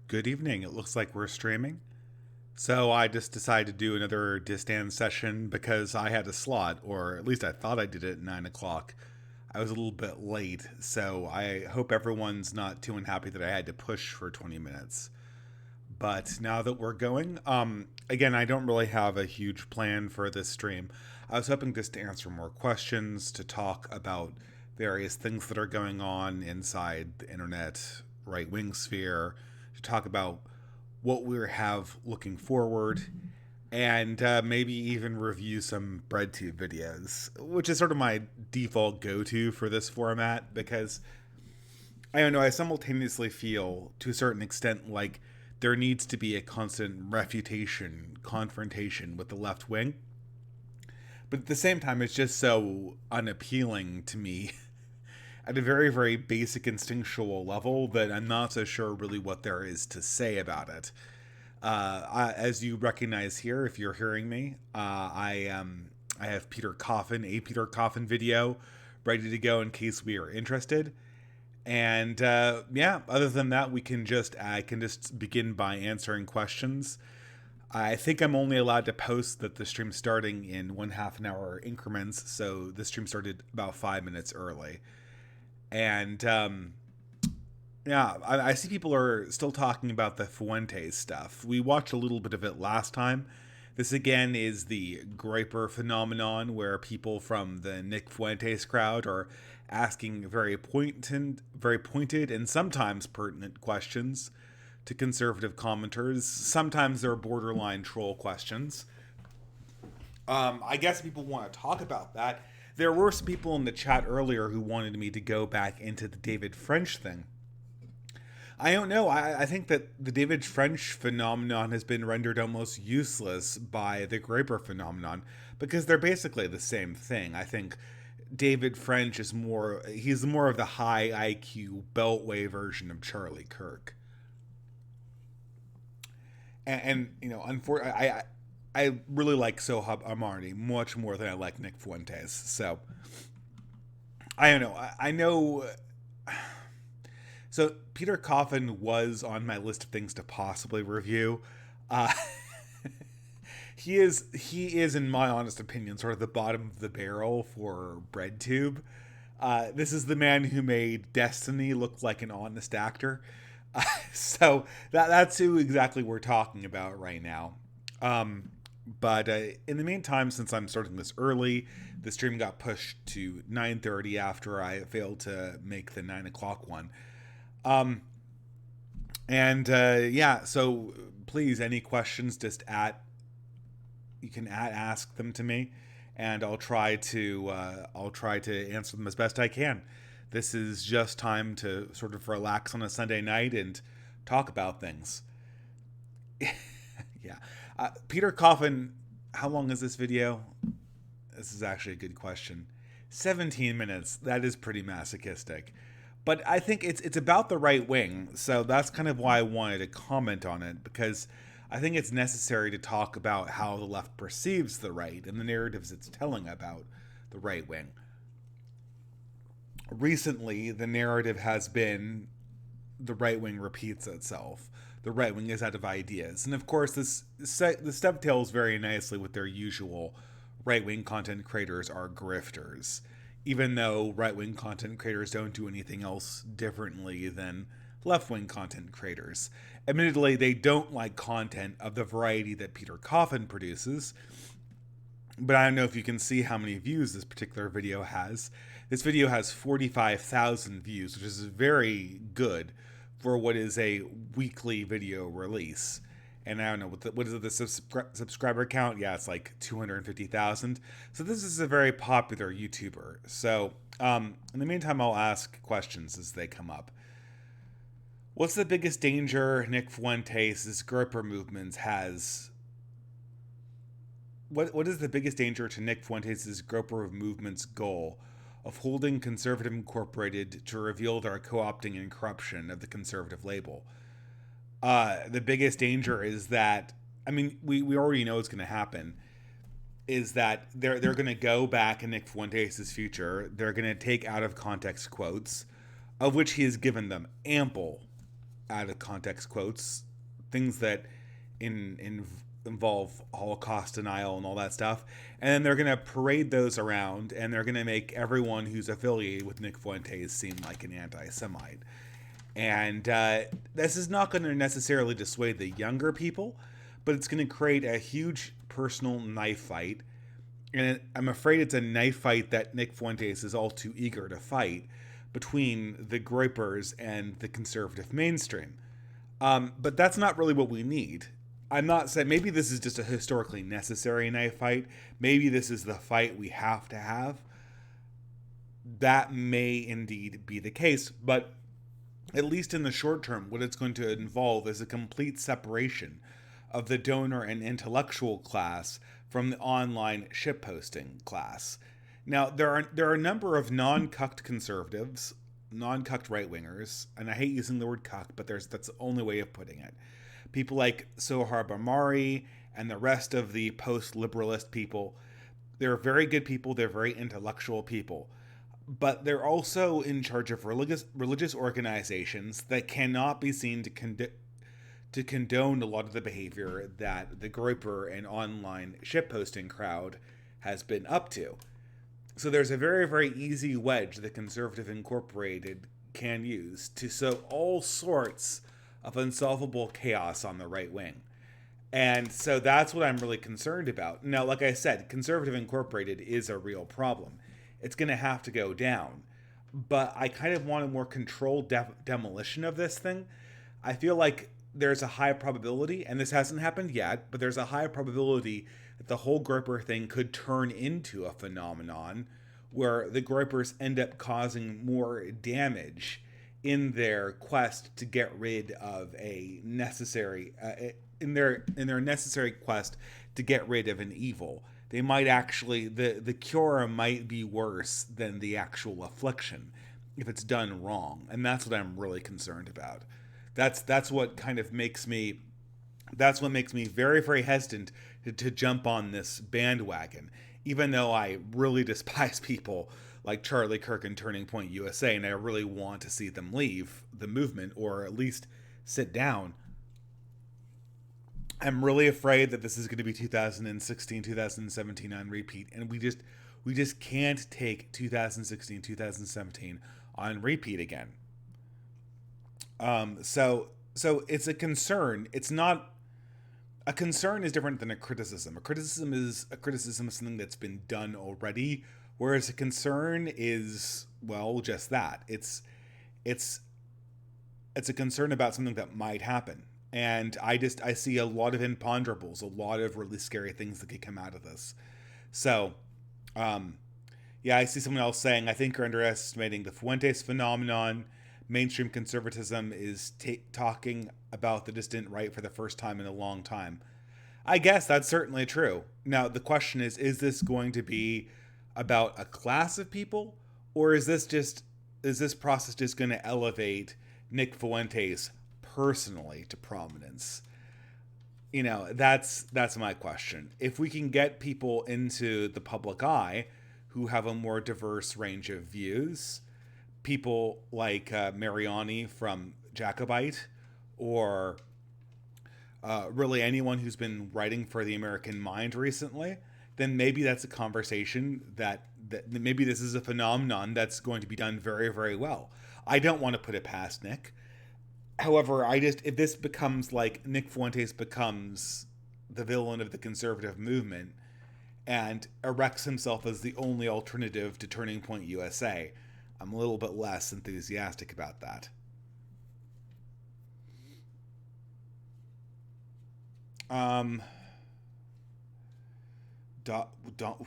Good evening. It looks like we're streaming. So I just decided to do another Distan session because I had a slot, or at least I thought I did it at 9 o'clock. I was a little bit late, so I hope everyone's not too unhappy that I had to push for 20 minutes. But now that we're going, again, I don't really have a huge plan for this stream. I was hoping just to answer more questions, to talk about various things that are going on inside the internet, right wing sphere, to talk about what we have looking forward, and maybe even review some BreadTube videos, which is sort of my default go to for this format because I don't know, I simultaneously feel to a certain extent like there needs to be a constant refutation, confrontation with the left wing. But at the same time, it's just so unappealing to me at a very, very basic instinctual level that I'm not so sure really what there is to say about it. As you recognize here, if you're hearing me, I have a Peter Coffin video ready to go in case we are interested. And yeah, other than that, I can just begin by answering questions. I think I'm only allowed to post that the stream's starting in 1/2 an hour increments, so the stream started about 5 minutes early. And yeah, I see people are still talking about the Fuentes stuff. We watched a little bit of it last time. This again is the Groyper phenomenon where people from the Nick Fuentes crowd are asking very pointed and sometimes pertinent questions to conservative commenters. Sometimes they're borderline troll questions. I guess people want to talk about that. There were some people in the chat earlier who wanted me to go back into the David French thing. I don't know. I think that the David French phenomenon has been rendered almost useless by the Graeber phenomenon because they're basically the same thing. I think David French he's more of the high IQ Beltway version of Charlie Kirk. And you know, unfortunately, I really like Sohab Amarni much more than I like Nick Fuentes. So I don't know. I know. So Peter Coffin was on my list of things to possibly review. Uh, he is, in my honest opinion, sort of the bottom of the barrel for BreadTube. This is the man who made Destiny look like an honest actor. So that's who exactly we're talking about right now. But in the meantime, since I'm starting this early, the stream got pushed to 9:30 after I failed to make the 9 o'clock one. And yeah, so please, any questions, you can ask them to me, and I'll try to answer them as best I can. This is just time to sort of relax on a Sunday night and talk about things. Yeah. Peter Coffin, how long is this video? This is actually a good question. 17 minutes. That is pretty masochistic. But I think it's about the right wing, so that's kind of why I wanted to comment on it, because I think it's necessary to talk about how the left perceives the right and the narratives it's telling about the right wing. Recently, the narrative has been the right wing repeats itself. The right wing is out of ideas. And of course, this dovetails very nicely with their usual right wing content creators are grifters, even though right wing content creators don't do anything else differently than left wing content creators. Admittedly, they don't like content of the variety that Peter Coffin produces, but I don't know if you can see how many views this particular video has. This video has 45,000 views, which is very good for what is a weekly video release. And I don't know, what is it, the subscriber count? Yeah, it's like 250,000. So this is a very popular YouTuber. So in the meantime, I'll ask questions as they come up. What's the biggest danger Nick Fuentes' Groyper movements has? What is the biggest danger to Nick Fuentes' Groyper movement's goal of holding Conservative Incorporated to reveal their co-opting and corruption of the conservative label? The biggest danger is that, I mean, we already know what's going to happen, is that they're going to go back in Nick Fuentes' future. They're going to take out of context quotes, of which he has given them ample out of context quotes, things that involve Holocaust denial and all that stuff, and then they're going to parade those around, and they're going to make everyone who's affiliated with Nick Fuentes seem like an anti-Semite. And this is not going to necessarily dissuade the younger people, but it's going to create a huge personal knife fight. And I'm afraid it's a knife fight that Nick Fuentes is all too eager to fight between the groypers and the conservative mainstream. But that's not really what we need. I'm not saying, maybe this is just a historically necessary knife fight. Maybe this is the fight we have to have. That may indeed be the case, but at least in the short term, what it's going to involve is a complete separation of the donor and intellectual class from the online shitposting class. Now, there are a number of non-cucked conservatives, non-cucked right-wingers, and I hate using the word cuck, but that's the only way of putting it. People like Sohar Bamari and the rest of the post-liberalist people, they're very good people, they're very intellectual people, but they're also in charge of religious organizations that cannot be seen to condone a lot of the behavior that the groyper and online shitposting crowd has been up to. So there's a very, very easy wedge that Conservative Incorporated can use to sow all sorts of unsolvable chaos on the right wing. And so that's what I'm really concerned about. Now, like I said, Conservative Incorporated is a real problem. It's going to have to go down. But I kind of want a more controlled demolition of this thing. I feel like there's a high probability, and this hasn't happened yet, but there's a high probability that the whole groyper thing could turn into a phenomenon where the groypers end up causing more damage in their quest to get rid of a necessary in their necessary quest to get rid of an evil. They might actually the cure might be worse than the actual affliction if it's done wrong, and that's what I'm really concerned about. That's what kind of makes me very, very hesitant to jump on this bandwagon, even though I really despise people like Charlie Kirk and Turning Point USA, and I really want to see them leave the movement or at least sit down. I'm really afraid that this is going to be 2016, 2017 on repeat, and we just can't take 2016, 2017 on repeat again. So it's a concern. It's not a concern is different than a criticism. A criticism is something that's been done already, whereas a concern is, well, just that. It's a concern about something that might happen. And I see a lot of imponderables, a lot of really scary things that could come out of this. So, I see someone else saying, I think you're underestimating the Fuentes phenomenon. Mainstream conservatism is talking about the distant right for the first time in a long time. I guess that's certainly true. Now, the question is this going to be about a class of people, or is this process just going to elevate Nick Fuentes personally to prominence? That's my question. If we can get people into the public eye who have a more diverse range of views, people like Mariani from Jacobite, or really anyone who's been writing for the American Mind recently, then maybe that's a conversation that maybe this is a phenomenon that's going to be done very, very well. I don't want to put it past Nick. However, if this becomes like Nick Fuentes becomes the villain of the conservative movement and erects himself as the only alternative to Turning Point USA, I'm a little bit less enthusiastic about that.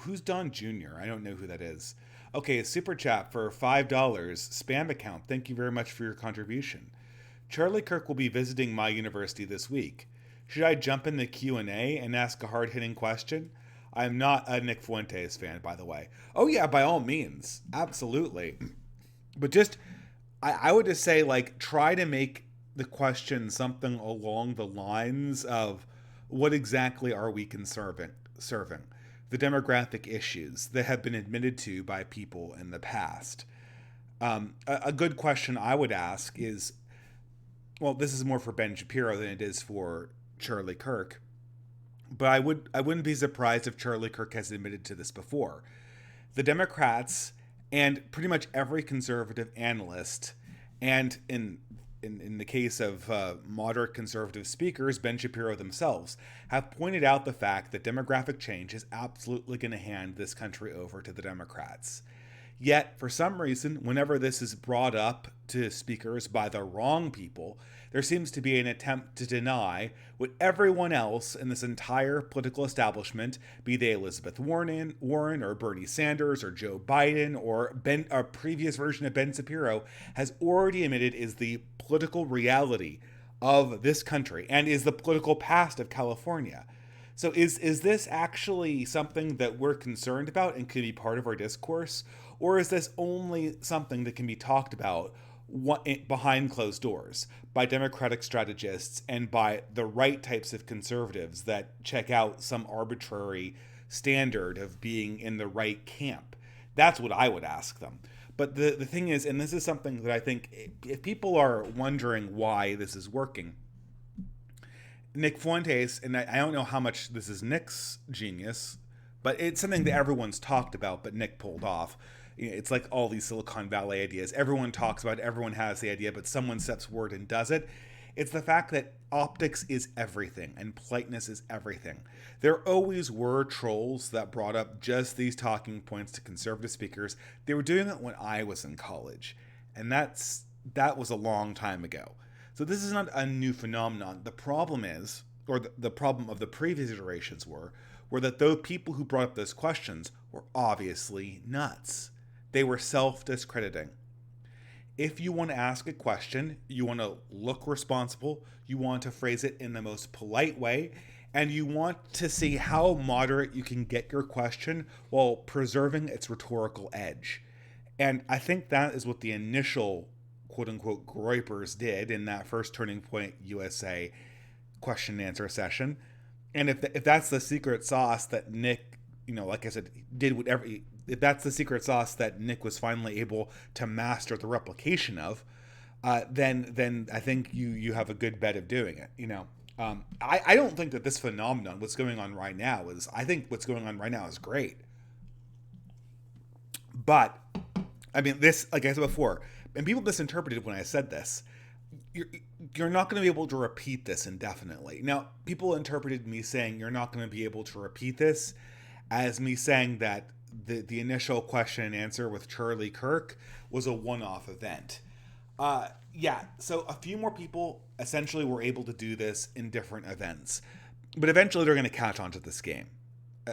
Who's Don Jr.? I don't know who that is. Okay, super chat for $5. Spam account. Thank you very much for your contribution. Charlie Kirk will be visiting my university this week. Should I jump in the Q&A and ask a hard-hitting question? I'm not a Nick Fuentes fan, by the way. Oh yeah, by all means. Absolutely. But I would just say, try to make the question something along the lines of, what exactly are we serving? The demographic issues that have been admitted to by people in the past. A good question I would ask is, well, this is more for Ben Shapiro than it is for Charlie Kirk. But I wouldn't be surprised if Charlie Kirk has admitted to this before. The Democrats and pretty much every conservative analyst, and in the case of moderate conservative speakers, Ben Shapiro themselves, have pointed out the fact that demographic change is absolutely going to hand this country over to the Democrats. Yet, for some reason, whenever this is brought up to speakers by the wrong people, there seems to be an attempt to deny what everyone else in this entire political establishment, be they Elizabeth Warren or Bernie Sanders or Joe Biden or a previous version of Ben Shapiro, has already admitted is the political reality of this country and is the political past of California. So is this actually something that we're concerned about and could be part of our discourse? Or is this only something that can be talked about behind closed doors by Democratic strategists and by the right types of conservatives that check out some arbitrary standard of being in the right camp? That's what I would ask them. But the thing is, and this is something that I think if people are wondering why this is working, Nick Fuentes, and I don't know how much this is Nick's genius, but it's something that everyone's talked about, but Nick pulled off. It's like all these Silicon Valley ideas. Everyone talks about it, everyone has the idea, but someone steps forward and does it. It's the fact that optics is everything and politeness is everything. There always were trolls that brought up just these talking points to conservative speakers. They were doing it when I was in college, and that was a long time ago. So this is not a new phenomenon. The problem is, or the problem of the previous iterations were that those people who brought up those questions were obviously nuts. They were self-discrediting. If you want to ask a question, you want to look responsible, you want to phrase it in the most polite way, and you want to see how moderate you can get your question while preserving its rhetorical edge. And I think that is what the initial quote-unquote groypers did in that first Turning Point USA question and answer session. And if that's the secret sauce that Nick, like I said, did whatever, if that's the secret sauce that Nick was finally able to master the replication of, then I think you have a good bet of doing it. I don't think that this phenomenon, what's going on right now, I think what's going on right now is great. But I mean, this, like I said before, and people misinterpreted when I said this. You're not going to be able to repeat this indefinitely. Now, people interpreted me saying you're not going to be able to repeat this as me saying that the initial question and answer with Charlie Kirk was a one-off event. Yeah, so a few more people essentially were able to do this in different events. But eventually they're going to catch on to this game.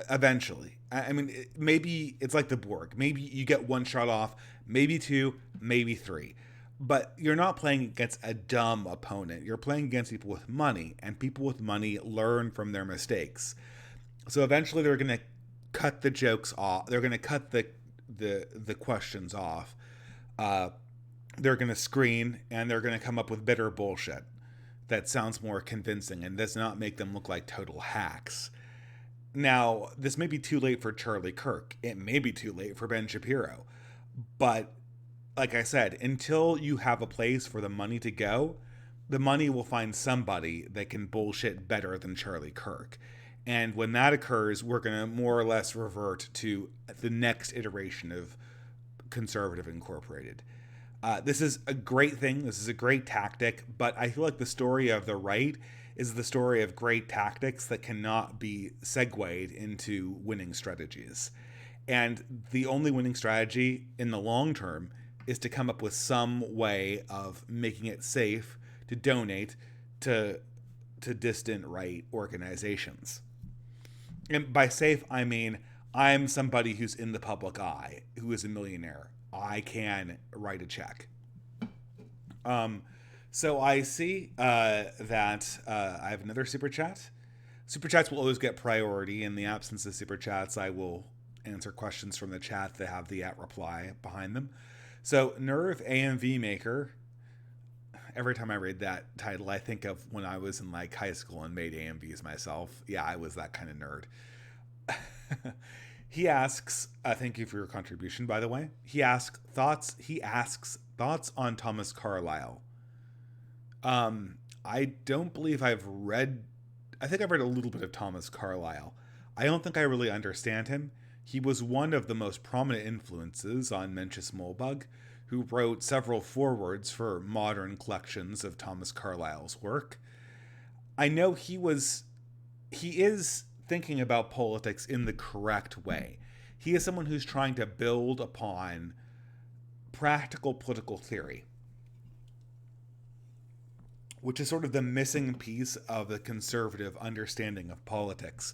Eventually. I mean, maybe it's like the Borg. Maybe you get one shot off, maybe two, maybe three. But you're not playing against a dumb opponent. You're playing against people with money, and people with money learn from their mistakes. So eventually they're going to cut the jokes off. They're going to cut the questions off. They're going to screen, and they're going to come up with bitter bullshit that sounds more convincing and does not make them look like total hacks. Now, this may be too late for Charlie Kirk. It may be too late for Ben Shapiro. But like I said, until you have a place for the money to go, the money will find somebody that can bullshit better than Charlie Kirk. And when that occurs, we're going to more or less revert to the next iteration of Conservative Incorporated. This is a great thing. This is a great tactic. But I feel like the story of the right is the story of great tactics that cannot be segued into winning strategies. And the only winning strategy in the long term is to come up with some way of making it safe to donate to distant right organizations. And by safe, I mean I'm somebody who's in the public eye, who is a millionaire. I can write a check. So I see that I have another super chat. Super chats will always get priority. In the absence of super chats, I will answer questions from the chat that have the @reply behind them. So Nerve AMV Maker. Every time I read that title, I think of when I was in like high school and made AMVs myself. Yeah, I was that kind of nerd. He asks, thank you for your contribution, by the way. He asks thoughts on Thomas Carlyle. I don't believe I've read. I think I've read a little bit of Thomas Carlyle. I don't think I really understand him. He was one of the most prominent influences on Mencius Mollbug, who wrote several forewords for modern collections of Thomas Carlyle's work. I know he is thinking about politics in the correct way. He is someone who's trying to build upon practical political theory, which is sort of the missing piece of the conservative understanding of politics.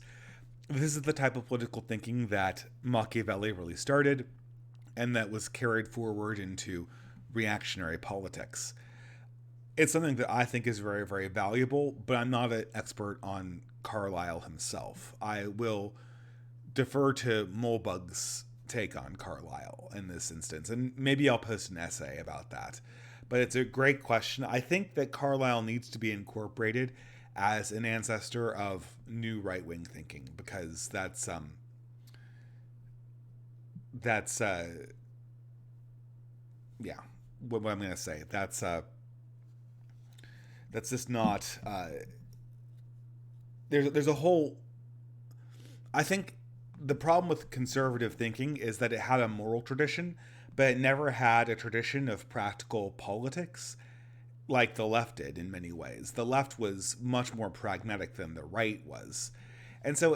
This is the type of political thinking that Machiavelli really started, and that was carried forward into reactionary politics. It's something that I think is very, very valuable, but I'm not an expert on Carlyle himself. I will defer to Mollbug's take on Carlyle in this instance, and maybe I'll post an essay about that. But it's a great question. I think that Carlyle needs to be incorporated as an ancestor of new right-wing thinking, because that's yeah, what I'm going to say. That's just not, there's a whole, I think the problem with conservative thinking is that it had a moral tradition, but it never had a tradition of practical politics like the left did in many ways. The left was much more pragmatic than the right was. And so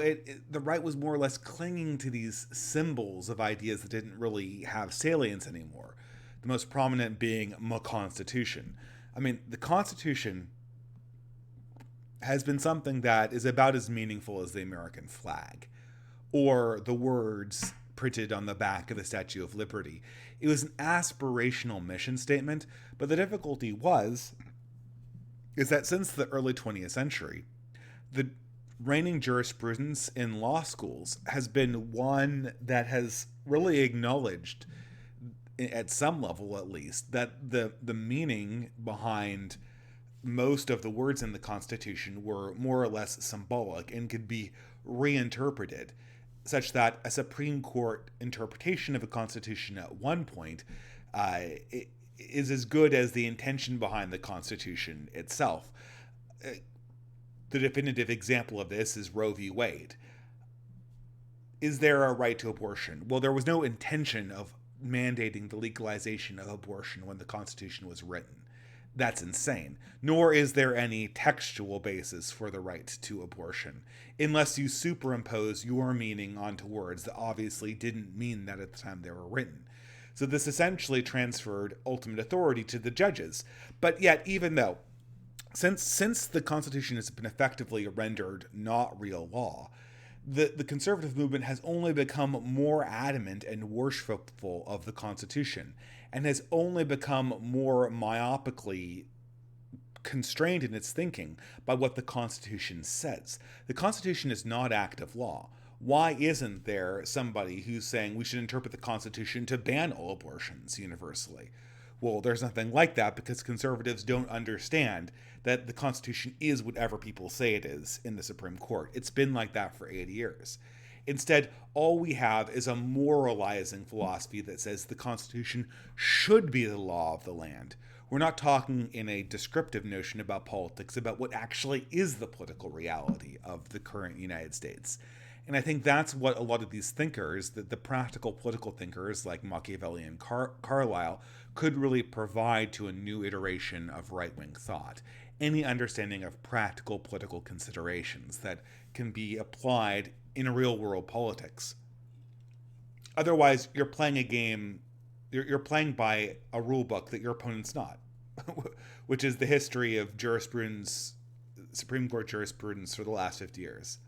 the right was more or less clinging to these symbols of ideas that didn't really have salience anymore. The most prominent being the Constitution. I mean, the Constitution has been something that is about as meaningful as the American flag or the words printed on the back of the Statue of Liberty. It was an aspirational mission statement, but the difficulty is that since the early 20th century, the reigning jurisprudence in law schools has been one that has really acknowledged, at some level at least, that the meaning behind most of the words in the Constitution were more or less symbolic and could be reinterpreted, such that a Supreme Court interpretation of a Constitution at one point is as good as the intention behind the Constitution itself. The definitive example of this is Roe v. Wade. Is there a right to abortion? Well, there was no intention of mandating the legalization of abortion when the Constitution was written. That's insane. Nor is there any textual basis for the right to abortion, unless you superimpose your meaning onto words that obviously didn't mean that at the time they were written. So this essentially transferred ultimate authority to the judges. But yet, even though, since the Constitution has been effectively rendered not real law, the conservative movement has only become more adamant and worshipful of the Constitution, and has only become more myopically constrained in its thinking by what the Constitution says. The Constitution is not active law. Why isn't there somebody who's saying we should interpret the Constitution to ban all abortions universally? Well, there's nothing like that, because conservatives don't understand that the Constitution is whatever people say it is in the Supreme Court. It's been like that for 80 years. Instead, all we have is a moralizing philosophy that says the Constitution should be the law of the land. We're not talking in a descriptive notion about politics, about what actually is the political reality of the current United States. And I think that's what a lot of these thinkers, the practical political thinkers like Machiavelli and Carlyle, could really provide to a new iteration of right-wing thought. Any understanding of practical political considerations that can be applied in real-world politics. Otherwise, you're playing a game, you're playing by a rule book that your opponent's not, which is the history of jurisprudence, Supreme Court jurisprudence for the last 50 years.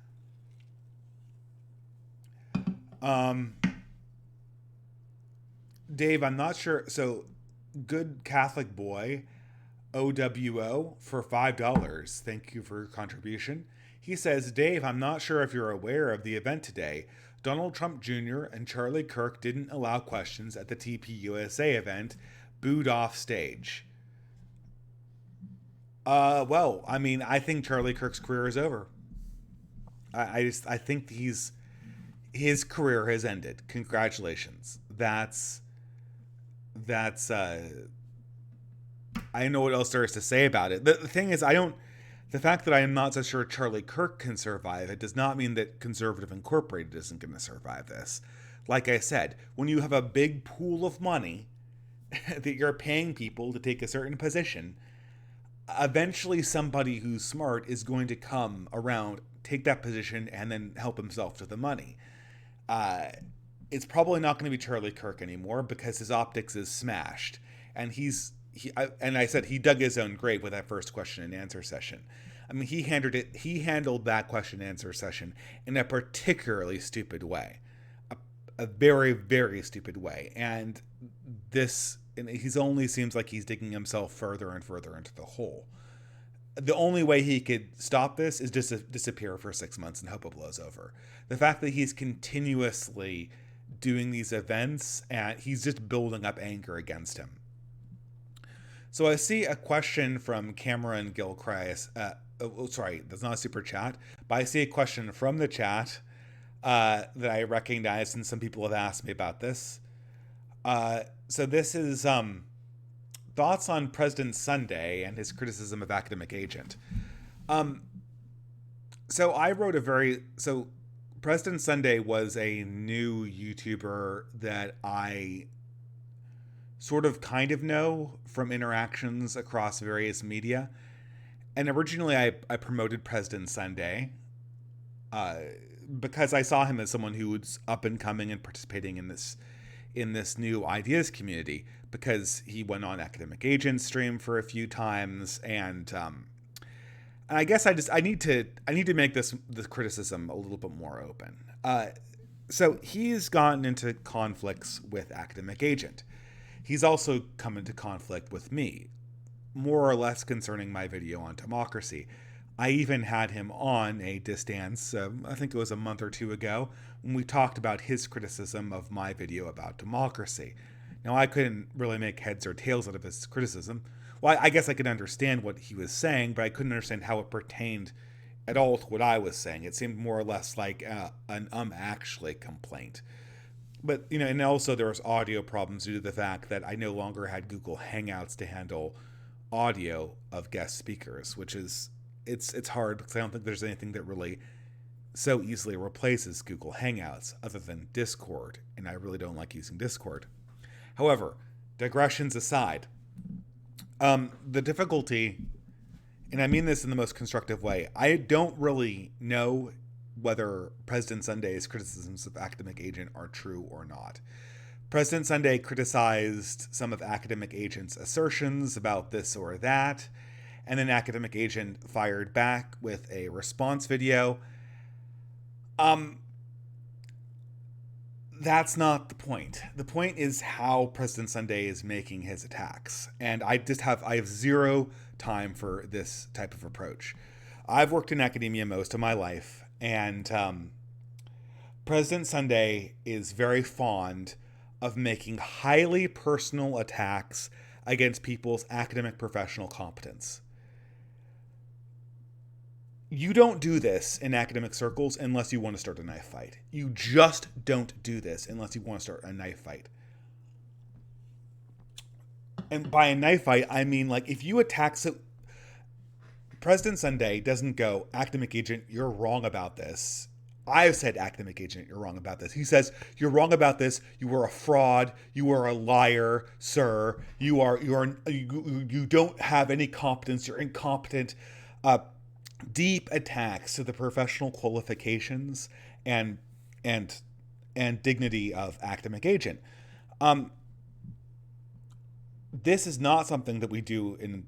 Dave, I'm not sure. So, Good Catholic Boy, OWO, for $5. Thank you for your contribution. He says, Dave, I'm not sure if you're aware of the event today. Donald Trump Jr. and Charlie Kirk didn't allow questions at the TPUSA event, booed off stage. Well, I mean, I think Charlie Kirk's career is over. I think his career has ended. Congratulations. That's I don't know what else there is to say about it. The thing is, the fact that I am not so sure Charlie Kirk can survive, it does not mean that Conservative Incorporated isn't going to survive this. Like I said, when you have a big pool of money that you're paying people to take a certain position, eventually somebody who's smart is going to come around, take that position, and then help himself to the money. It's probably not going to be Charlie Kirk anymore because his optics is smashed, and I said he dug his own grave with that first question and answer session. I mean, he handled that question and answer session in a particularly stupid way, a very, very stupid way, and he only seems like he's digging himself further and further into the hole. The only way he could stop this is just disappear for 6 months and hope it blows over. The fact that he's continuously doing these events, and he's just building up anger against him. So I see a question from Cameron Gilchrist. Sorry, that's not a super chat, but I see a question from the chat that I recognize, and some people have asked me about this. So this is thoughts on President Sunday and his criticism of Academic Agent. So President Sunday was a new YouTuber that I sort of kind of know from interactions across various media. And originally I promoted President Sunday because I saw him as someone who was up and coming and participating in this new ideas community, because he went on Academic Agent stream for a few times, and I guess I need to make this criticism a little bit more open. So he's gotten into conflicts with Academic Agent. He's also come into conflict with me, more or less concerning my video on democracy. I even had him on a distance, I think it was a month or two ago, when we talked about his criticism of my video about democracy. Now, I couldn't really make heads or tails out of his criticism. Well, I guess I could understand what he was saying, but I couldn't understand how it pertained at all to what I was saying. It seemed more or less like an actually complaint. But, and also there was audio problems due to the fact that I no longer had Google Hangouts to handle audio of guest speakers, which is, it's hard because I don't think there's anything that really so easily replaces Google Hangouts other than Discord, and I really don't like using Discord. However, digressions aside, the difficulty, and I mean this in the most constructive way, I don't really know whether President Sunday's criticisms of Academic Agent are true or not. President Sunday criticized some of Academic Agent's assertions about this or that, and then Academic Agent fired back with a response video. That's not the point. The point is how President Sunday is making his attacks. And I have zero time for this type of approach. I've worked in academia most of my life, and President Sunday is very fond of making highly personal attacks against people's academic professional competence. You don't do this in academic circles unless you want to start a knife fight. You just don't do this unless you want to start a knife fight. And by a knife fight, I mean, like, if you attack... President Sunday doesn't go, Academic Agent, you're wrong about this. I've said, Academic Agent, you're wrong about this. He says, you're wrong about this. You are a fraud. You are a liar, sir. You don't have any competence. You're incompetent. Deep attacks to the professional qualifications and dignity of Academic Agent. This is not something that we do in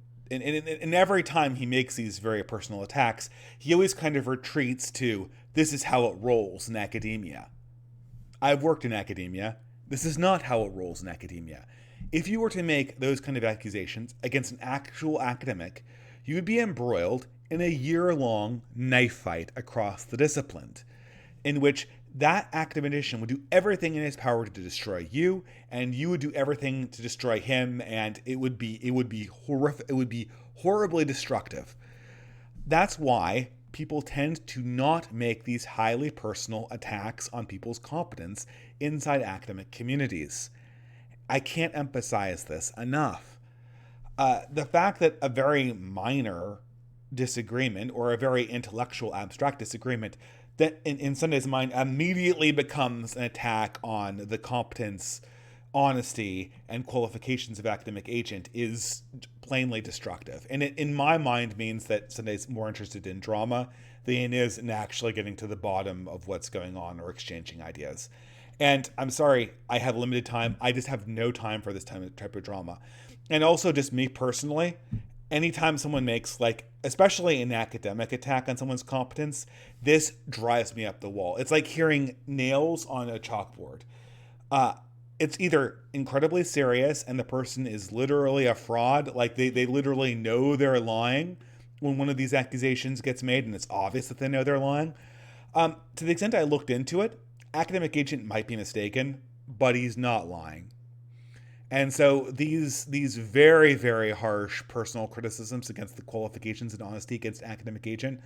every time he makes these very personal attacks, he always kind of retreats to, this is how it rolls in academia. I've worked in academia. This is not how it rolls in academia. If you were to make those kind of accusations against an actual academic, you would be embroiled in a year-long knife fight across the discipline, in which that academician would do everything in his power to destroy you, and you would do everything to destroy him, and it would be horrific. It would be horribly destructive. That's why people tend to not make these highly personal attacks on people's competence inside academic communities. I can't emphasize this enough. The fact that a very minor disagreement or a very intellectual abstract disagreement that in Sunday's mind immediately becomes an attack on the competence, honesty, and qualifications of academic agent is plainly destructive. And it, in my mind, means that Sunday's more interested in drama than it is in actually getting to the bottom of what's going on or exchanging ideas. And I'm sorry, I have limited time. I just have no time for this type of drama. And also, just me personally, anytime someone makes, like, especially an academic attack on someone's competence, this drives me up the wall. It's like hearing nails on a chalkboard. It's either incredibly serious and the person is literally a fraud, like they literally know they're lying when one of these accusations gets made, and it's obvious that they know they're lying. To the extent I looked into it, academic agent might be mistaken, but he's not lying. And so these very, very harsh personal criticisms against the qualifications and honesty against academic agent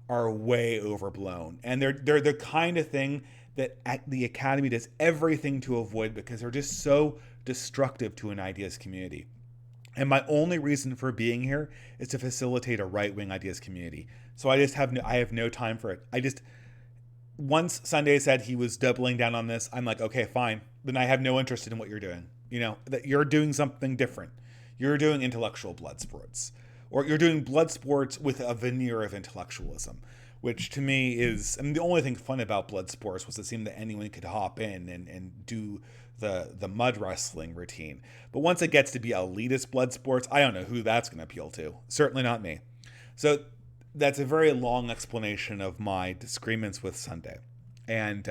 are way overblown. And they're the kind of thing that the academy does everything to avoid because they're just so destructive to an ideas community. And my only reason for being here is to facilitate a right-wing ideas community. So I have no time for it. Once Sunday said he was doubling down on this, I'm like, okay, fine. Then I have no interest in what you're doing. You know, that you're doing something different. You're doing intellectual blood sports. Or you're doing blood sports with a veneer of intellectualism, which to me is, I mean, the only thing fun about blood sports was it seemed that anyone could hop in and do the mud wrestling routine. But once it gets to be elitist blood sports, I don't know who that's going to appeal to. Certainly not me. So that's a very long explanation of my disagreements with Sunday. And,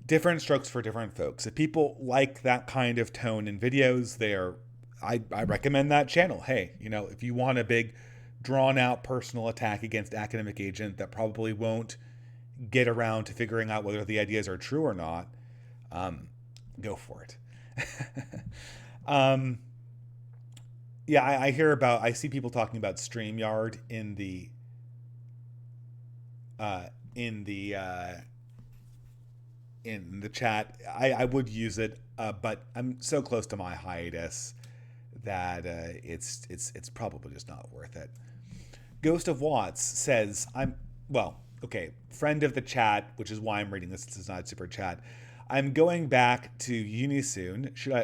different strokes for different folks. If people like that kind of tone in videos, I recommend that channel. Hey, if you want a big, drawn out personal attack against academic agent that probably won't get around to figuring out whether the ideas are true or not, go for it. I see people talking about StreamYard in the chat. I would use it, but I'm so close to my hiatus that it's probably just not worth it. Ghost of Watts says, friend of the chat, which is why I'm reading this. This is not super chat. I'm going back to uni soon. Should I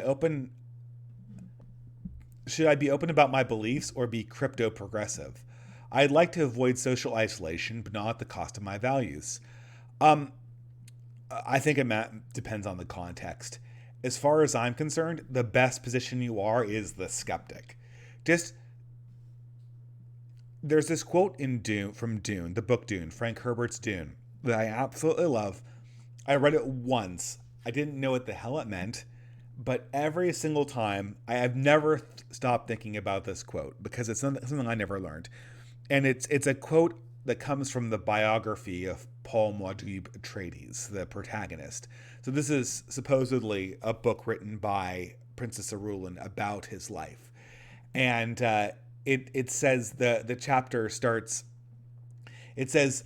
be open about my beliefs or be crypto progressive? I'd like to avoid social isolation, but not at the cost of my values. I think it depends on the context. As far as I'm concerned, the best position you are is the skeptic. There's this quote in from Dune, the book Dune, Frank Herbert's Dune, that I absolutely love. I read it once. I didn't know what the hell it meant, but every single time, I have never stopped thinking about this quote because it's something I never learned. And it's a quote that comes from the biography of Paul Muad'Dib Atreides, the protagonist. So this is supposedly a book written by Princess Irulan about his life. And it says, the chapter starts, it says,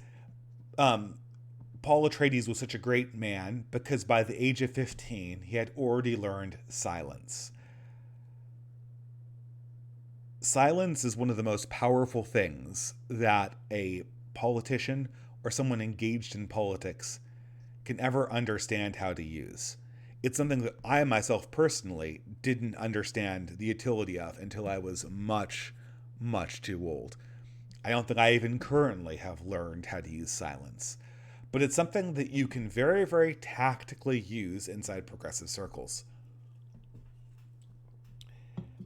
Paul Atreides was such a great man because by the age of 15, he had already learned silence. Silence is one of the most powerful things that a politician or someone engaged in politics can ever understand how to use. It's something that I myself personally didn't understand the utility of until I was much, much too old. I don't think I even currently have learned how to use silence. But it's something that you can very, very tactically use inside progressive circles.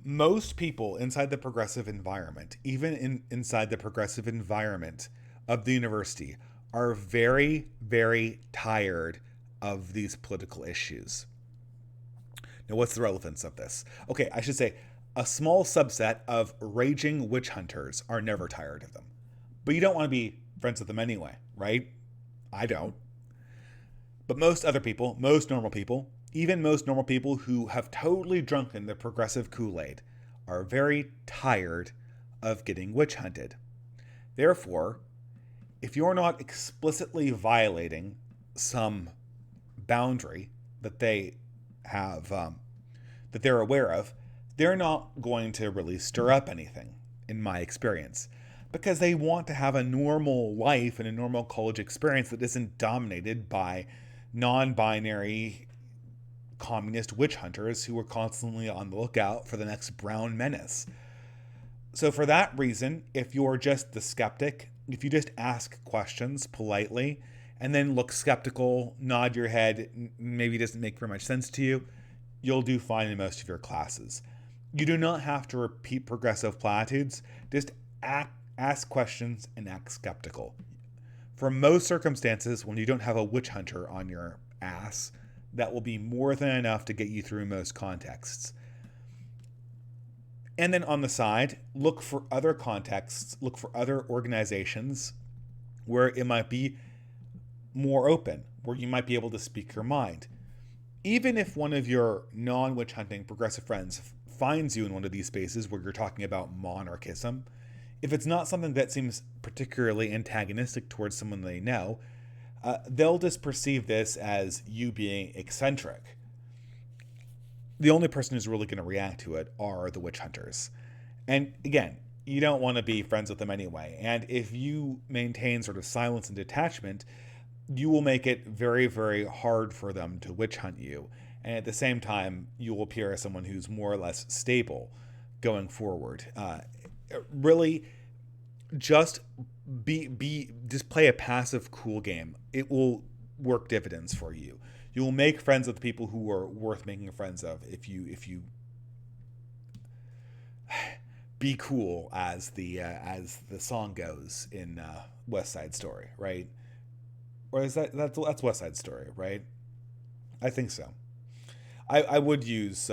Most people inside the progressive environment, even inside the progressive environment of the university, are very, very tired of these political issues. Now, what's the relevance of this? Okay, I should say a small subset of raging witch hunters are never tired of them. But you don't want to be friends with them anyway, right? I don't. But most other people, most normal people, even most normal people who have totally drunken the progressive Kool-Aid, are very tired of getting witch hunted. Therefore, if you're not explicitly violating some boundary that they have, that they're aware of, they're not going to really stir up anything, in my experience, because they want to have a normal life and a normal college experience that isn't dominated by non-binary communist witch hunters who are constantly on the lookout for the next brown menace. So for that reason, if you're just the skeptic, if you just ask questions politely and then look skeptical, nod your head, maybe it doesn't make very much sense to you, you'll do fine in most of your classes. You do not have to repeat progressive platitudes. Just ask questions and act skeptical. For most circumstances, when you don't have a witch hunter on your ass, that will be more than enough to get you through most contexts. And then on the side, look for other contexts, look for other organizations where it might be more open, where you might be able to speak your mind. Even if one of your non-witch hunting progressive friends finds you in one of these spaces where you're talking about monarchism, if it's not something that seems particularly antagonistic towards someone they know, they'll just perceive this as you being eccentric. The only person who's really going to react to it are the witch hunters. And again, you don't want to be friends with them anyway. And if you maintain sort of silence and detachment, you will make it very, very hard for them to witch hunt you. And at the same time, you will appear as someone who's more or less stable going forward. Really, just just play a passive, cool game. It will work dividends for you. You will make friends with the people who are worth making friends of if you be cool, as the song goes in West Side Story, right? Or is that's West Side Story, right? I think so. I would use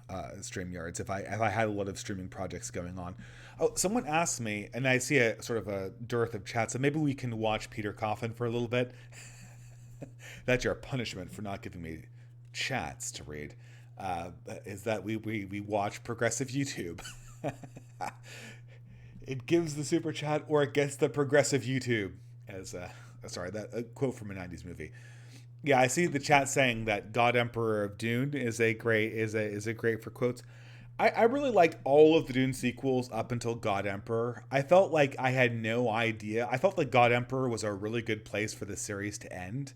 StreamYards if I had a lot of streaming projects going on. Oh, someone asked me, and I see a sort of a dearth of chat, so maybe we can watch Peter Coffin for a little bit. That's your punishment for not giving me chats to read. Is that we watch progressive YouTube. It gives the super chat, or it gets the progressive YouTube. As a quote from a 90s movie. Yeah, I see the chat saying that God Emperor of Dune is a great for quotes. I really liked all of the Dune sequels up until God Emperor. I felt like I had no idea. I felt like God Emperor was a really good place for the series to end.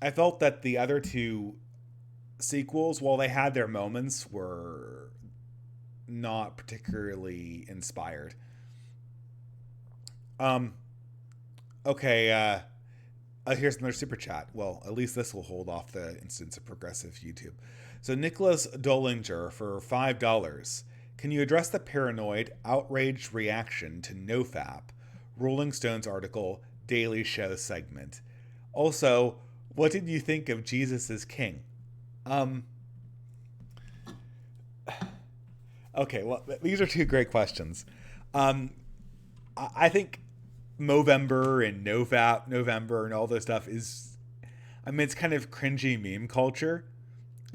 I felt that the other two sequels, while they had their moments, were not particularly inspired. Okay, here's another super chat. Well, at least this will hold off the instance of progressive YouTube. So Nicholas Dollinger for $5. Can you address the paranoid, outraged reaction to NoFap, Rolling Stone's article, Daily Show segment? Also, what did you think of Jesus is King? Okay, well, these are two great questions. I think Movember and NoFap November and all this stuff is, I mean, it's kind of cringy meme culture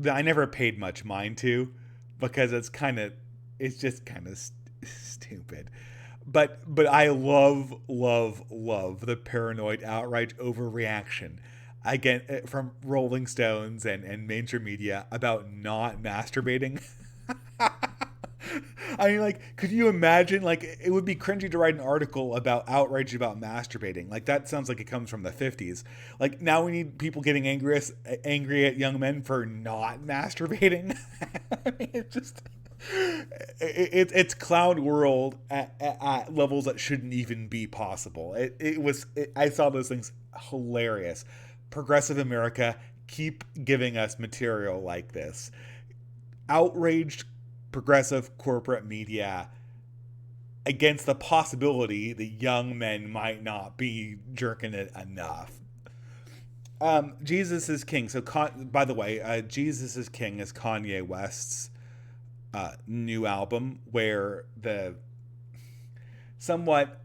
that I never paid much mind to, because it's just kind of stupid. But I love the paranoid outrage overreaction, again, from Rolling Stones and mainstream media about not masturbating. I mean, like, could you imagine, like, it would be cringy to write an article about outrage about masturbating. Like, that sounds like it comes from the 50s. Like, now we need people getting angry at young men for not masturbating. I mean, it's clown world at levels that shouldn't even be possible. I saw those things hilarious. Progressive America, keep giving us material like this. Outraged progressive corporate media against the possibility that young men might not be jerking it enough. Jesus is King. So, by the way, Jesus is King is Kanye West's new album, where the somewhat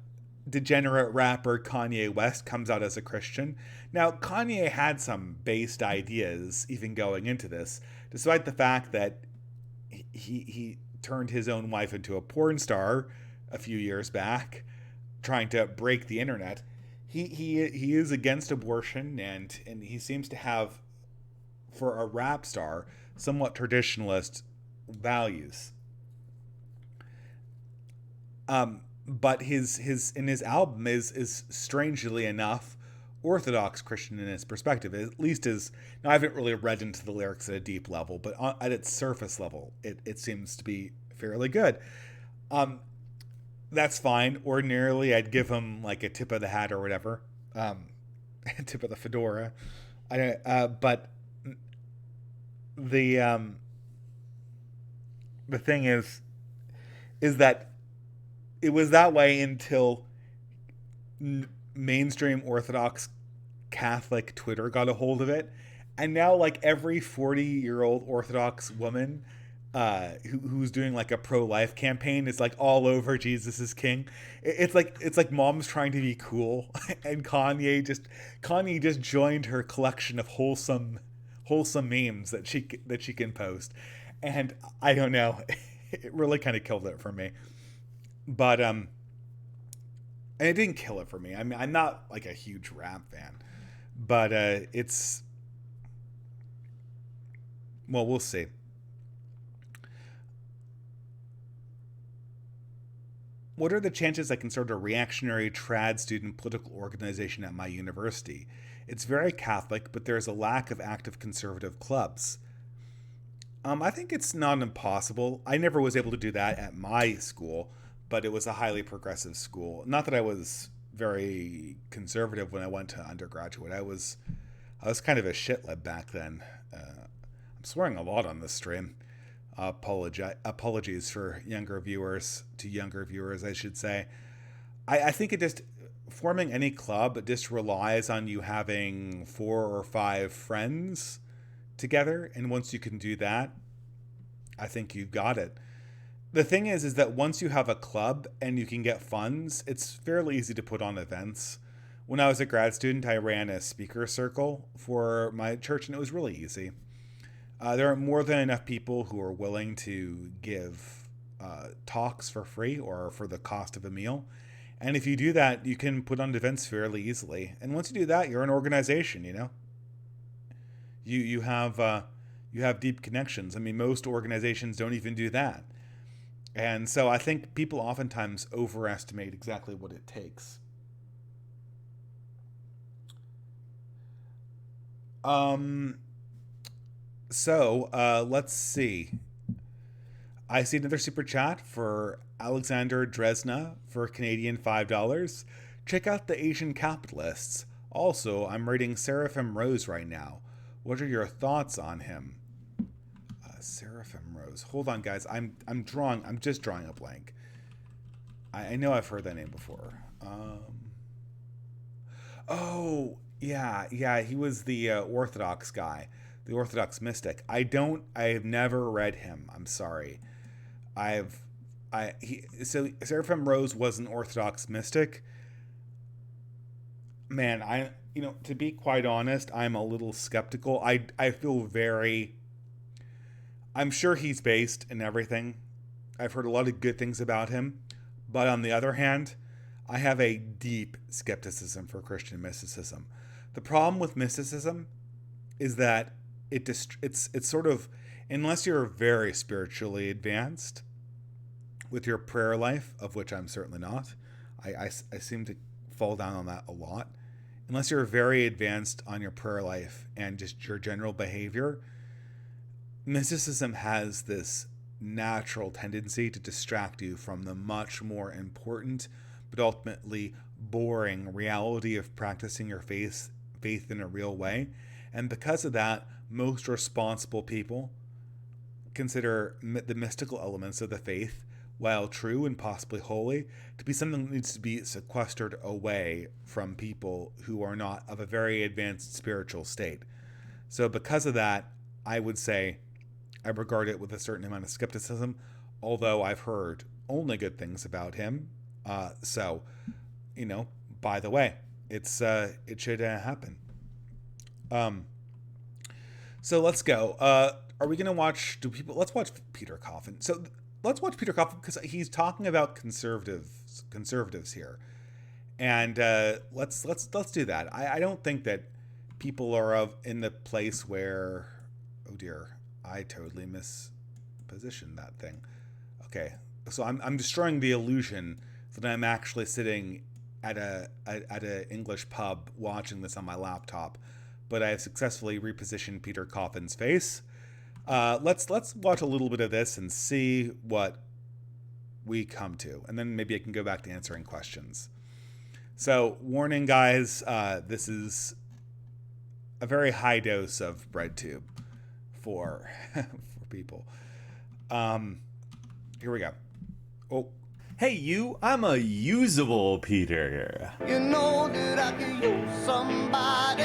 degenerate rapper Kanye West comes out as a Christian. Now, Kanye had some based ideas even going into this, despite the fact that he turned his own wife into a porn star a few years back, trying to break the internet. He is against abortion, and he seems to have for a rap star, somewhat traditionalist values. But his in his album is strangely enough Orthodox Christian in his perspective. At least is now I haven't really read into the lyrics at a deep level, but at its surface level, it seems to be fairly good. Um, that's fine. Ordinarily, I'd give him like a tip of the hat or whatever, tip of the fedora. But the um, the thing is that it was that way until mainstream Orthodox Catholic Twitter got a hold of it, and now like every 40-year-old Orthodox woman who's doing like a pro-life campaign is like all over Jesus is King. It's like mom's trying to be cool, and Kanye just joined her collection of wholesome memes that she can post, and I don't know, it really kind of killed it for me. But and it didn't kill it for me. I mean, I'm not like a huge rap fan, but it's well, we'll see. What are the chances I can start a reactionary trad student political organization at my university? It's very Catholic, but there's a lack of active conservative clubs. I think it's not impossible. I never was able to do that at my school, but it was a highly progressive school. Not that I was very conservative when I went to undergraduate. I was kind of a shitlib back then. I'm swearing a lot on this stream. Apologies for younger viewers, I should say. I think it just forming any club just relies on you having 4 or 5 friends together, and once you can do that, I think you've got it. The thing is that once you have a club and you can get funds, it's fairly easy to put on events. When I was a grad student, I ran a speaker circle for my church, and it was really easy. There are more than enough people who are willing to give talks for free or for the cost of a meal. And if you do that, you can put on events fairly easily. And once you do that, you're an organization. You have deep connections. I mean, most organizations don't even do that. And so I think people oftentimes overestimate exactly what it takes. Um, let's see. I see another super chat for Alexander Dresna for Canadian $5. Check out the Asian capitalists. Also, I'm reading Seraphim Rose right now. What are your thoughts on him? Seraphim Rose. Hold on, guys. I'm just drawing a blank. I know I've heard that name before. Oh, yeah. He was the Orthodox guy, the Orthodox mystic. I have never read him. I'm sorry. So Seraphim Rose was an Orthodox mystic. Man, to be quite honest, I'm a little skeptical. I feel very. I'm sure he's based in everything. I've heard a lot of good things about him, but on the other hand, I have a deep skepticism for Christian mysticism. The problem with mysticism is that it's sort of, unless you're very spiritually advanced with your prayer life, of which I'm certainly not. I seem to fall down on that a lot. Unless you're very advanced on your prayer life and just your general behavior, mysticism has this natural tendency to distract you from the much more important but ultimately boring reality of practicing your faith in a real way. And because of that, most responsible people consider the mystical elements of the faith, while true and possibly holy, to be something that needs to be sequestered away from people who are not of a very advanced spiritual state. So because of that, I would say I regard it with a certain amount of skepticism, although I've heard only good things about him. So, by the way, it should happen. So let's go. Are we gonna watch? Let's watch Peter Coffin. So let's watch Peter Coffin because he's talking about conservatives here, and let's do that. I don't think that people are in the place where Oh dear, I totally mispositioned that thing. Okay, so I'm destroying the illusion that I'm actually sitting at a English pub watching this on my laptop, but I have successfully repositioned Peter Coffin's face. Let's watch a little bit of this and see what we come to, and then maybe I can go back to answering questions. So, warning, guys, this is a very high dose of BreadTube for for people. Here we go. Oh, hey you, I'm a usable Peter. You know that I can use somebody.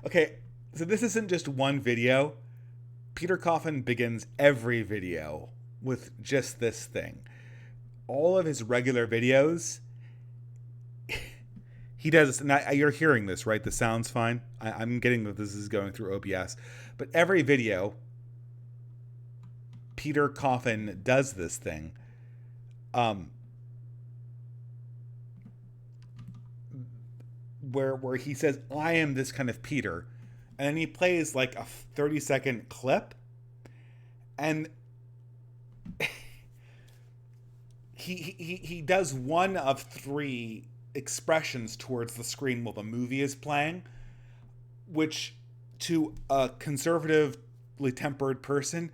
Okay, so this isn't just one video. Peter Coffin begins every video with just this thing. All of his regular videos, he does, and you're hearing this, right? The sound's fine. I'm getting that this is going through OBS. But every video, Peter Coffin does this thing. Where he says, I am this kind of Peter. And then he plays like a 30-second clip. And he does one of three expressions towards the screen while the movie is playing, which to a conservatively tempered person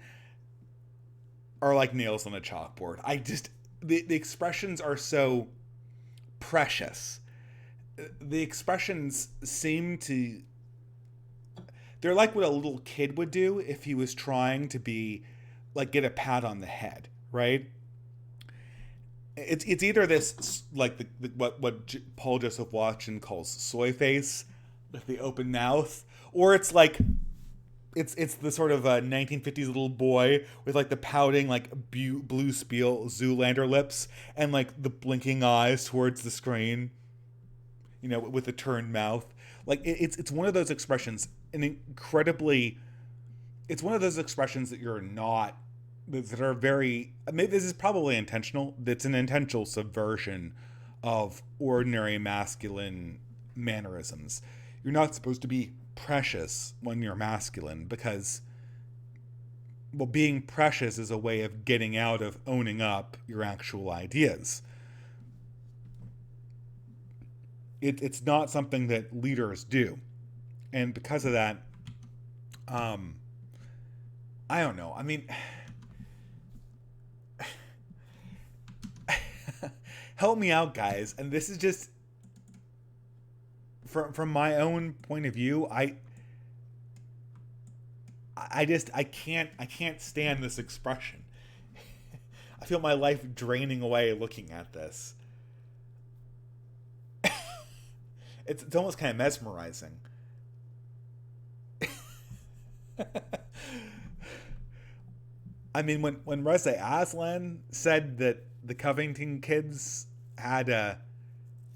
are like nails on a chalkboard. The expressions are so precious. The expressions seem to, they're like what a little kid would do if he was trying to be like, get a pat on the head, right? It's either this, like what Paul Joseph Watson calls soy face, with the open mouth, or it's like it's the sort of 1950s little boy with like the pouting like blue spiel Zoolander lips and like the blinking eyes towards the screen, you know, with the turned mouth. Like it's one of those expressions, it's one of those expressions that you're not, that are very, maybe this is probably intentional. That's an intentional subversion of ordinary masculine mannerisms. You're not supposed to be precious when you're masculine because, well, being precious is a way of getting out of owning up your actual ideas. It's not something that leaders do. And because of that, I don't know. I mean, help me out, guys. And this is just from my own point of view. I can't stand this expression. I feel my life draining away looking at this. It's almost kind of mesmerizing. I mean, when Reza Aslan said that the Covington kids had a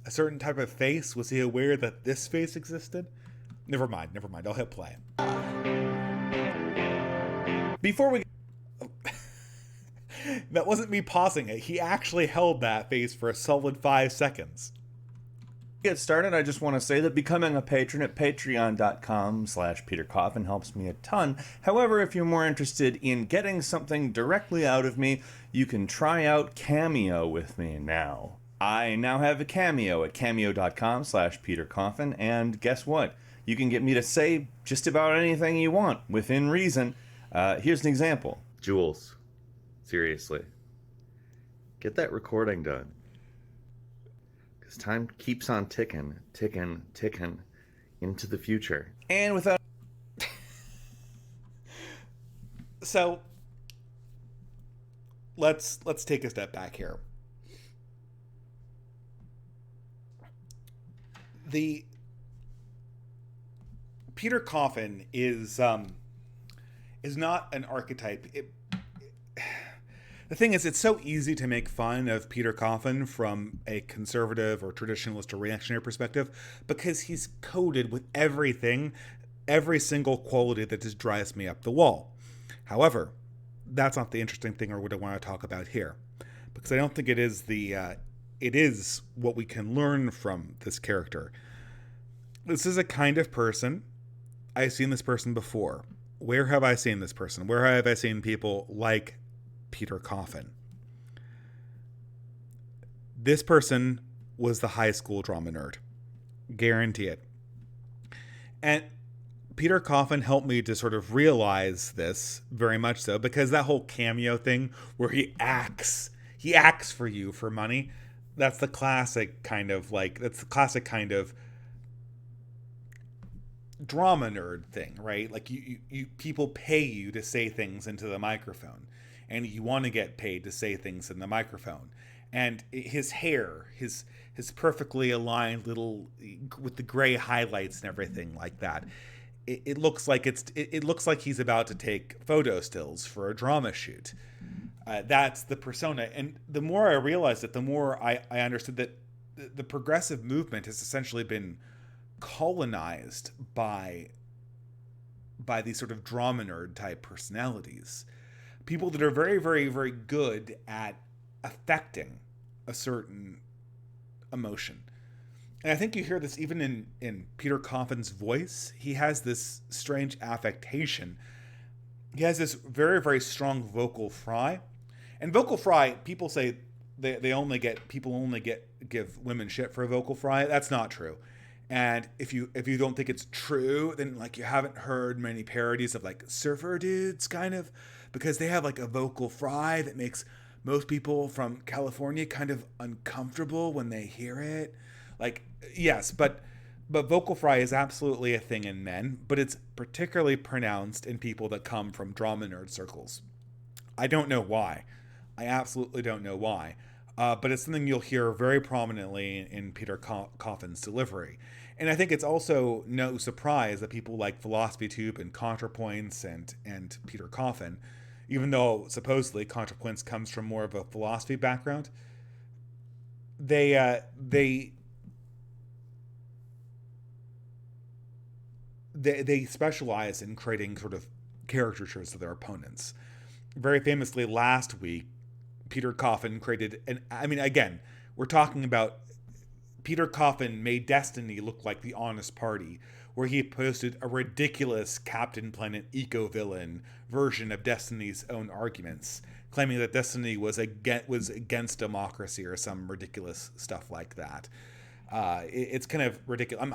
certain type of face, was he aware that this face existed? Never mind. I'll hit play. Before we... That wasn't me pausing it. He actually held that face for a solid 5 seconds. Get started, I just want to say that becoming a patron at patreon.com/Peter Coffin helps me a ton. However, if you're more interested in getting something directly out of me, you can try out Cameo with me now. I now have a Cameo at cameo.com/Peter Coffin, and guess what? You can get me to say just about anything you want, within reason. Here's an example. Jules, seriously, get that recording done. Because time keeps on ticking into the future. And without... So, let's take a step back here. The Peter Coffin is not an archetype. The thing is, it's so easy to make fun of Peter Coffin from a conservative or traditionalist or reactionary perspective because he's coded with everything, every single quality that just drives me up the wall. However, that's not the interesting thing or what I want to talk about here, because I don't think it is it is what we can learn from this character. This is a kind of person I've seen this person before. Where have I seen this person? Where have I seen people like Peter Coffin? This person was the high school drama nerd. Guarantee it. And Peter Coffin helped me to sort of realize this very much so, because that whole cameo thing where he acts for you for money, that's the classic kind of drama nerd thing, right? Like you people pay you to say things into the microphone, and you want to get paid to say things in the microphone. And his hair, his perfectly aligned little with the gray highlights and everything like that. It looks like it looks like he's about to take photo stills for a drama shoot. That's the persona. And the more I realized it, the more I understood that the progressive movement has essentially been colonized by these sort of drama nerd type personalities. People that are very, very, very good at affecting a certain emotion. And I think you hear this even in Peter Coffin's voice. He has this strange affectation. He has this very, very strong vocal fry. And vocal fry, people say people only give women shit for a vocal fry. That's not true. And if you don't think it's true, then like you haven't heard many parodies of like surfer dudes kind of, because they have like a vocal fry that makes most people from California kind of uncomfortable when they hear it. Like, yes, but vocal fry is absolutely a thing in men, but it's particularly pronounced in people that come from drama nerd circles. I don't know why. I absolutely don't know why. But it's something you'll hear very prominently in Peter Coffin's delivery. And I think it's also no surprise that people like Philosophy Tube and ContraPoints and Peter Coffin, even though supposedly ContraPoints comes from more of a philosophy background, they specialize in creating sort of caricatures of their opponents. Very famously, last week, Peter Coffin created again, we're talking about Peter Coffin made Destiny look like the honest party, where he posted a ridiculous Captain Planet eco-villain version of Destiny's own arguments, claiming that Destiny was against democracy or some ridiculous stuff like that. It's kind of ridiculous.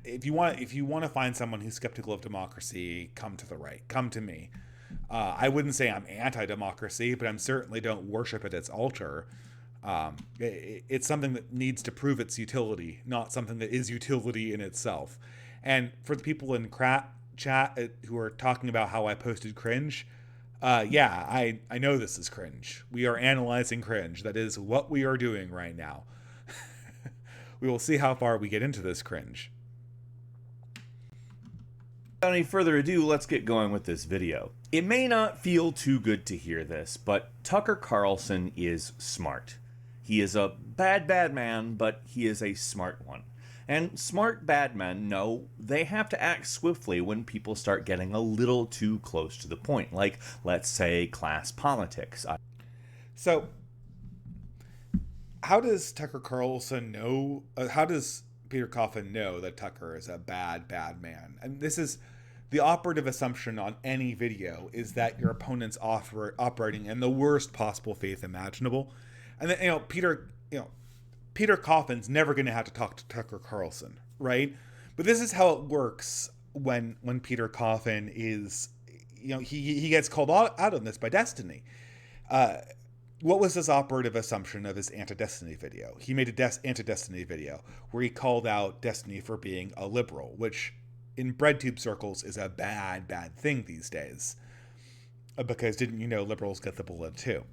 If you want to find someone who's skeptical of democracy, come to the right. Come to me. I wouldn't say I'm anti-democracy, but I certainly don't worship at its altar. It's something that needs to prove its utility, not something that is utility in itself. And for the people in chat who are talking about how I posted cringe, I know this is cringe. We are analyzing cringe. That is what we are doing right now. We will see how far we get into this cringe. Without any further ado, let's get going with this video. It may not feel too good to hear this, but Tucker Carlson is smart. He is a bad man, but he is a smart one. And smart bad men know they have to act swiftly when people start getting a little too close to the point, like, let's say, class politics. So, how does Tucker Carlson know, how does Peter Coffin know that Tucker is a bad man? And this is the operative assumption on any video, is that your opponent's operating in the worst possible faith imaginable. And then, Peter Coffin's never going to have to talk to Tucker Carlson, right? But this is how it works when Peter Coffin is, he gets called out on this by Destiny. What was his operative assumption of his anti-Destiny video? He made a anti-Destiny video where he called out Destiny for being a liberal, which in breadtube circles is a bad thing these days. Because didn't you know liberals get the bullet too?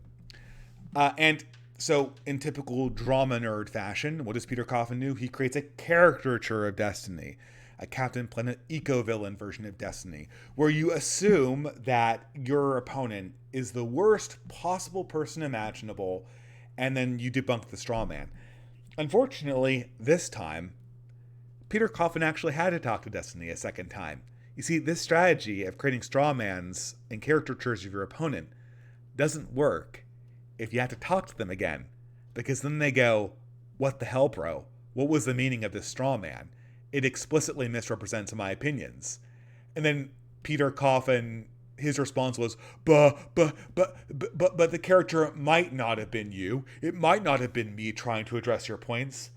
And so in typical drama nerd fashion, what does Peter Coffin do? He creates a caricature of Destiny, a Captain Planet eco-villain version of Destiny, where you assume that your opponent is the worst possible person imaginable, and then you debunk the straw man. Unfortunately, this time, Peter Coffin actually had to talk to Destiny a second time. You see, this strategy of creating straw mans and caricatures of your opponent doesn't work if you have to talk to them again, because then they go, "What the hell, bro? What was the meaning of this straw man? It explicitly misrepresents my opinions." And then Peter Coffin, his response was, but the character might not have been you. It might not have been me trying to address your points.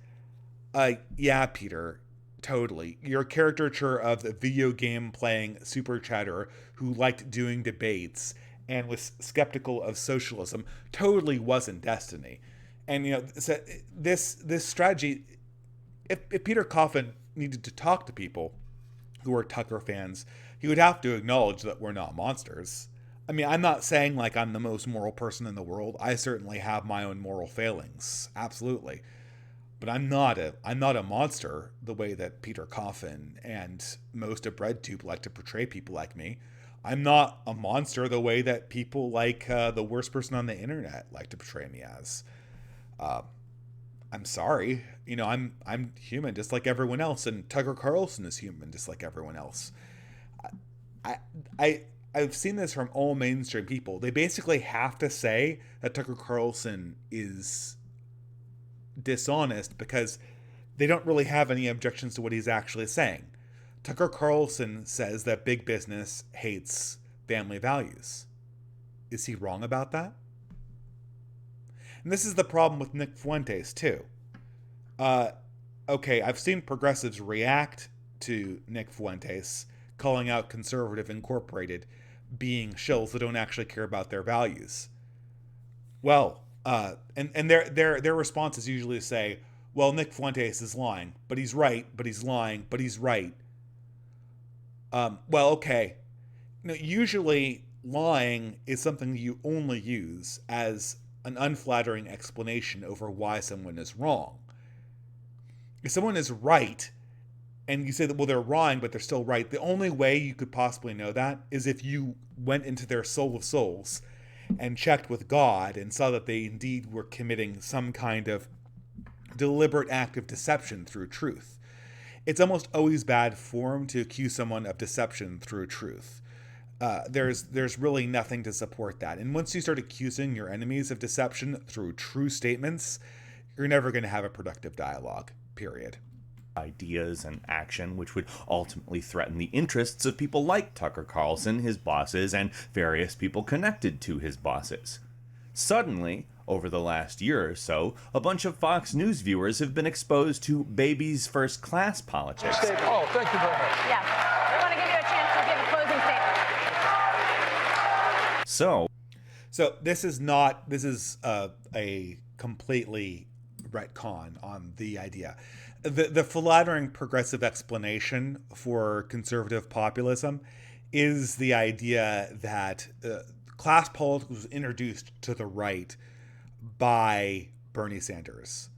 Yeah, Peter, totally. Your caricature of the video game playing super chatter who liked doing debates and was skeptical of socialism totally wasn't Destiny. And, so this strategy, if Peter Coffin needed to talk to people who are Tucker fans, he would have to acknowledge that we're not monsters. I mean, I'm not saying like I'm the most moral person in the world. I certainly have my own moral failings, absolutely. But I'm not a monster the way that Peter Coffin and most of BreadTube like to portray people like me. I'm not a monster the way that people like the worst person on the internet like to portray me as. I'm sorry, I'm human just like everyone else, and Tucker Carlson is human just like everyone else. I've seen this from all mainstream people. They basically have to say that Tucker Carlson is dishonest because they don't really have any objections to what he's actually saying. Tucker Carlson says that big business hates family values. Is he wrong about that? And this is the problem with Nick Fuentes, too. Okay, I've seen progressives react to Nick Fuentes calling out Conservative Incorporated being shills that don't actually care about their values. Well, and their response is usually to say, well, Nick Fuentes is lying, but he's right, but he's lying, but he's right. Well, okay. Usually lying is something you only use as an unflattering explanation over why someone is wrong. If someone is right, and you say that, well, they're wrong, but they're still right, the only way you could possibly know that is if you went into their soul of souls and checked with God and saw that they indeed were committing some kind of deliberate act of deception through truth. It's almost always bad form to accuse someone of deception through truth. There's really nothing to support that. And once you start accusing your enemies of deception through true statements, you're never going to have a productive dialogue, period. Ideas and action which would ultimately threaten the interests of people like Tucker Carlson, his bosses, and various people connected to his bosses. Suddenly, over the last year or so, a bunch of Fox News viewers have been exposed to baby's first class politics. Oh, thank you very much. Yeah. We want to give you a chance to give a closing statement. So this is a completely retcon on the idea. The flattering progressive explanation for conservative populism is the idea that class politics was introduced to the right by Bernie Sanders.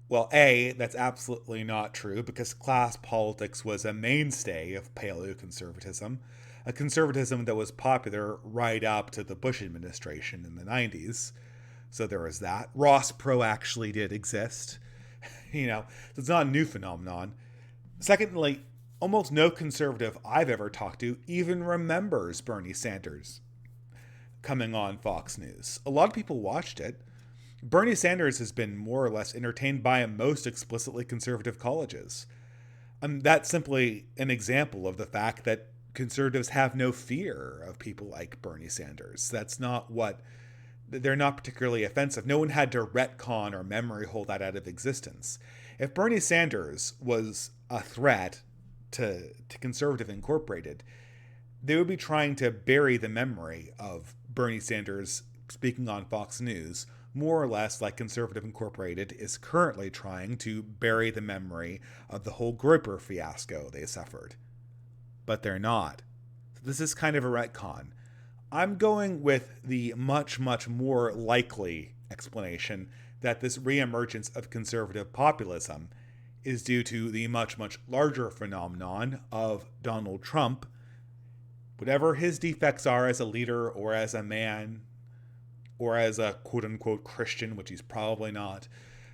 Well, A, that's absolutely not true, because class politics was a mainstay of paleoconservatism, a conservatism that was popular right up to the Bush administration in the 90s. So there was that. Ross Pro actually did exist. So it's not a new phenomenon. Secondly, almost no conservative I've ever talked to even remembers Bernie Sanders coming on Fox News. A lot of people watched it. Bernie Sanders has been more or less entertained by most explicitly conservative colleges. That's simply an example of the fact that conservatives have no fear of people like Bernie Sanders. They're not particularly offensive. No one had to retcon or memory hold that out of existence. If Bernie Sanders was a threat to Conservative Incorporated, they would be trying to bury the memory of Bernie Sanders speaking on Fox News, more or less like Conservative Incorporated is currently trying to bury the memory of the whole Groyper fiasco they suffered. But they're not. So this is kind of a retcon. I'm going with the much, much more likely explanation that this reemergence of conservative populism is due to the much, much larger phenomenon of Donald Trump. Whatever his defects are as a leader or as a man or as a quote-unquote Christian, which he's probably not,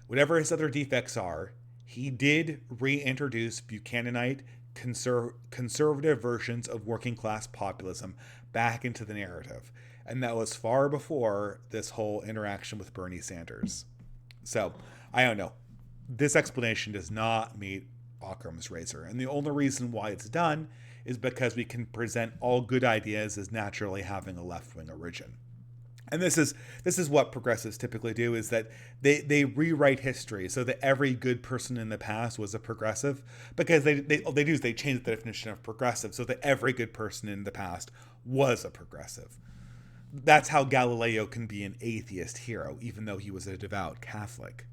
whatever his other defects are, he did reintroduce Buchananite conservative versions of working-class populism back into the narrative. And that was far before this whole interaction with Bernie Sanders. So, I don't know. This explanation does not meet Occam's razor. And the only reason why it's done is because we can present all good ideas as naturally having a left-wing origin. And this is what progressives typically do, is that they rewrite history so that every good person in the past was a progressive, because they change the definition of progressive so that every good person in the past was a progressive. That's how Galileo can be an atheist hero, even though he was a devout Catholic.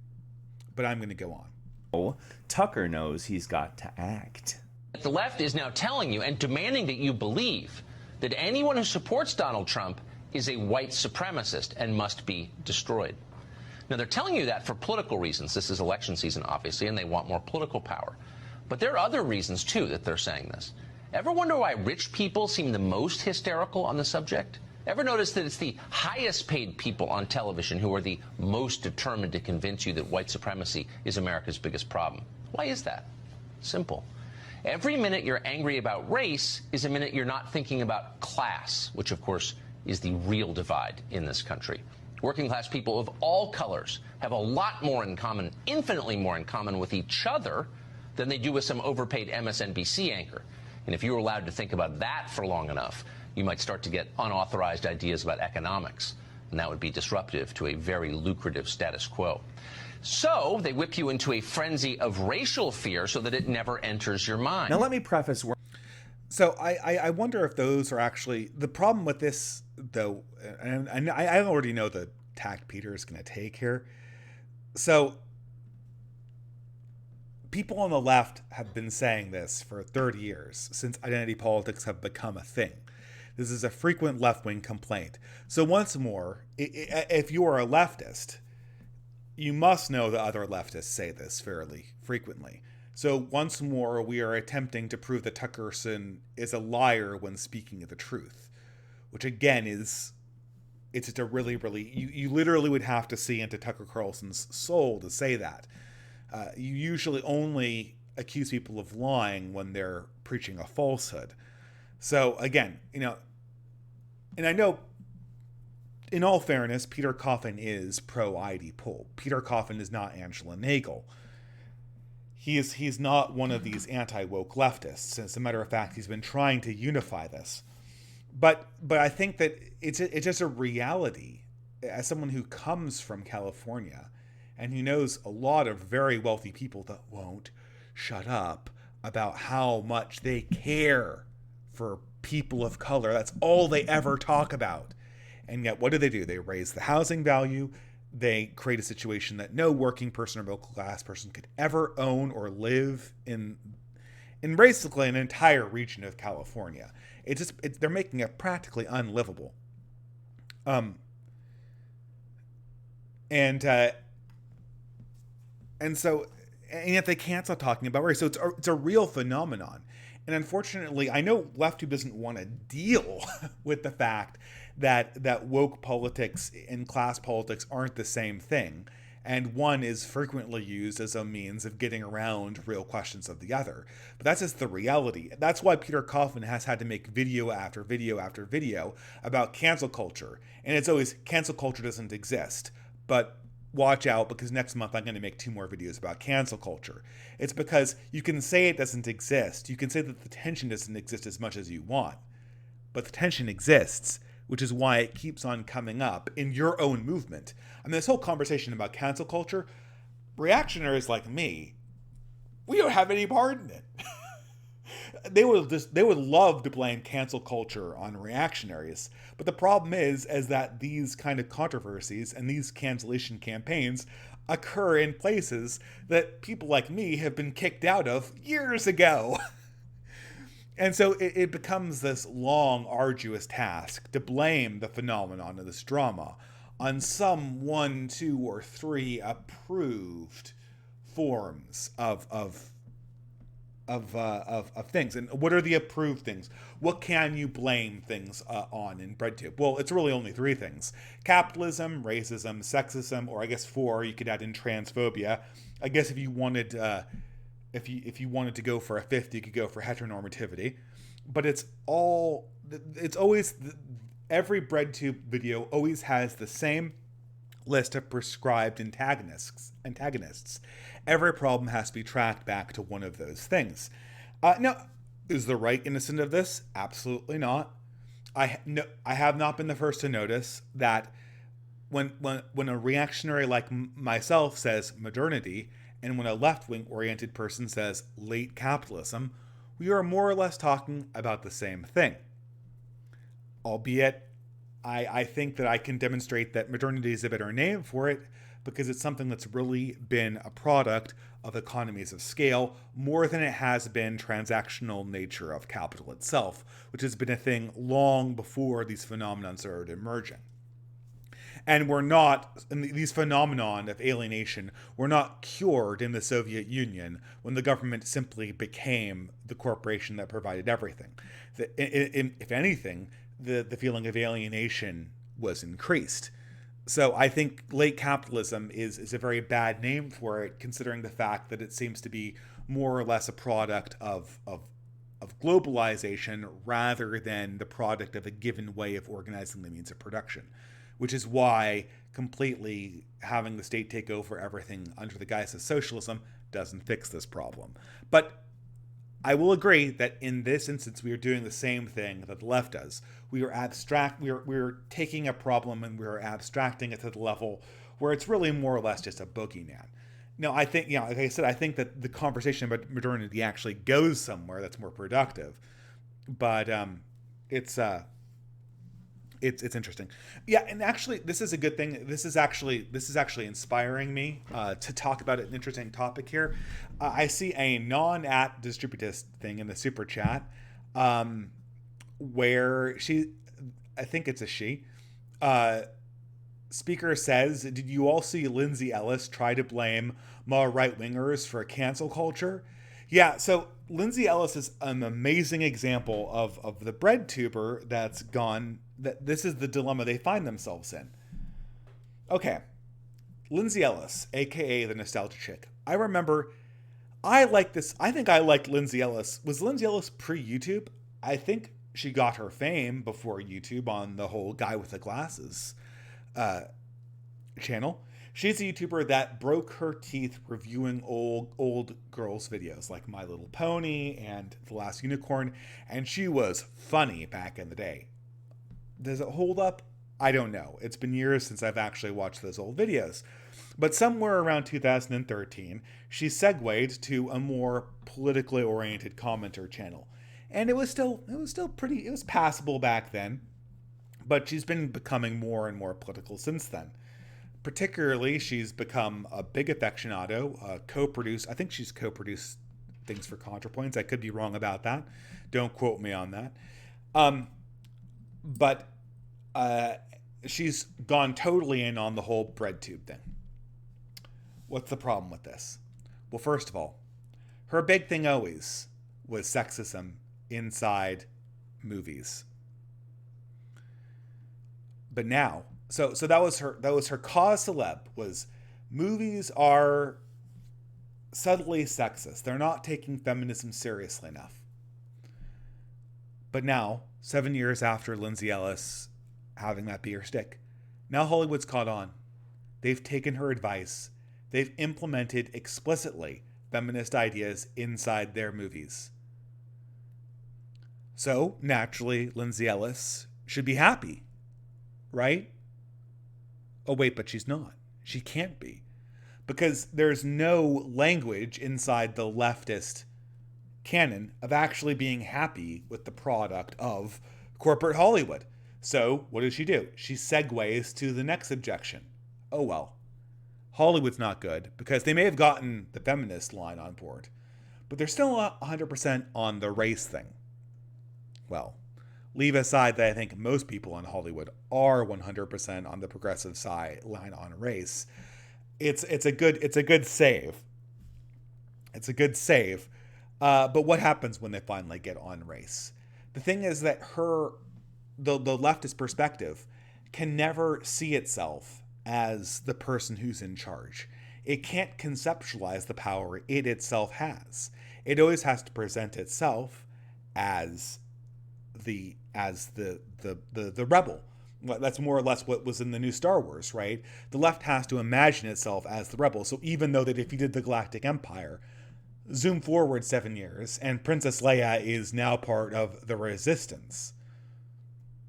But I'm going to go on. Tucker knows he's got to act. The left is now telling you and demanding that you believe that anyone who supports Donald Trump is a white supremacist and must be destroyed. Now, they're telling you that for political reasons. This is election season, obviously, and they want more political power. But there are other reasons, too, that they're saying this. Ever wonder why rich people seem the most hysterical on the subject? Ever notice that it's the highest paid people on television who are the most determined to convince you that white supremacy is America's biggest problem? Why is that? Simple. Every minute you're angry about race is a minute you're not thinking about class, which, of course, is the real divide in this country. Working class people of all colors have a lot more in common, infinitely more in common with each other than they do with some overpaid MSNBC anchor. And if you were allowed to think about that for long enough, you might start to get unauthorized ideas about economics, and that would be disruptive to a very lucrative status quo. So they whip you into a frenzy of racial fear so that it never enters your mind. Now let me preface. So I wonder if those are actually the problem with this, though, and I already know the tact Peter is going to take here. So people on the left have been saying this for 30 years, since identity politics have become a thing. This is a frequent left-wing complaint. So once more, if you are a leftist, you must know that other leftists say this fairly frequently. So once more, we are attempting to prove that Tucker Carlson is a liar when speaking of the truth, which again it's just a really, you literally would have to see into Tucker Carlson's soul to say that. You usually only accuse people of lying when they're preaching a falsehood. So again, and I know, in all fairness, Peter Coffin is pro-ID poll. Peter Coffin is not Angela Nagel. He's not one of these anti-woke leftists. As a matter of fact, he's been trying to unify this. But I think that it's just a reality. As someone who comes from California and who knows a lot of very wealthy people that won't shut up about how much they care for people of color. That's all they ever talk about. And yet, what do? They raise the housing value. They create a situation that no working person or middle class person could ever own or live in basically an entire region of California. They're making it practically unlivable. And yet they can't stop talking about race. So it's a real phenomenon. And unfortunately, I know LeftTube doesn't want to deal with the fact that woke politics and class politics aren't the same thing. And one is frequently used as a means of getting around real questions of the other. But that's just the reality. That's why Peter Coffin has had to make video after video after video about cancel culture. And it's always, cancel culture doesn't exist. But watch out, because next month I'm going to make 2 more videos about cancel culture. It's because you can say it doesn't exist. You can say that the tension doesn't exist as much as you want. But the tension exists, which is why it keeps on coming up in your own movement. I mean, this whole conversation about cancel culture, reactionaries like me, we don't have any part in it. They would love to blame cancel culture on reactionaries. But the problem is that these kind of controversies and these cancellation campaigns occur in places that people like me have been kicked out of years ago. And so it becomes this long, arduous task to blame the phenomenon of this drama on some 1, 2, or 3 approved forms of things. And what are the approved things? What can you blame things on in BreadTube? Well, it's really only 3 things: capitalism, racism, sexism, or I guess 4. You could add in transphobia. I guess if you wanted. If you wanted to go for a 5th, you could go for heteronormativity. But it's always, every BreadTube video always has the same list of prescribed antagonists. Every problem has to be tracked back to one of those things. Now, Is the right innocent of this? Absolutely not. I have not been the first to notice that when a reactionary like myself says modernity, and when a left-wing oriented person says late capitalism, we are more or less talking about the same thing. Albeit, I think that I can demonstrate that modernity is a better name for it because it's something that's really been a product of economies of scale more than it has been transactional nature of capital itself, which has been a thing long before these phenomena started emerging. And we're not, and these phenomenon of alienation were not cured in the Soviet Union when the government simply became the corporation that provided everything. If anything, the feeling of alienation was increased. So I think late capitalism is a very bad name for it, considering the fact that it seems to be more or less a product of globalization rather than the product of a given way of organizing the means of production, which is why completely having the state take over everything under the guise of socialism doesn't fix this problem. But I will agree that in this instance, we are doing the same thing that the left does. We're taking a problem and we're abstracting it to the level where it's really more or less just a boogeyman. Now, I think, like I said, I think that the conversation about modernity actually goes somewhere that's more productive. But it's interesting. Yeah, and actually, this is a good thing. This is actually inspiring me to talk about an interesting topic here. I see a non-at distributist thing in the super chat where I think it's a she. Speaker says, "Did you all see Lindsay Ellis try to blame more right-wingers for cancel culture?" Yeah, so Lindsay Ellis is an amazing example of the bread tuber that's gone. That this is the dilemma they find themselves in. Okay, Lindsay Ellis, aka the nostalgia chick. I remember, I think I liked Lindsay Ellis. Was Lindsay Ellis pre-YouTube? I think she got her fame before YouTube on the whole guy with the glasses channel. She's a YouTuber that broke her teeth reviewing old girls videos like My Little Pony and The Last Unicorn, and she was funny back in the day. Does it hold up? I don't know. It's been years since I've actually watched those old videos. But somewhere around 2013, she segued to a more politically oriented commenter channel. And it was still passable back then. But she's been becoming more and more political since then. Particularly, she's become a big aficionado, I think she's co-produced things for ContraPoints. I could be wrong about that. Don't quote me on that. But she's gone totally in on the whole bread tube thing. What's the problem with this? Well, first of all, her big thing always was sexism inside movies. But now, so that was her cause celeb, was movies are subtly sexist. They're not taking feminism seriously enough. But now, 7 years after Lindsay Ellis having that be her stick, now Hollywood's caught on. They've taken her advice. They've implemented explicitly feminist ideas inside their movies. So, naturally, Lindsay Ellis should be happy, right? Oh, wait, but she's not. She can't be. Because there's no language inside the leftist canon of actually being happy with the product of corporate Hollywood. So what does she do? She segues to the next objection. Oh, well, Hollywood's not good because they may have gotten the feminist line on board, but they're still 100% on the race thing. Well, leave aside that I think most people in Hollywood are 100% on the progressive side line on race. It's a good save. It's a good save. But what happens when they finally get on race? The thing is that the leftist perspective can never see itself as the person who's in charge. It can't conceptualize the power it itself has. It always has to present itself as the rebel. That's more or less what was in the new Star Wars, right? The left has to imagine itself as the rebel. So even though they defeated the Galactic Empire, Zoom forward 7 years, and Princess Leia is now part of the Resistance.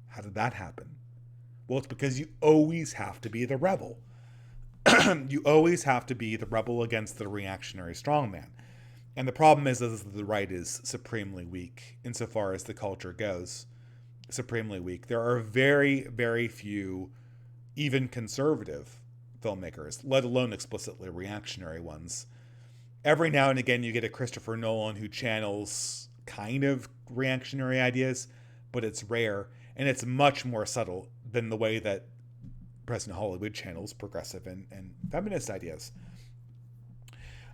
How did that happen? Well, it's because you always have to be the rebel. You always have to be the rebel against the reactionary strongman. And the problem is that the right is supremely weak insofar as the culture goes. Supremely weak. There are very, very few, even conservative filmmakers, let alone explicitly reactionary ones. Every now and again you get a Christopher Nolan who channels kind of reactionary ideas, but it's rare, and it's much more subtle than the way that President Hollywood channels progressive and feminist ideas.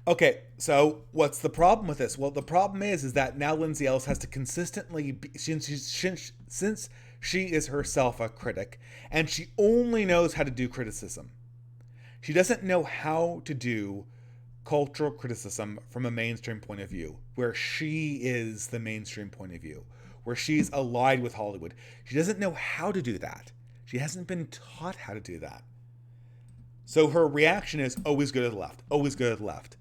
Okay, so what's the problem with this? Well, the problem is that now Lindsay Ellis has to consistently be, since she is herself a critic, and she only knows how to do criticism. She doesn't know how to do cultural criticism from a mainstream point of view, where she is the mainstream point of view, where she's allied with Hollywood. She doesn't know how to do that. She hasn't been taught how to do that. So her reaction is always go to the left, always go to the left.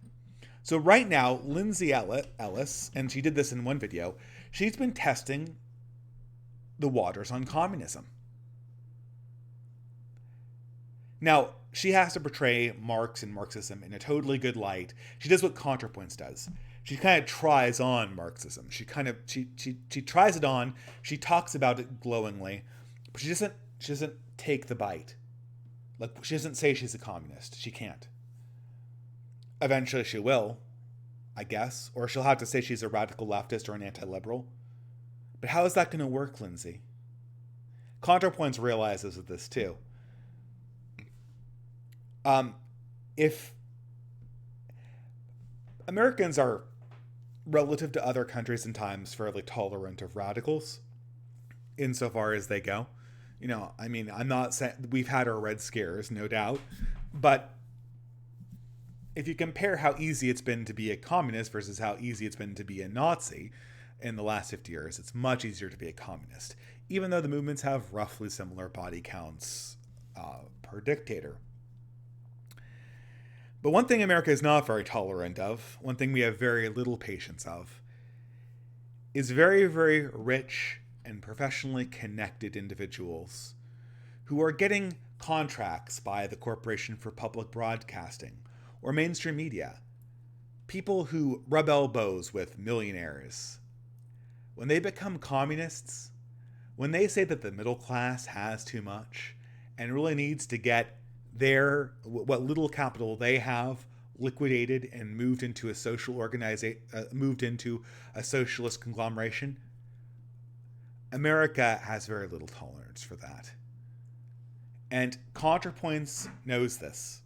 So right now, Lindsay Ellis, and she did this in one video, she's been testing the waters on communism. Now, she has to portray Marx and Marxism in a totally good light. She does what ContraPoints does. She kind of tries on Marxism. She tries it on. She talks about it glowingly, but she doesn't take the bite. Like, she doesn't say she's a communist. She can't. Eventually she will, I guess, or she'll have to say she's a radical leftist or an anti-liberal. But how is that going to work, Lindsay? ContraPoints realizes this too. If Americans are, relative to other countries and times, fairly tolerant of radicals, insofar as they go, you know, I mean, I'm not saying we've had our Red Scares, no doubt, but if you compare how easy it's been to be a communist versus how easy it's been to be a Nazi in the last 50 years, it's much easier to be a communist, even though the movements have roughly similar body counts per dictator. But one thing America is not very tolerant of, one thing we have very little patience of, is very, very rich and professionally connected individuals who are getting contracts by the Corporation for Public Broadcasting or mainstream media. People who rub elbows with millionaires. When they become communists, when they say that the middle class has too much and really needs to get what little capital they have liquidated and moved into a moved into a socialist conglomeration, America has very little tolerance for that. And ContraPoints knows this.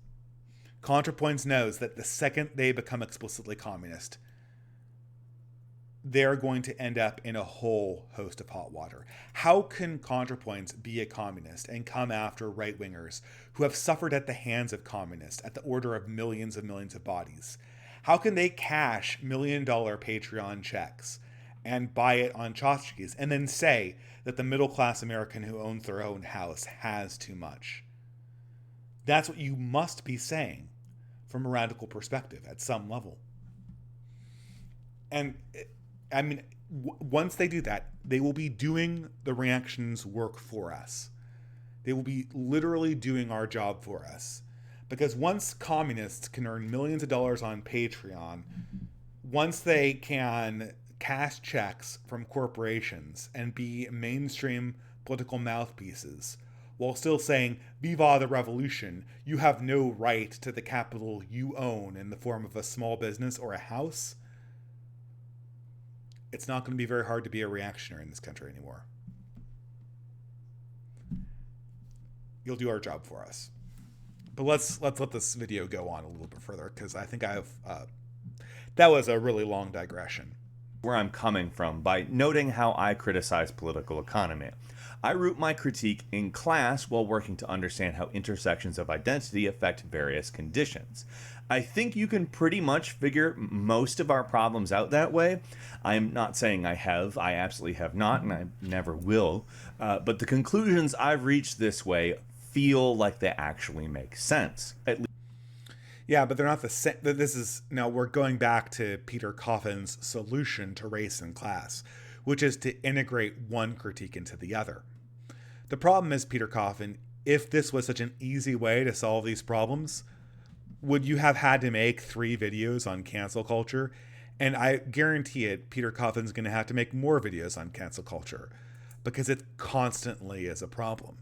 ContraPoints knows that the second they become explicitly communist, they're going to end up in a whole host of hot water. How can ContraPoints be a communist and come after right-wingers who have suffered at the hands of communists at the order of millions of bodies? How can they cash $1 million Patreon checks and buy it on tchotchkes and then say that the middle-class American who owns their own house has too much? That's what you must be saying from a radical perspective at some level. And I mean, once they do that, they will be doing the reaction's work for us. They will be literally doing our job for us. Because once communists can earn millions of dollars on Patreon, once they can cash checks from corporations and be mainstream political mouthpieces, while still saying, "Viva the revolution, you have no right to the capital you own in the form of a small business or a house," it's not going to be very hard to be a reactionary in this country anymore. You'll do our job for us. But let's let this video go on a little bit further, because I think that was a really long digression. Where I'm coming from by noting how I criticize political economy. I root my critique in class while working to understand how intersections of identity affect various conditions. I think you can pretty much figure most of our problems out that way. I'm not saying I absolutely have not, and I never will, but the conclusions I've reached this way feel like they actually make sense. Yeah, but they're not the same. This is now we're going back to Peter Coffin's solution to race and class, which is to integrate one critique into the other. The problem is, Peter Coffin, if this was such an easy way to solve these problems, would you have had to make 3 videos on cancel culture? And I guarantee it, Peter Coffin's going to have to make more videos on cancel culture because it constantly is a problem.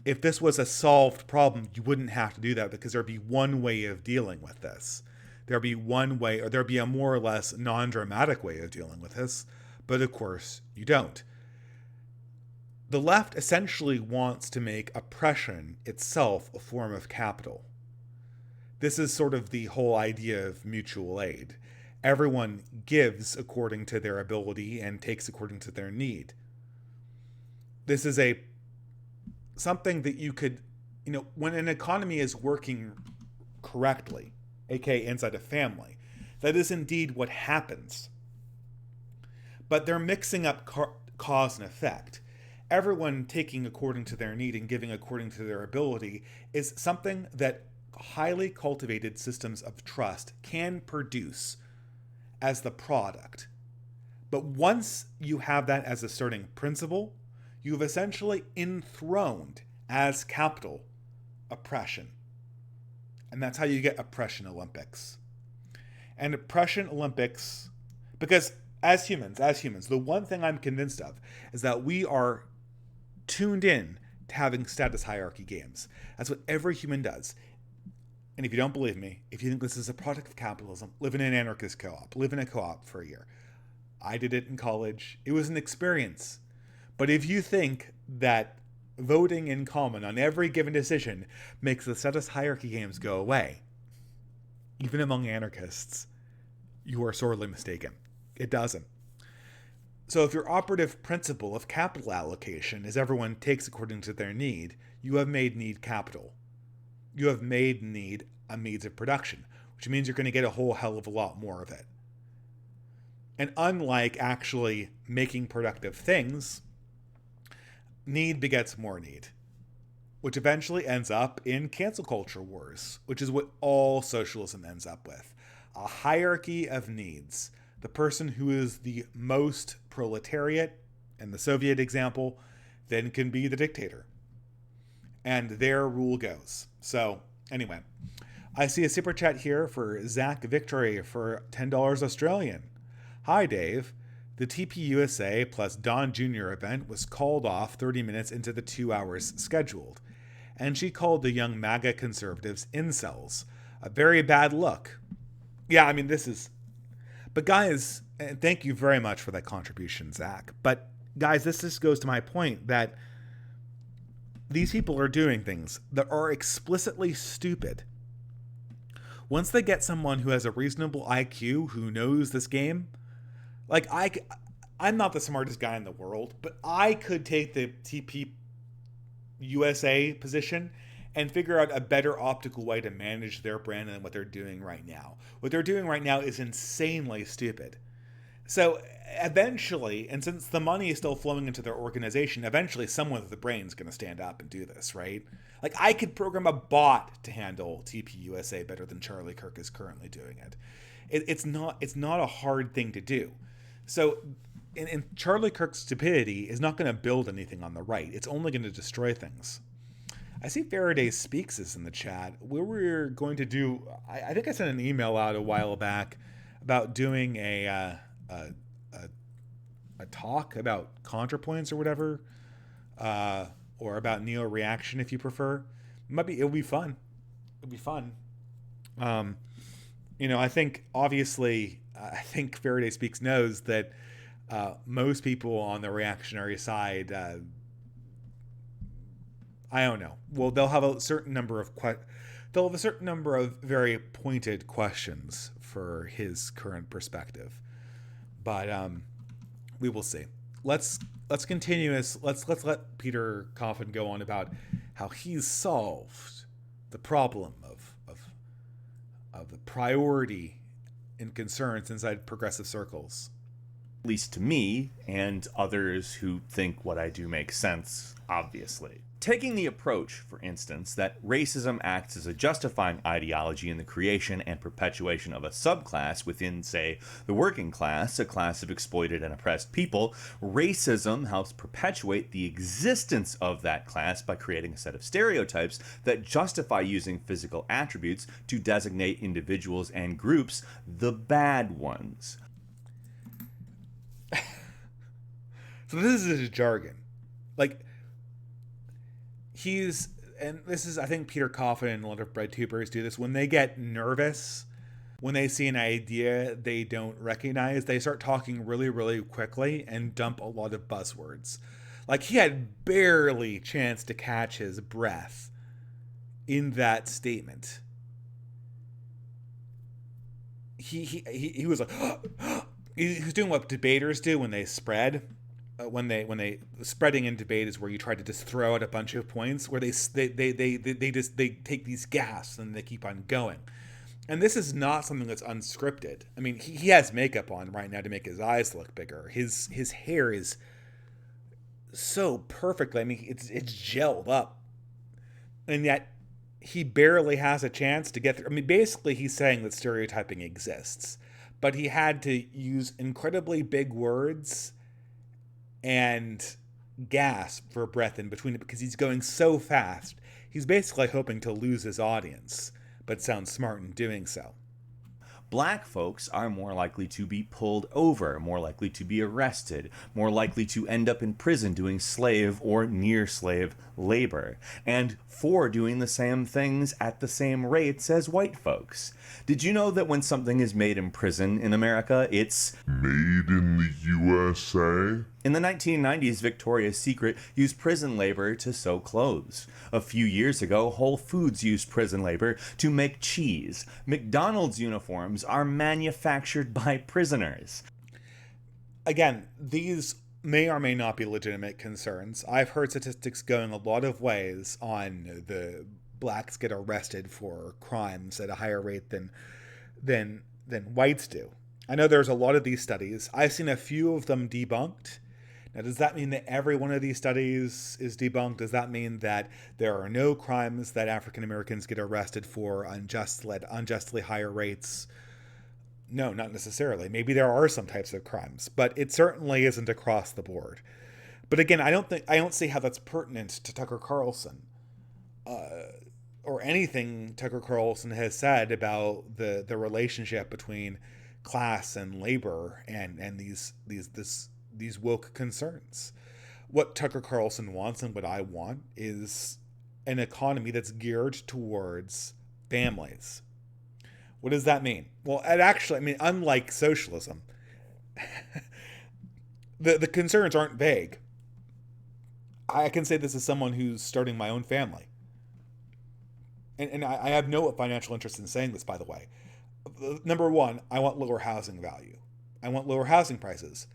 If this was a solved problem, you wouldn't have to do that because there'd be one way of dealing with this. There'd be one way, or there'd be a more or less non-dramatic way of dealing with this. But of course, you don't. The left essentially wants to make oppression itself a form of capital. This is sort of the whole idea of mutual aid. Everyone gives according to their ability and takes according to their need. This is something that you could, when an economy is working correctly, aka inside a family, that is indeed what happens. But they're mixing up cause and effect. Everyone taking according to their need and giving according to their ability is something that highly cultivated systems of trust can produce as the product. But once you have that as a starting principle, you've essentially enthroned as capital oppression. And that's how you get oppression Olympics. And oppression Olympics, because as humans, the one thing I'm convinced of is that we are tuned in to having status hierarchy games. That's what every human does. And if you don't believe me, if you think this is a product of capitalism, live in an anarchist co-op. Live in a co-op for a year. I did it in college. It was an experience. But if you think that voting in common on every given decision makes the status hierarchy games go away, even among anarchists, you are sorely mistaken. It doesn't. So if your operative principle of capital allocation is everyone takes according to their need, you have made need capital. You have made need a means of production, which means you're going to get a whole hell of a lot more of it. And unlike actually making productive things, need begets more need, which eventually ends up in cancel culture wars, which is what all socialism ends up with. A hierarchy of needs. The person who is the most proletariat, in the Soviet example, then can be the dictator. And their rule goes. So, anyway, I see a super chat here for Zach Victory for $10 Australian. Hi, Dave. The TPUSA plus Don Jr. event was called off 30 minutes into the 2 hours scheduled. And she called the young MAGA conservatives incels. A very bad look. Yeah, I mean, this is... But guys, and thank you very much for that contribution, Zach. But guys, this just goes to my point that these people are doing things that are explicitly stupid. Once they get someone who has a reasonable IQ, who knows this game, like I'm not the smartest guy in the world, but I could take the TP USA position and figure out a better optical way to manage their brand than what they're doing right now. What they're doing right now is insanely stupid. So eventually, and since the money is still flowing into their organization, eventually someone with the brain is going to stand up and do this, right? Like I could program a bot to handle TPUSA better than Charlie Kirk is currently doing it. It's not a hard thing to do. So and Charlie Kirk's stupidity is not going to build anything on the right. It's only going to destroy things. I see Faraday Speaks is in the chat. We were going to do, I think I sent an email out a while back about doing a talk about ContraPoints or whatever, or about neo-reaction if you prefer. It'll be fun. It'll be fun. I think obviously, I think Faraday Speaks knows that most people on the reactionary side, I don't know. Well, they'll have a certain number of very pointed questions for his current perspective, but we will see. Let's continue. Let's let Peter Coffin go on about how he's solved the problem of the priority and concerns inside progressive circles. At least to me and others who think what I do makes sense, obviously. Taking the approach, for instance, that racism acts as a justifying ideology in the creation and perpetuation of a subclass within, say, the working class, a class of exploited and oppressed people, racism helps perpetuate the existence of that class by creating a set of stereotypes that justify using physical attributes to designate individuals and groups the bad ones. So this is his jargon. Like, and this is, I think Peter Coffin and a lot of bread tubers do this, when they get nervous, when they see an idea they don't recognize, they start talking really, really quickly and dump a lot of buzzwords. Like, he had barely chance to catch his breath in that statement. He was like, he was doing what debaters do when they spread. When they spreading in debate is where you try to just throw out a bunch of points where they take these gasps and they keep on going. And this is not something that's unscripted. I mean, he has makeup on right now to make his eyes look bigger. His hair is so perfectly, I mean, it's gelled up, and yet he barely has a chance to get through. I mean, basically he's saying that stereotyping exists, but he had to use incredibly big words and gasp for breath in between it because he's going so fast. He's basically hoping to lose his audience, but sounds smart in doing so. Black folks are more likely to be pulled over, more likely to be arrested, more likely to end up in prison doing slave or near slave labor, and for doing the same things at the same rates as white folks. Did you know that when something is made in prison in America, it's made in the USA? In the 1990s, Victoria's Secret used prison labor to sew clothes. A few years ago, Whole Foods used prison labor to make cheese. McDonald's uniforms are manufactured by prisoners. Again, these may or may not be legitimate concerns. I've heard statistics going a lot of ways on the blacks get arrested for crimes at a higher rate than whites do. I know there's a lot of these studies. I've seen a few of them debunked. Now, does that mean that every one of these studies is debunked? Does that mean that there are no crimes that African Americans get arrested for unjustly higher rates? No, not necessarily. Maybe there are some types of crimes, but it certainly isn't across the board. But again, I don't see how that's pertinent to Tucker Carlson, or anything Tucker Carlson has said about the relationship between class and labor and these woke concerns. What Tucker Carlson wants and what I want is an economy that's geared towards families. What does that mean? Well, unlike socialism, the concerns aren't vague. I can say this as someone who's starting my own family. And I have no financial interest in saying this, by the way. Number one, I want lower housing value. I want lower housing prices.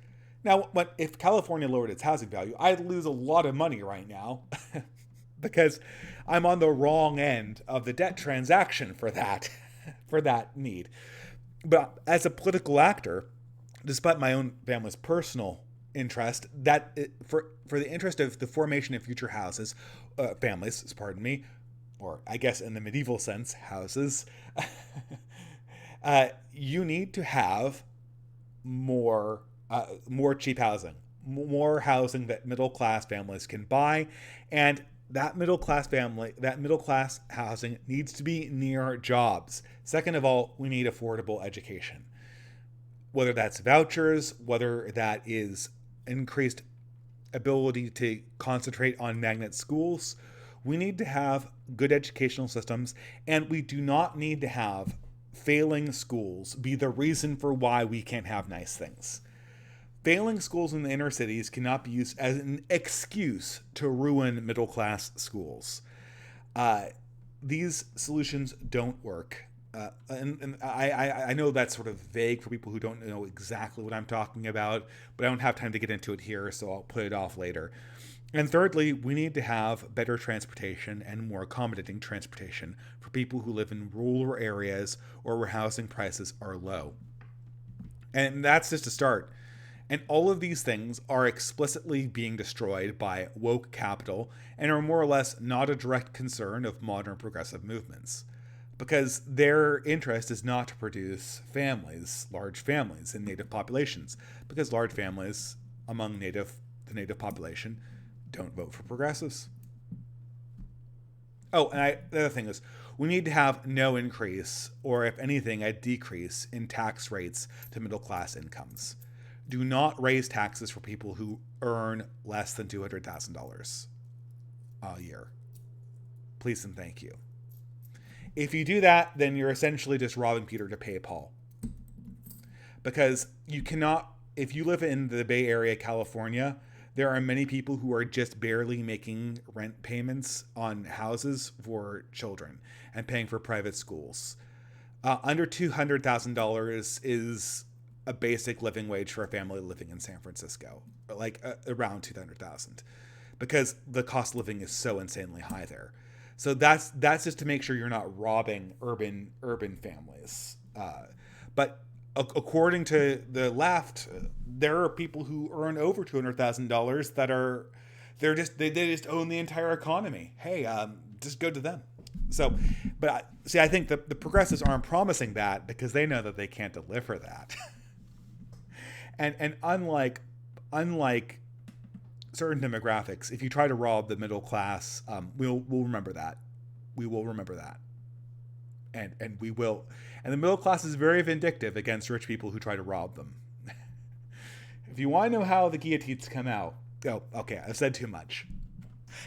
Now, if California lowered its housing value, I'd lose a lot of money right now because I'm on the wrong end of the debt transaction for that need. But as a political actor, despite my own family's personal interest, for the interest of the formation of future families, or I guess in the medieval sense, houses, you need to have more cheap housing, more housing that middle class families can buy, and that middle class housing needs to be near jobs. Second of all, we need affordable education. Whether that's vouchers, whether that is increased ability to concentrate on magnet schools, we need to have good educational systems, and we do not need to have failing schools be the reason for why we can't have nice things. Failing schools in the inner cities cannot be used as an excuse to ruin middle-class schools. These solutions don't work. And I know that's sort of vague for people who don't know exactly what I'm talking about, but I don't have time to get into it here, so I'll put it off later. And thirdly, we need to have better transportation and more accommodating transportation for people who live in rural areas or where housing prices are low. And that's just a start. And all of these things are explicitly being destroyed by woke capital and are more or less not a direct concern of modern progressive movements. Because their interest is not to produce families, large families in native populations, because large families among the native population don't vote for progressives. Oh, and the other thing is, we need to have no increase, or if anything, a decrease in tax rates to middle class incomes. Do not raise taxes for people who earn less than $200,000 a year. Please and thank you. If you do that, then you're essentially just robbing Peter to pay Paul. Because you cannot, if you live in the Bay Area, California, there are many people who are just barely making rent payments on houses for children and paying for private schools. Under $200,000 is a basic living wage for a family living in San Francisco, like around $200,000, because the cost of living is so insanely high there. So that's just to make sure you're not robbing urban families. But according to the left, there are people who earn over $200,000 that they just own the entire economy. Hey, just go to them. So, but see, I think the progressives aren't promising that because they know that they can't deliver that. and unlike certain demographics, if you try to rob the middle class, we'll remember that. We will remember that. And we will. And the middle class is very vindictive against rich people who try to rob them. If you want to know how the guillotines come out, okay, I've said too much.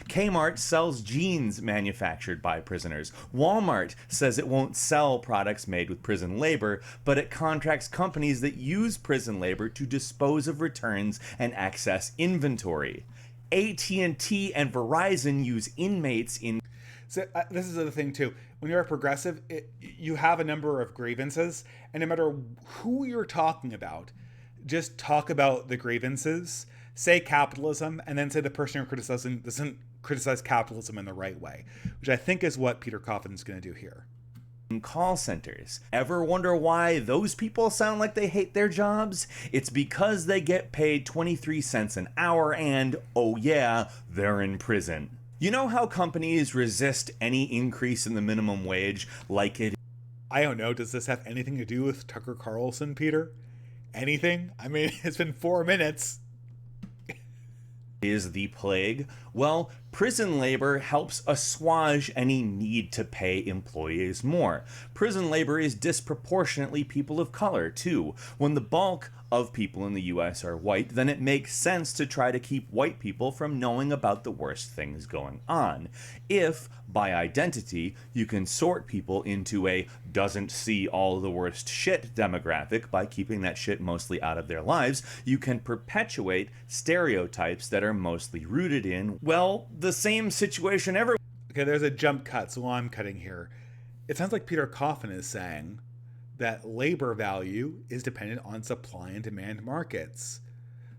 Kmart sells jeans manufactured by prisoners. Walmart says it won't sell products made with prison labor, but it contracts companies that use prison labor to dispose of returns and excess inventory. AT&T and Verizon use inmates in... So this is the thing too. When you're a progressive, you have a number of grievances, and no matter who you're talking about, just talk about the grievances, say capitalism, and then say the person you're criticizing doesn't criticize capitalism in the right way, which I think is what Peter Coffin's going to do here. Call centers. Ever wonder why those people sound like they hate their jobs? It's because they get paid 23 cents an hour and, oh yeah, they're in prison. You know how companies resist any increase in the minimum wage like it... I don't know, does this have anything to do with Tucker Carlson, Peter? Anything? I mean, it's been 4 minutes. Is the plague? Well, prison labor helps assuage any need to pay employees more. Prison labor is disproportionately people of color, too. When the bulk of people in the US are white, then it makes sense to try to keep white people from knowing about the worst things going on. If, by identity, you can sort people into a doesn't see all the worst shit demographic by keeping that shit mostly out of their lives, you can perpetuate stereotypes that are mostly rooted in, well, the same situation everywhere. Okay, there's a jump cut, so I'm cutting here. It sounds like Peter Coffin is saying that labor value is dependent on supply and demand markets.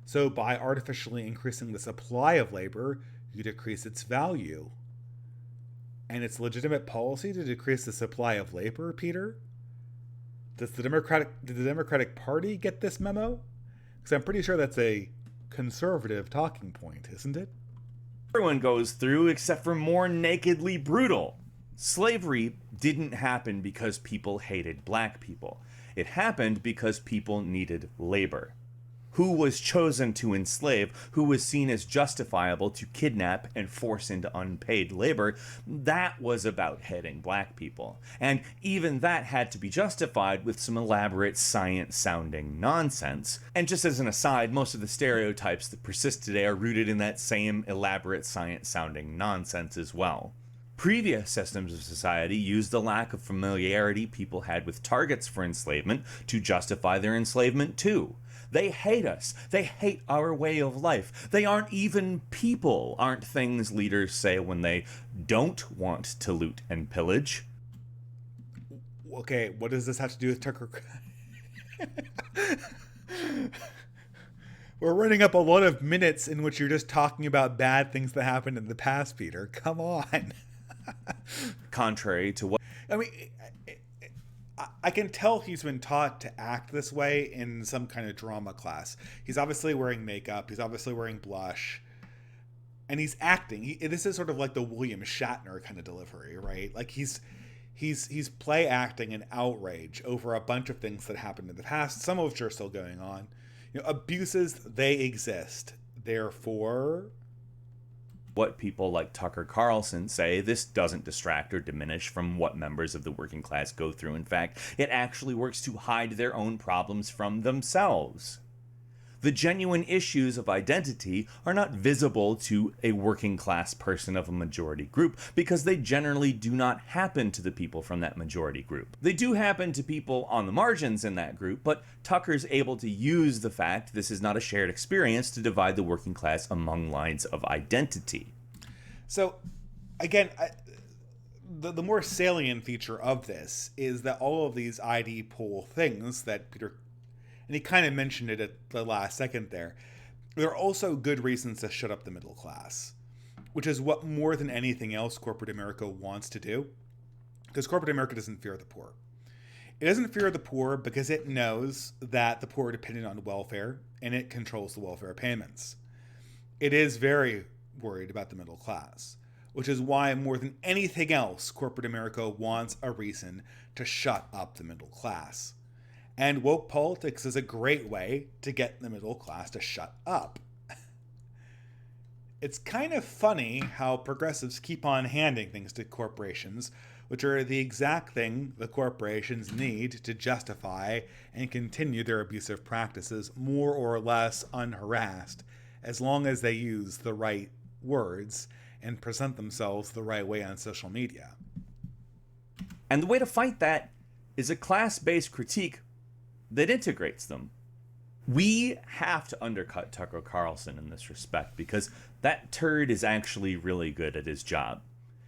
So by artificially increasing the supply of labor, you decrease its value. And it's legitimate policy to decrease the supply of labor, Peter? Did the Democratic Party get this memo? Because I'm pretty sure that's a conservative talking point, isn't it? Everyone goes through except for more nakedly brutal. Slavery didn't happen because people hated black people. It happened because people needed labor. Who was chosen to enslave, who was seen as justifiable to kidnap and force into unpaid labor, that was about hating black people. And even that had to be justified with some elaborate science-sounding nonsense. And just as an aside, most of the stereotypes that persist today are rooted in that same elaborate science-sounding nonsense as well. Previous systems of society used the lack of familiarity people had with targets for enslavement to justify their enslavement too. They hate us. They hate our way of life. They aren't even people, aren't things leaders say when they don't want to loot and pillage. Okay, what does this have to do with Tucker? We're running up a lot of minutes in which you're just talking about bad things that happened in the past, Peter. Come on. Contrary to what... I mean, I can tell he's been taught to act this way in some kind of drama class. He's obviously wearing makeup. He's obviously wearing blush. And he's acting. This is sort of like the William Shatner kind of delivery, right? Like he's play acting an outrage over a bunch of things that happened in the past, some of which are still going on. Abuses, they exist. Therefore, what people like Tucker Carlson say, this doesn't distract or diminish from what members of the working class go through. In fact, it actually works to hide their own problems from themselves. The genuine issues of identity are not visible to a working class person of a majority group because they generally do not happen to the people from that majority group. They do happen to people on the margins in that group, but Tucker's able to use the fact this is not a shared experience to divide the working class among lines of identity. So, again, the more salient feature of this is that all of these ID poll things that Peter, and he kind of mentioned it at the last second there are also good reasons to shut up the middle class, which is what more than anything else corporate America wants to do, because corporate America doesn't fear the poor. It doesn't fear the poor because it knows that the poor are dependent on welfare and it controls the welfare payments. It is very worried about the middle class, which is why more than anything else corporate America wants a reason to shut up the middle class. And woke politics is a great way to get the middle class to shut up. It's kind of funny how progressives keep on handing things to corporations, which are the exact thing the corporations need to justify and continue their abusive practices more or less unharassed, as long as they use the right words and present themselves the right way on social media. And the way to fight that is a class-based critique that integrates them. We have to undercut Tucker Carlson in this respect because that turd is actually really good at his job.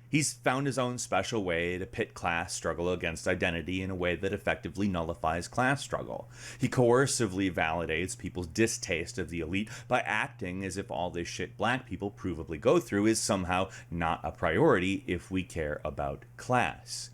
He's found his own special way to pit class struggle against identity in a way that effectively nullifies class struggle. He coercively validates people's distaste of the elite by acting as if all this shit black people provably go through is somehow not a priority if we care about class.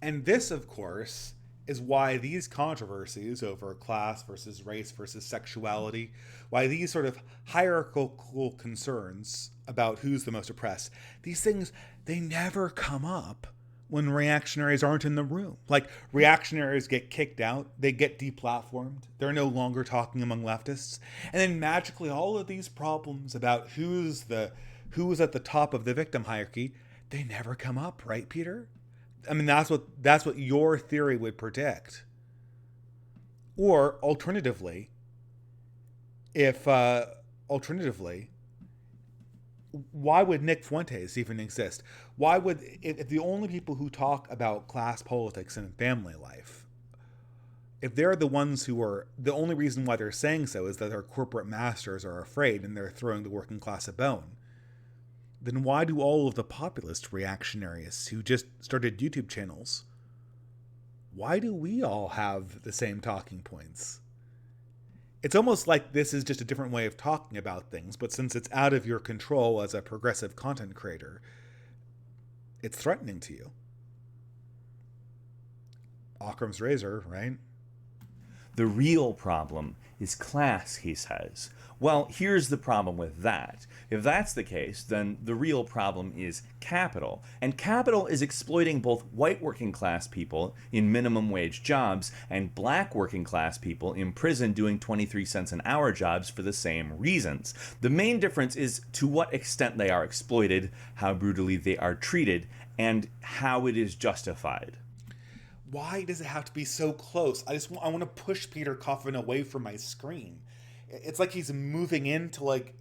And this, of course, is why these controversies over class versus race versus sexuality, why these sort of hierarchical concerns about who's the most oppressed, these things, they never come up when reactionaries aren't in the room. Like, reactionaries get kicked out, they get deplatformed, they're no longer talking among leftists, and then magically all of these problems about who's at the top of the victim hierarchy, they never come up, right, Peter? I mean, that's what your theory would predict. Or alternatively, why would Nick Fuentes even exist? Why would, if the only people who talk about class politics and family life, if they're the ones who are, the only reason why they're saying so is that their corporate masters are afraid and they're throwing the working class a bone, then why do all of the populist reactionaries who just started YouTube channels, why do we all have the same talking points? It's almost like this is just a different way of talking about things, but since it's out of your control as a progressive content creator, it's threatening to you. Occam's razor, right? The real problem is class, he says. Well, here's the problem with that. If that's the case, then the real problem is capital. And capital is exploiting both white working class people in minimum wage jobs and black working class people in prison doing 23 cents an hour jobs for the same reasons. The main difference is to what extent they are exploited, how brutally they are treated, and how it is justified. Why does it have to be so close? I want to push Peter Coffin away from my screen. It's like he's moving into like,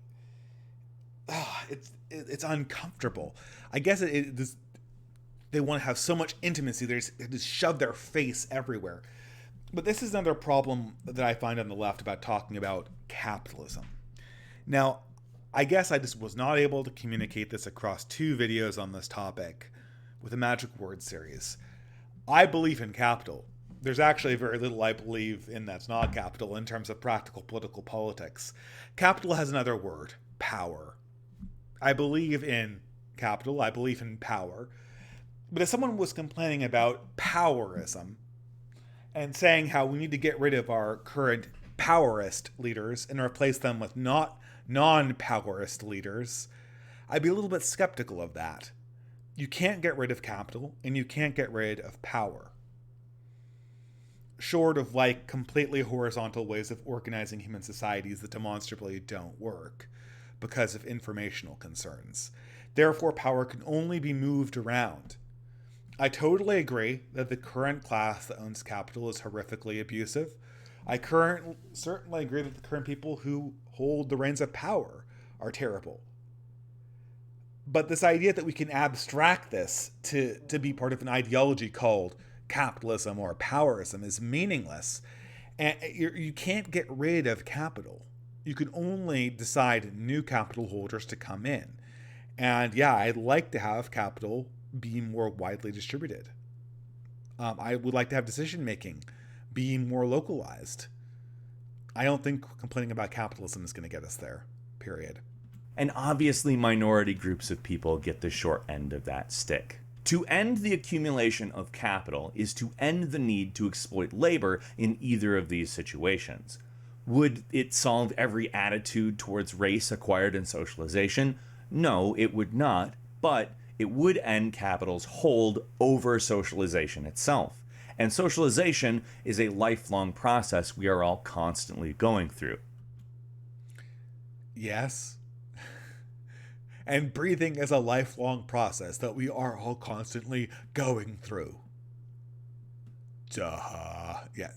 it's uncomfortable. I guess they want to have so much intimacy. They just shove their face everywhere. But this is another problem that I find on the left about talking about capitalism. Now, I guess I just was not able to communicate this across 2 videos on this topic with a magic word series. I believe in capital. There's actually very little I believe in that's not capital in terms of practical political politics. Capital has another word, power. I believe in capital, I believe in power. But if someone was complaining about powerism, and saying how we need to get rid of our current powerist leaders and replace them with not non-powerist leaders, I'd be a little bit skeptical of that. You can't get rid of capital, and you can't get rid of power. Short of like completely horizontal ways of organizing human societies that demonstrably don't work because of informational concerns. Therefore, power can only be moved around. I totally agree that the current class that owns capital is horrifically abusive. I certainly agree that the current people who hold the reins of power are terrible. But this idea that we can abstract this to be part of an ideology called capitalism or powerism is meaningless. And you can't get rid of capital. You can only decide new capital holders to come in. And yeah, I'd like to have capital be more widely distributed. I would like to have decision making be more localized. I don't think complaining about capitalism is going to get us there, period. And obviously minority groups of people get the short end of that stick. To end the accumulation of capital is to end the need to exploit labor in either of these situations. Would it solve every attitude towards race acquired in socialization? No, it would not, but it would end capital's hold over socialization itself. And socialization is a lifelong process we are all constantly going through. Yes. And breathing is a lifelong process that we are all constantly going through. Duh. Yeah.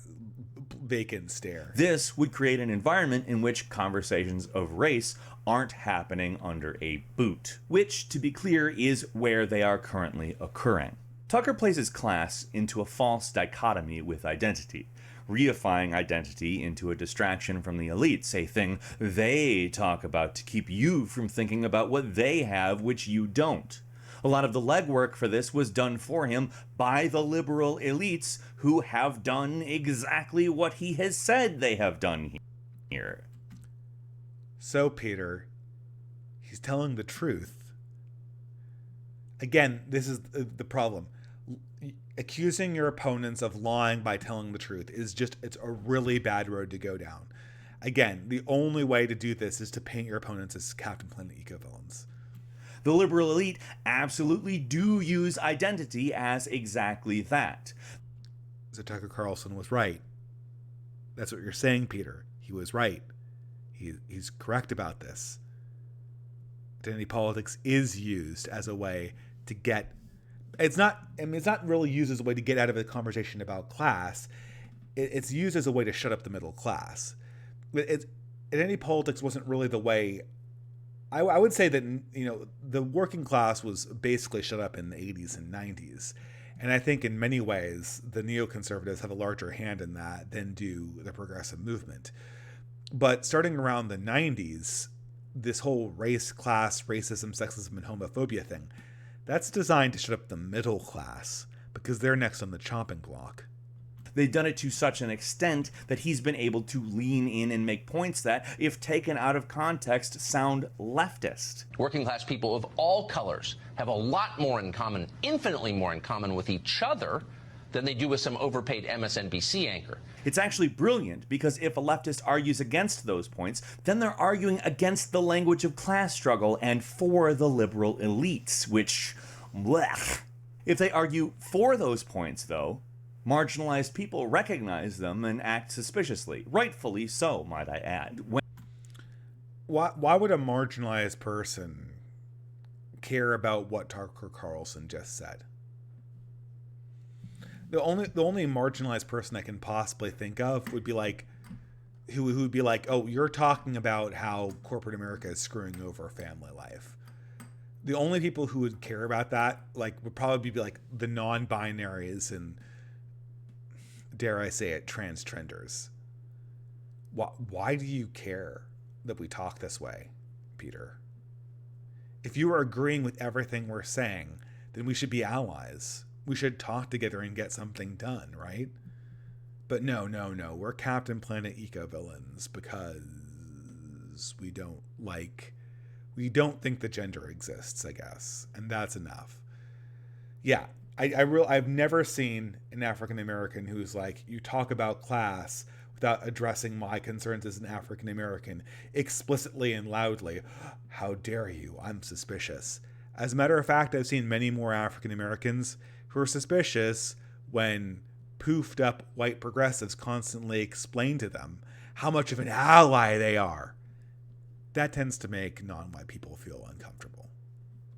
Vacant stare. This would create an environment in which conversations of race aren't happening under a boot, which, to be clear, is where they are currently occurring. Tucker places class into a false dichotomy with identity, reifying identity into a distraction from the elites, a thing they talk about to keep you from thinking about what they have which you don't. A lot of the legwork for this was done for him by the liberal elites who have done exactly what he has said they have done here. So, Peter, he's telling the truth. Again, this is the problem. Accusing your opponents of lying by telling the truth is it's a really bad road to go down. Again, the only way to do this is to paint your opponents as Captain Planet eco-villains. The liberal elite absolutely do use identity as exactly that. So Tucker Carlson was right. That's what you're saying, Peter. He was right. He's correct about this. Identity politics is used as a way to get... It's not really used as a way to get out of a conversation about class. It's used as a way to shut up the middle class. Identity politics wasn't really the way... I would say that, the working class was basically shut up in the 80s and 90s. And I think in many ways, the neoconservatives have a larger hand in that than do the progressive movement. But starting around the 90s, this whole race, class, racism, sexism, and homophobia thing, that's designed to shut up the middle class because they're next on the chopping block. They've done it to such an extent that he's been able to lean in and make points that, if taken out of context, sound leftist. Working class people of all colors have a lot more in common, infinitely more in common with each other than they do with some overpaid MSNBC anchor. It's actually brilliant because if a leftist argues against those points, then they're arguing against the language of class struggle and for the liberal elites, which, blech. If they argue for those points, though, marginalized people recognize them and act suspiciously. Rightfully so, might I add. Why would a marginalized person care about what Tucker Carlson just said? The only marginalized person I can possibly think of would be like, who would be like, oh, you're talking about how corporate America is screwing over family life. The only people who would care about that, would probably be like the non-binaries and, dare I say it, trans-trenders. Why do you care that we talk this way, Peter? If you are agreeing with everything we're saying, then we should be allies. We should talk together and get something done, right? But no. We're Captain Planet eco-villains because we don't think the gender exists, I guess. And that's enough. Yeah, I've never seen an African American who's like, you talk about class without addressing my concerns as an African American explicitly and loudly. How dare you? I'm suspicious. As a matter of fact, I've seen many more African Americans who are suspicious when poofed up white progressives constantly explain to them how much of an ally they are. That tends to make non-white people feel uncomfortable.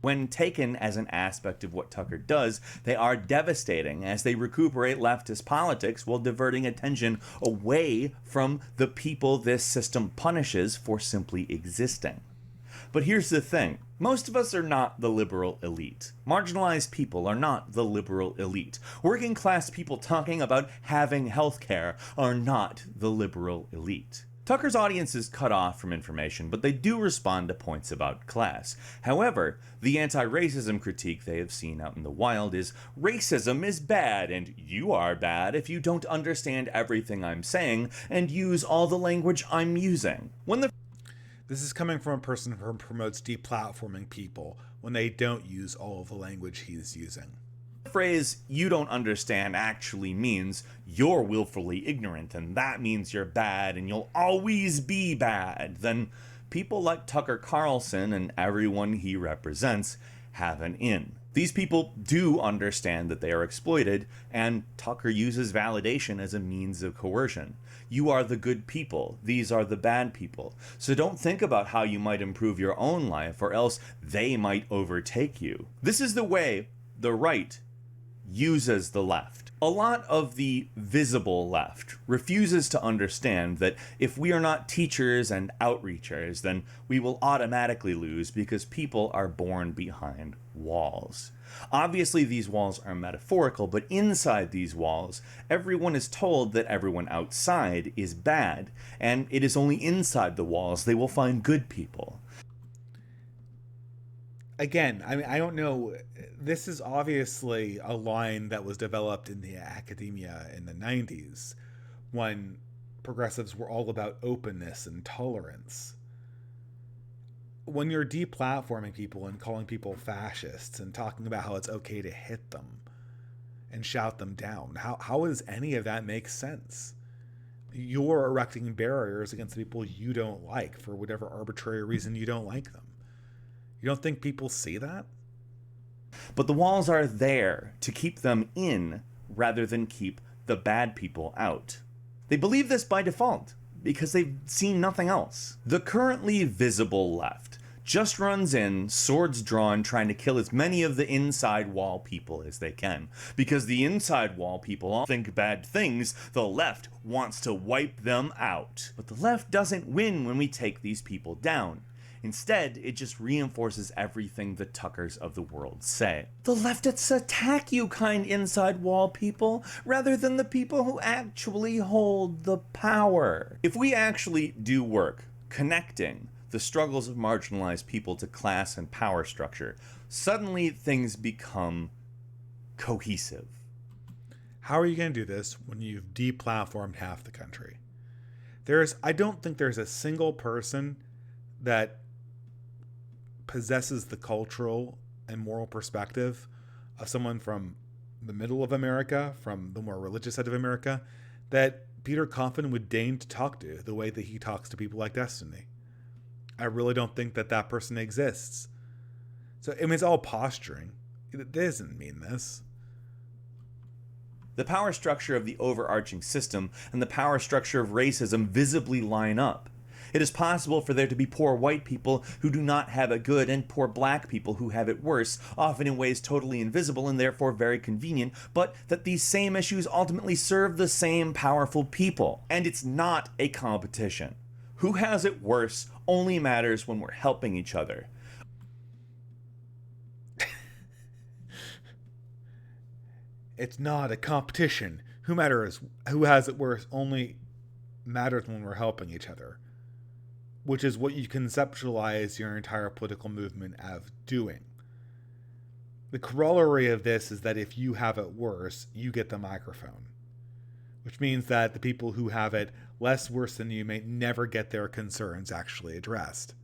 When taken as an aspect of what Tucker does, they are devastating as they recuperate leftist politics while diverting attention away from the people this system punishes for simply existing. But here's the thing. Most of us are not the liberal elite. Marginalized people are not the liberal elite. Working class people talking about having healthcare are not the liberal elite. Tucker's audience is cut off from information, but they do respond to points about class. However, the anti-racism critique they have seen out in the wild is, racism is bad, and you are bad if you don't understand everything I'm saying and use all the language I'm using. This is coming from a person who promotes deplatforming people when they don't use all of the language he's using. The phrase, you don't understand, actually means you're willfully ignorant, and that means you're bad, and you'll always be bad. Then people like Tucker Carlson and everyone he represents have an in. These people do understand that they are exploited, and Tucker uses validation as a means of coercion. You are the good people. These are the bad people. So don't think about how you might improve your own life, or else they might overtake you. This is the way the right uses the left. A lot of the visible left refuses to understand that if we are not teachers and outreachers, then we will automatically lose because people are born behind walls. Obviously, these walls are metaphorical, but inside these walls, everyone is told that everyone outside is bad, and it is only inside the walls they will find good people. Again, I mean, I don't know. This is obviously a line that was developed in the academia in the 90s when progressives were all about openness and tolerance. When you're deplatforming people and calling people fascists and talking about how it's okay to hit them and shout them down, how does any of that make sense? You're erecting barriers against the people you don't like for whatever arbitrary reason you don't like them. You don't think people see that? But the walls are there to keep them in rather than keep the bad people out. They believe this by default because they've seen nothing else. The currently visible left just runs in, swords drawn, trying to kill as many of the inside wall people as they can. Because the inside wall people all think bad things, the left wants to wipe them out. But the left doesn't win when we take these people down. Instead, it just reinforces everything the Tuckers of the world say. The leftists attack you kind inside wall people, rather than the people who actually hold the power. If we actually do work connecting the struggles of marginalized people to class and power structure, suddenly things become cohesive. How are you going to do this when you've deplatformed half the country? I don't think there's a single person that possesses the cultural and moral perspective of someone from the middle of America, from the more religious side of America, that Peter Coffin would deign to talk to the way that he talks to people like Destiny. I really don't think that person exists. So, I mean, it's all posturing. It doesn't mean this. The power structure of the overarching system and the power structure of racism visibly line up. It is possible for there to be poor white people who do not have it good and poor black people who have it worse, often in ways totally invisible and therefore very convenient, but that these same issues ultimately serve the same powerful people. And it's not a competition. Who has it worse only matters when we're helping each other. It's not a competition. Who has it worse only matters when we're helping each other. Which is what you conceptualize your entire political movement as doing. The corollary of this is that if you have it worse, you get the microphone. Which means that the people who have it less worse than you may never get their concerns actually addressed.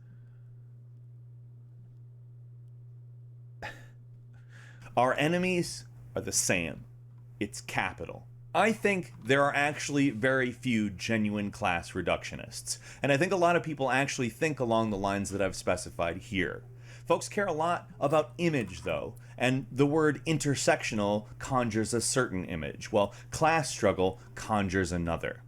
Our enemies are the same. It's capital. I think there are actually very few genuine class reductionists, and I think a lot of people actually think along the lines that I've specified here. Folks care a lot about image, though, and the word intersectional conjures a certain image, while class struggle conjures another.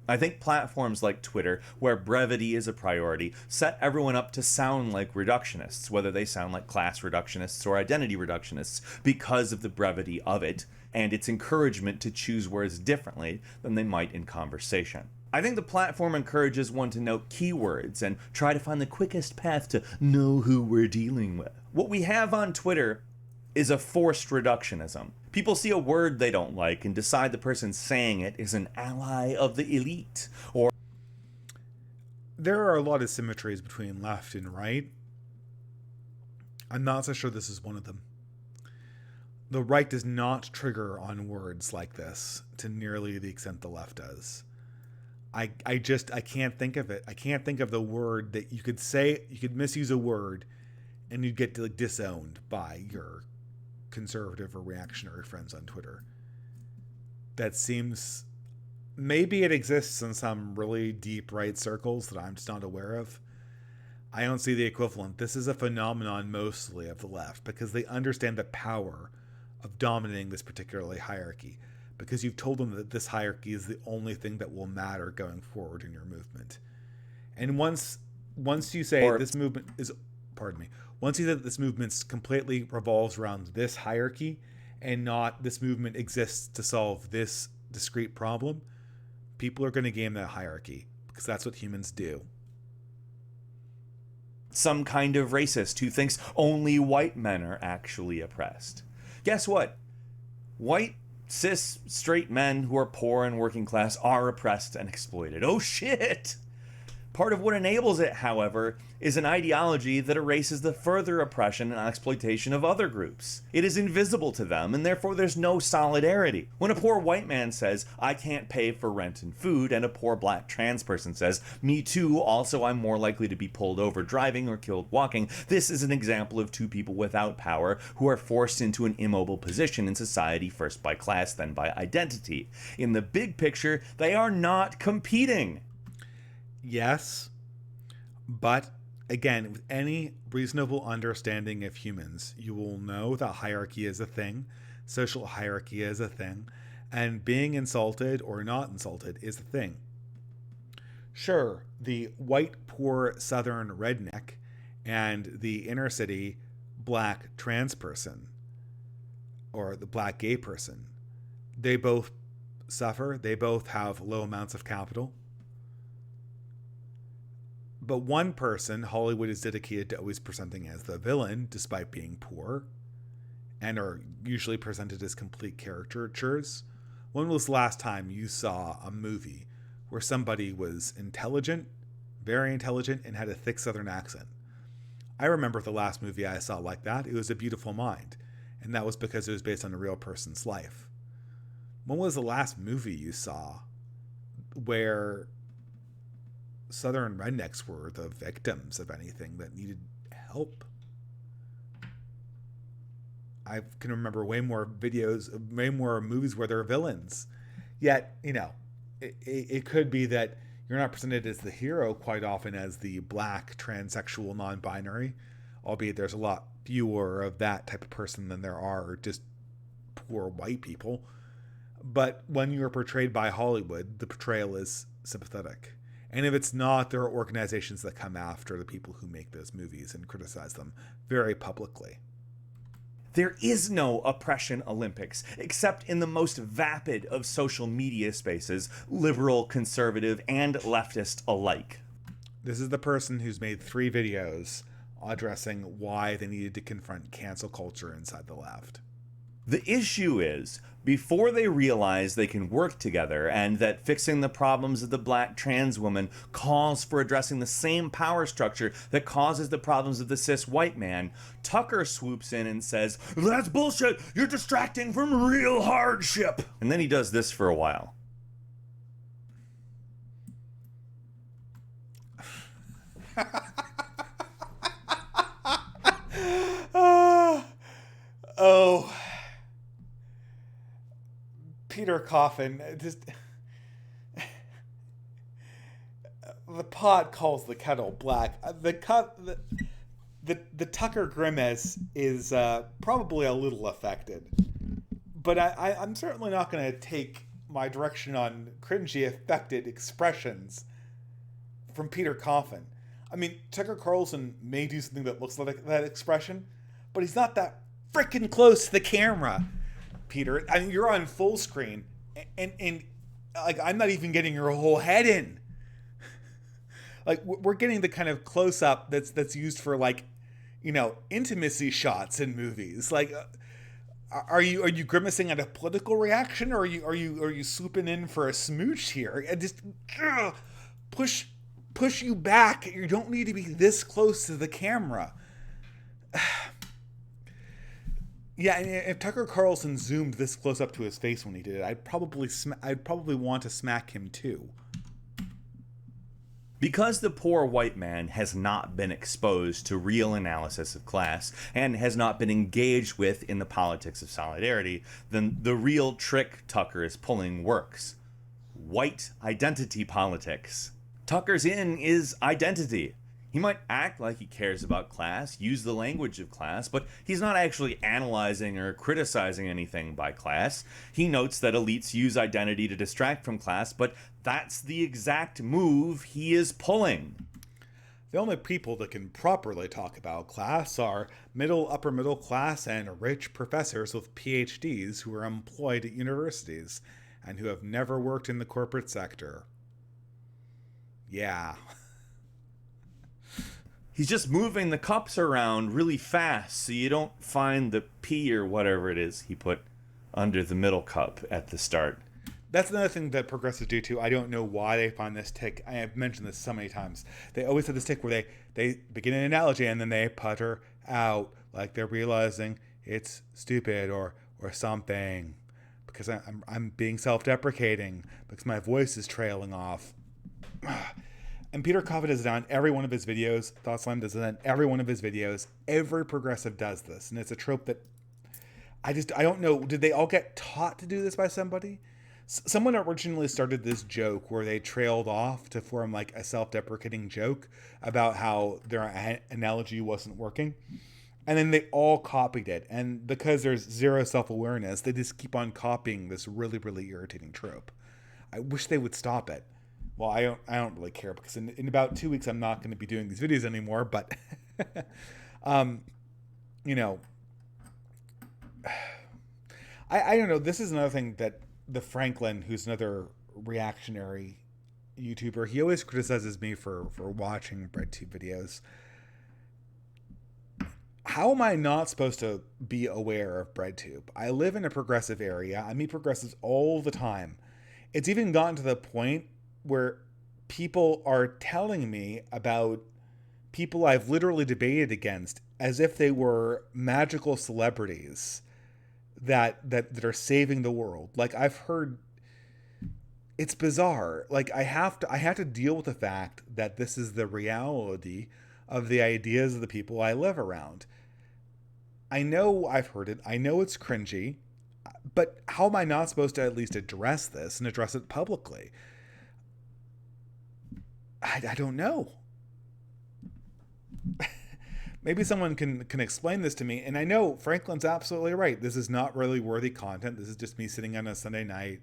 I think platforms like Twitter, where brevity is a priority, set everyone up to sound like reductionists, whether they sound like class reductionists or identity reductionists, because of the brevity of it and its encouragement to choose words differently than they might in conversation. I think the platform encourages one to note keywords and try to find the quickest path to know who we're dealing with. What we have on Twitter is a forced reductionism. People see a word they don't like and decide the person saying it is an ally of the elite, or There are a lot of symmetries between left and right. I'm not so sure this is one of them. The right does not trigger on words like this to nearly the extent the left does. I can't think of it. I can't think of the word that you could say, you could misuse a word and you'd get disowned by your conservative or reactionary friends on Twitter. That seems, maybe it exists in some really deep right circles that I'm just not aware of. I don't see the equivalent. This is a phenomenon mostly of the left because they understand the power of dominating this particular hierarchy, because you've told them that this hierarchy is the only thing that will matter going forward in your movement. And once you say this movement is, once you say that this movement completely revolves around this hierarchy and not this movement exists to solve this discrete problem, people are going to game that hierarchy because that's what humans do. some kind of racist who thinks only white men are actually oppressed. Guess what? White, cis, straight men who are poor and working class are oppressed and exploited. Oh shit! Part of what enables it, however, is an ideology that erases the further oppression and exploitation of other groups. It is invisible to them, and therefore there's no solidarity. When a poor white man says, I can't pay for rent and food, and a poor black trans person says, me too, also I'm more likely to be pulled over driving or killed walking, this is an example of two people without power who are forced into an immobile position in society, first by class, then by identity. In the big picture, they are not competing. Yes, but again, with any reasonable understanding of humans, you will know that hierarchy is a thing, social hierarchy is a thing, and being insulted or not insulted is a thing. Sure, the white, poor, southern redneck and the inner city black trans person or the black gay person, they both suffer, they both have low amounts of capital. But one person, Hollywood is dedicated to always presenting as the villain, despite being poor, and are usually presented as complete caricatures. When was the last time you saw a movie where somebody was intelligent, very intelligent, and had a thick southern accent? I remember the last movie I saw like that. It was A Beautiful Mind, and that was because it was based on a real person's life. When was the last movie you saw where southern rednecks were the victims of anything that needed help? I can remember way more movies where they're villains. Yet, it could be that you're not presented as the hero quite often as the black, transsexual, non-binary, albeit there's a lot fewer of that type of person than there are just poor white people. But when you're portrayed by Hollywood, the portrayal is sympathetic. And if it's not, there are organizations that come after the people who make those movies and criticize them very publicly. There is no oppression Olympics, except in the most vapid of social media spaces, liberal, conservative, and leftist alike. This is the person who's made 3 videos addressing why they needed to confront cancel culture inside the left. The issue is, before they realize they can work together and that fixing the problems of the black trans woman calls for addressing the same power structure that causes the problems of the cis white man, Tucker swoops in and says, "That's bullshit! You're distracting from real hardship!" And then he does this for a while. Peter Coffin, just the pot calls the kettle black. The Tucker grimace is probably a little affected, but I'm certainly not going to take my direction on cringy affected expressions from Peter Coffin. I mean, Tucker Carlson may do something that looks like that expression, but he's not that freaking close to the camera, Peter. I mean, you're on full screen, and like I'm not even getting your whole head in. Like we're getting the kind of close up that's used for like, you know, intimacy shots in movies. Like, are you grimacing at a political reaction, or are you swooping in for a smooch here? And just push you back. You don't need to be this close to the camera. Yeah, and if Tucker Carlson zoomed this close up to his face when he did it, I'd probably want to smack him too. Because the poor white man has not been exposed to real analysis of class and has not been engaged with in the politics of solidarity, then the real trick Tucker is pulling works. White identity politics. Tucker's in is identity. He might act like he cares about class, use the language of class, but he's not actually analyzing or criticizing anything by class. He notes that elites use identity to distract from class, but that's the exact move he is pulling. The only people that can properly talk about class are middle, upper middle class, and rich professors with PhDs who are employed at universities and who have never worked in the corporate sector. Yeah. He's just moving the cups around really fast so you don't find the P or whatever it is he put under the middle cup at the start. That's another thing that progressives do too. I don't know why they find this tick. I have mentioned this so many times. They always have this tick where they begin an analogy and then they putter out like they're realizing it's stupid or something because I'm being self-deprecating because my voice is trailing off. And Peter Coffin does it on every one of his videos. Thought Slam does it on every one of his videos. Every progressive does this. And it's a trope that I don't know. Did they all get taught to do this by somebody? Someone originally started this joke where they trailed off to form like a self-deprecating joke about how their analogy wasn't working. And then they all copied it. And because there's zero self-awareness, they just keep on copying this really, really irritating trope. I wish they would stop it. Well, I don't really care because in about 2 weeks I'm not going to be doing these videos anymore. But, you know, I don't know. This is another thing that the Franklin, who's another reactionary YouTuber, he always criticizes me for watching BreadTube videos. How am I not supposed to be aware of BreadTube? I live in a progressive area. I meet progressives all the time. It's even gotten to the point where people are telling me about people I've literally debated against as if they were magical celebrities that are saving the world. Like I've heard, it's bizarre. Like I have to deal with the fact that this is the reality of the ideas of the people I live around. I know I've heard it. I know it's cringy, but how am I not supposed to at least address this and address it publicly? I don't know. Maybe someone can explain this to me. And I know Franklin's absolutely right. This is not really worthy content. This is just me sitting on a Sunday night.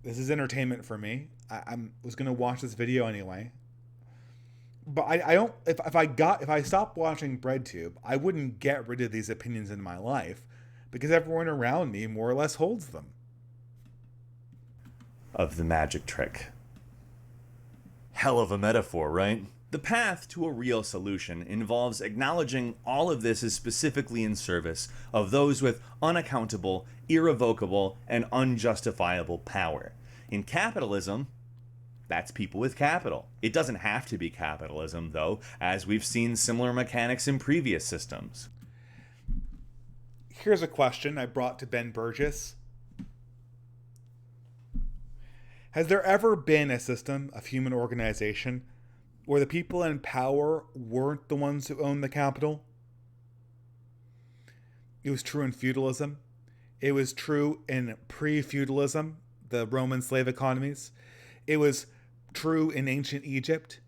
This is entertainment for me. I was going to watch this video anyway. But I don't, if I stopped watching BreadTube, I wouldn't get rid of these opinions in my life because everyone around me more or less holds them. Of the magic trick. Hell of a metaphor, right? The path to a real solution involves acknowledging all of this is specifically in service of those with unaccountable, irrevocable, and unjustifiable power. In capitalism, that's people with capital. It doesn't have to be capitalism, though, as we've seen similar mechanics in previous systems. Here's a question I brought to Ben Burgess. Has there ever been a system of human organization where the people in power weren't the ones who owned the capital? It was true in feudalism. It was true in pre-feudalism, the Roman slave economies. It was true in ancient Egypt.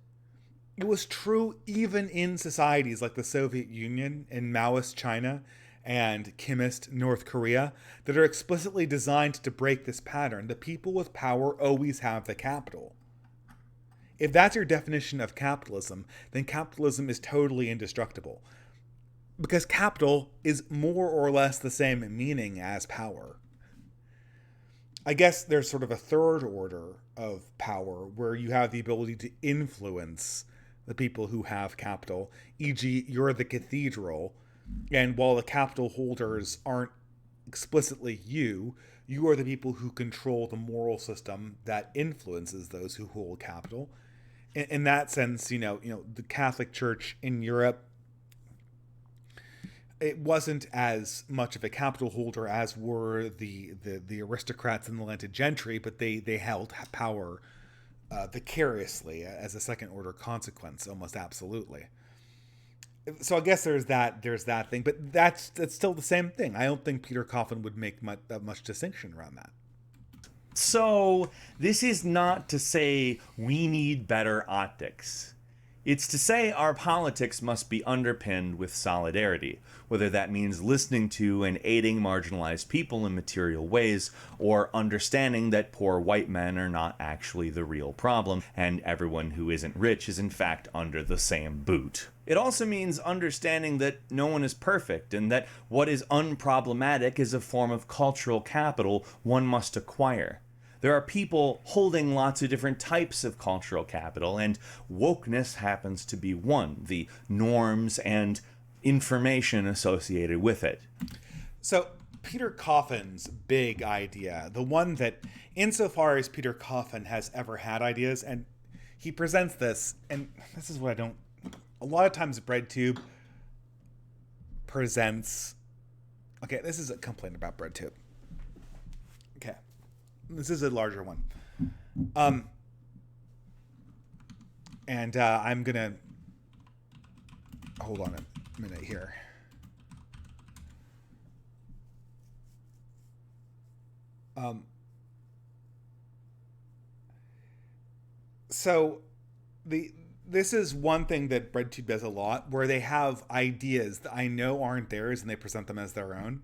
It was true even in societies like the Soviet Union and Maoist China and Kimist North Korea that are explicitly designed to break this pattern. The people with power always have the capital. If that's your definition of capitalism, then capitalism is totally indestructible. Because capital is more or less the same meaning as power. I guess there's sort of a third order of power where you have the ability to influence the people who have capital, e.g., you're the cathedral, and while the capital holders aren't explicitly you are the people who control the moral system that influences those who hold capital. In that sense, the Catholic Church in Europe, it wasn't as much of a capital holder as were the aristocrats and the landed gentry, but they held power vicariously as a second order consequence, almost absolutely. So I guess there's that thing, but that's still the same thing. I don't think Peter Coffin would make much distinction around that. So this is not to say we need better optics. It's to say our politics must be underpinned with solidarity, whether that means listening to and aiding marginalized people in material ways, or understanding that poor white men are not actually the real problem, and everyone who isn't rich is in fact under the same boot. It also means understanding that no one is perfect, and that what is unproblematic is a form of cultural capital one must acquire. There are people holding lots of different types of cultural capital, and wokeness happens to be one, the norms and information associated with it. So Peter Coffin's big idea, the one that, insofar as Peter Coffin has ever had ideas, and he presents this, and this is what a lot of times BreadTube presents, okay, this is a complaint about BreadTube. Okay. This is a larger one. And I'm going to hold on a minute here. So this is one thing that BreadTube does a lot, where they have ideas that I know aren't theirs and they present them as their own.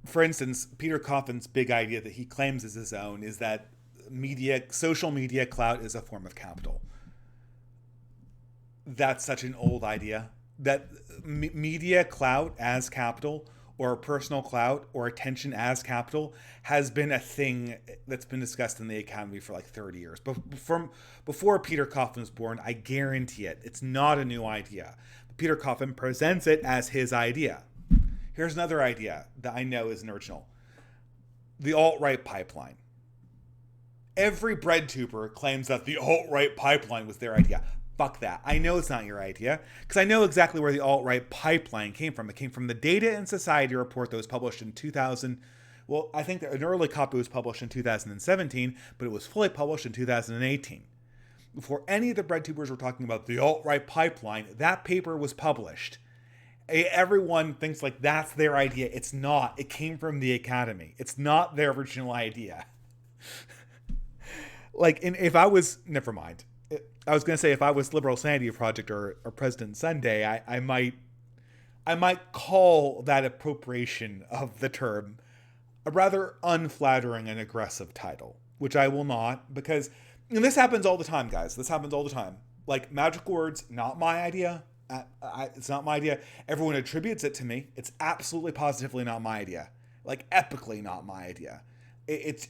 For instance, Peter Coffin's big idea that he claims is his own is that social media clout is a form of capital. That's such an old idea. That media clout as capital, or personal clout, or attention as capital, has been a thing that's been discussed in the academy for like 30 years. But before Peter Coffin was born, I guarantee it. It's not a new idea. Peter Coffin presents it as his idea. Here's another idea that I know isn't original. The alt-right pipeline. Every BreadTuber claims that the alt-right pipeline was their idea. Fuck that. I know it's not your idea, because I know exactly where the alt-right pipeline came from. It came from the Data and Society report that was published in 2000. Well, I think that an early copy was published in 2017, but it was fully published in 2018. Before any of the BreadTubers were talking about the alt-right pipeline, that paper was published. Everyone thinks like that's their idea. It's not. It came from the academy. It's not their original idea. If I was, never mind. I was going to say, if I was Liberal Sanity Project or President Sunday, I might call that appropriation of the term a rather unflattering and aggressive title, which I will not, because this happens all the time, guys. This happens all the time. Like, magic words, not my idea. It's not my idea. Everyone attributes it to me. It's absolutely positively not my idea. Like, epically not my idea. It's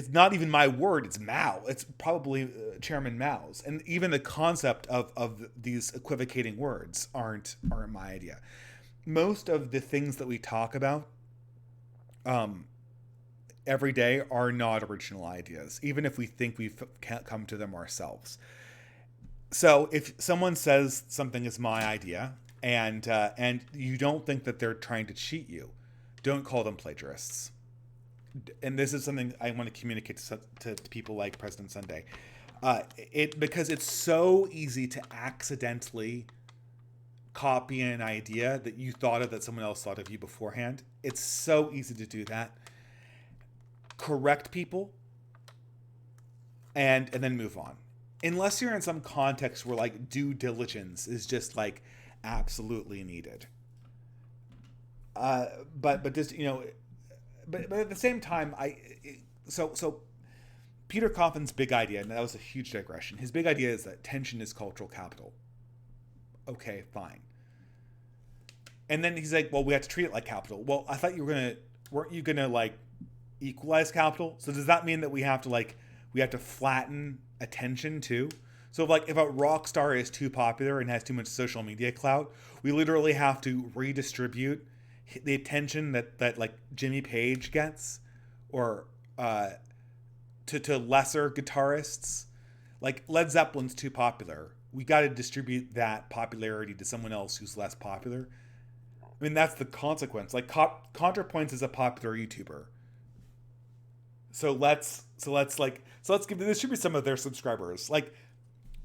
not even my word. It's Mao. It's probably Chairman Mao's. And even the concept of these equivocating words aren't my idea. Most of the things that we talk about every day are not original ideas, even if we think we've come to them ourselves. So if someone says something is my idea and you don't think that they're trying to cheat you, don't call them plagiarists. And this is something I want to communicate to people like President Sunday. Because it's so easy to accidentally copy an idea that you thought of that someone else thought of you beforehand. It's so easy to do that. Correct people and then move on. Unless you're in some context where like due diligence is just like absolutely needed. But just, you know, but at the same time, so Peter Coffin's big idea, and that was a huge digression. His big idea is that tension is cultural capital. Okay, fine. And then he's like, well, we have to treat it like capital. Well, I thought weren't you gonna like equalize capital? So does that mean that we have to flatten attention too? So like if a rock star is too popular and has too much social media clout, we literally have to redistribute the attention that like Jimmy Page gets, or to lesser guitarists. Like Led Zeppelin's too popular. We got to distribute that popularity to someone else who's less popular. I mean, that's the consequence. Like ContraPoints is a popular YouTuber. So let's distribute some of their subscribers. Like,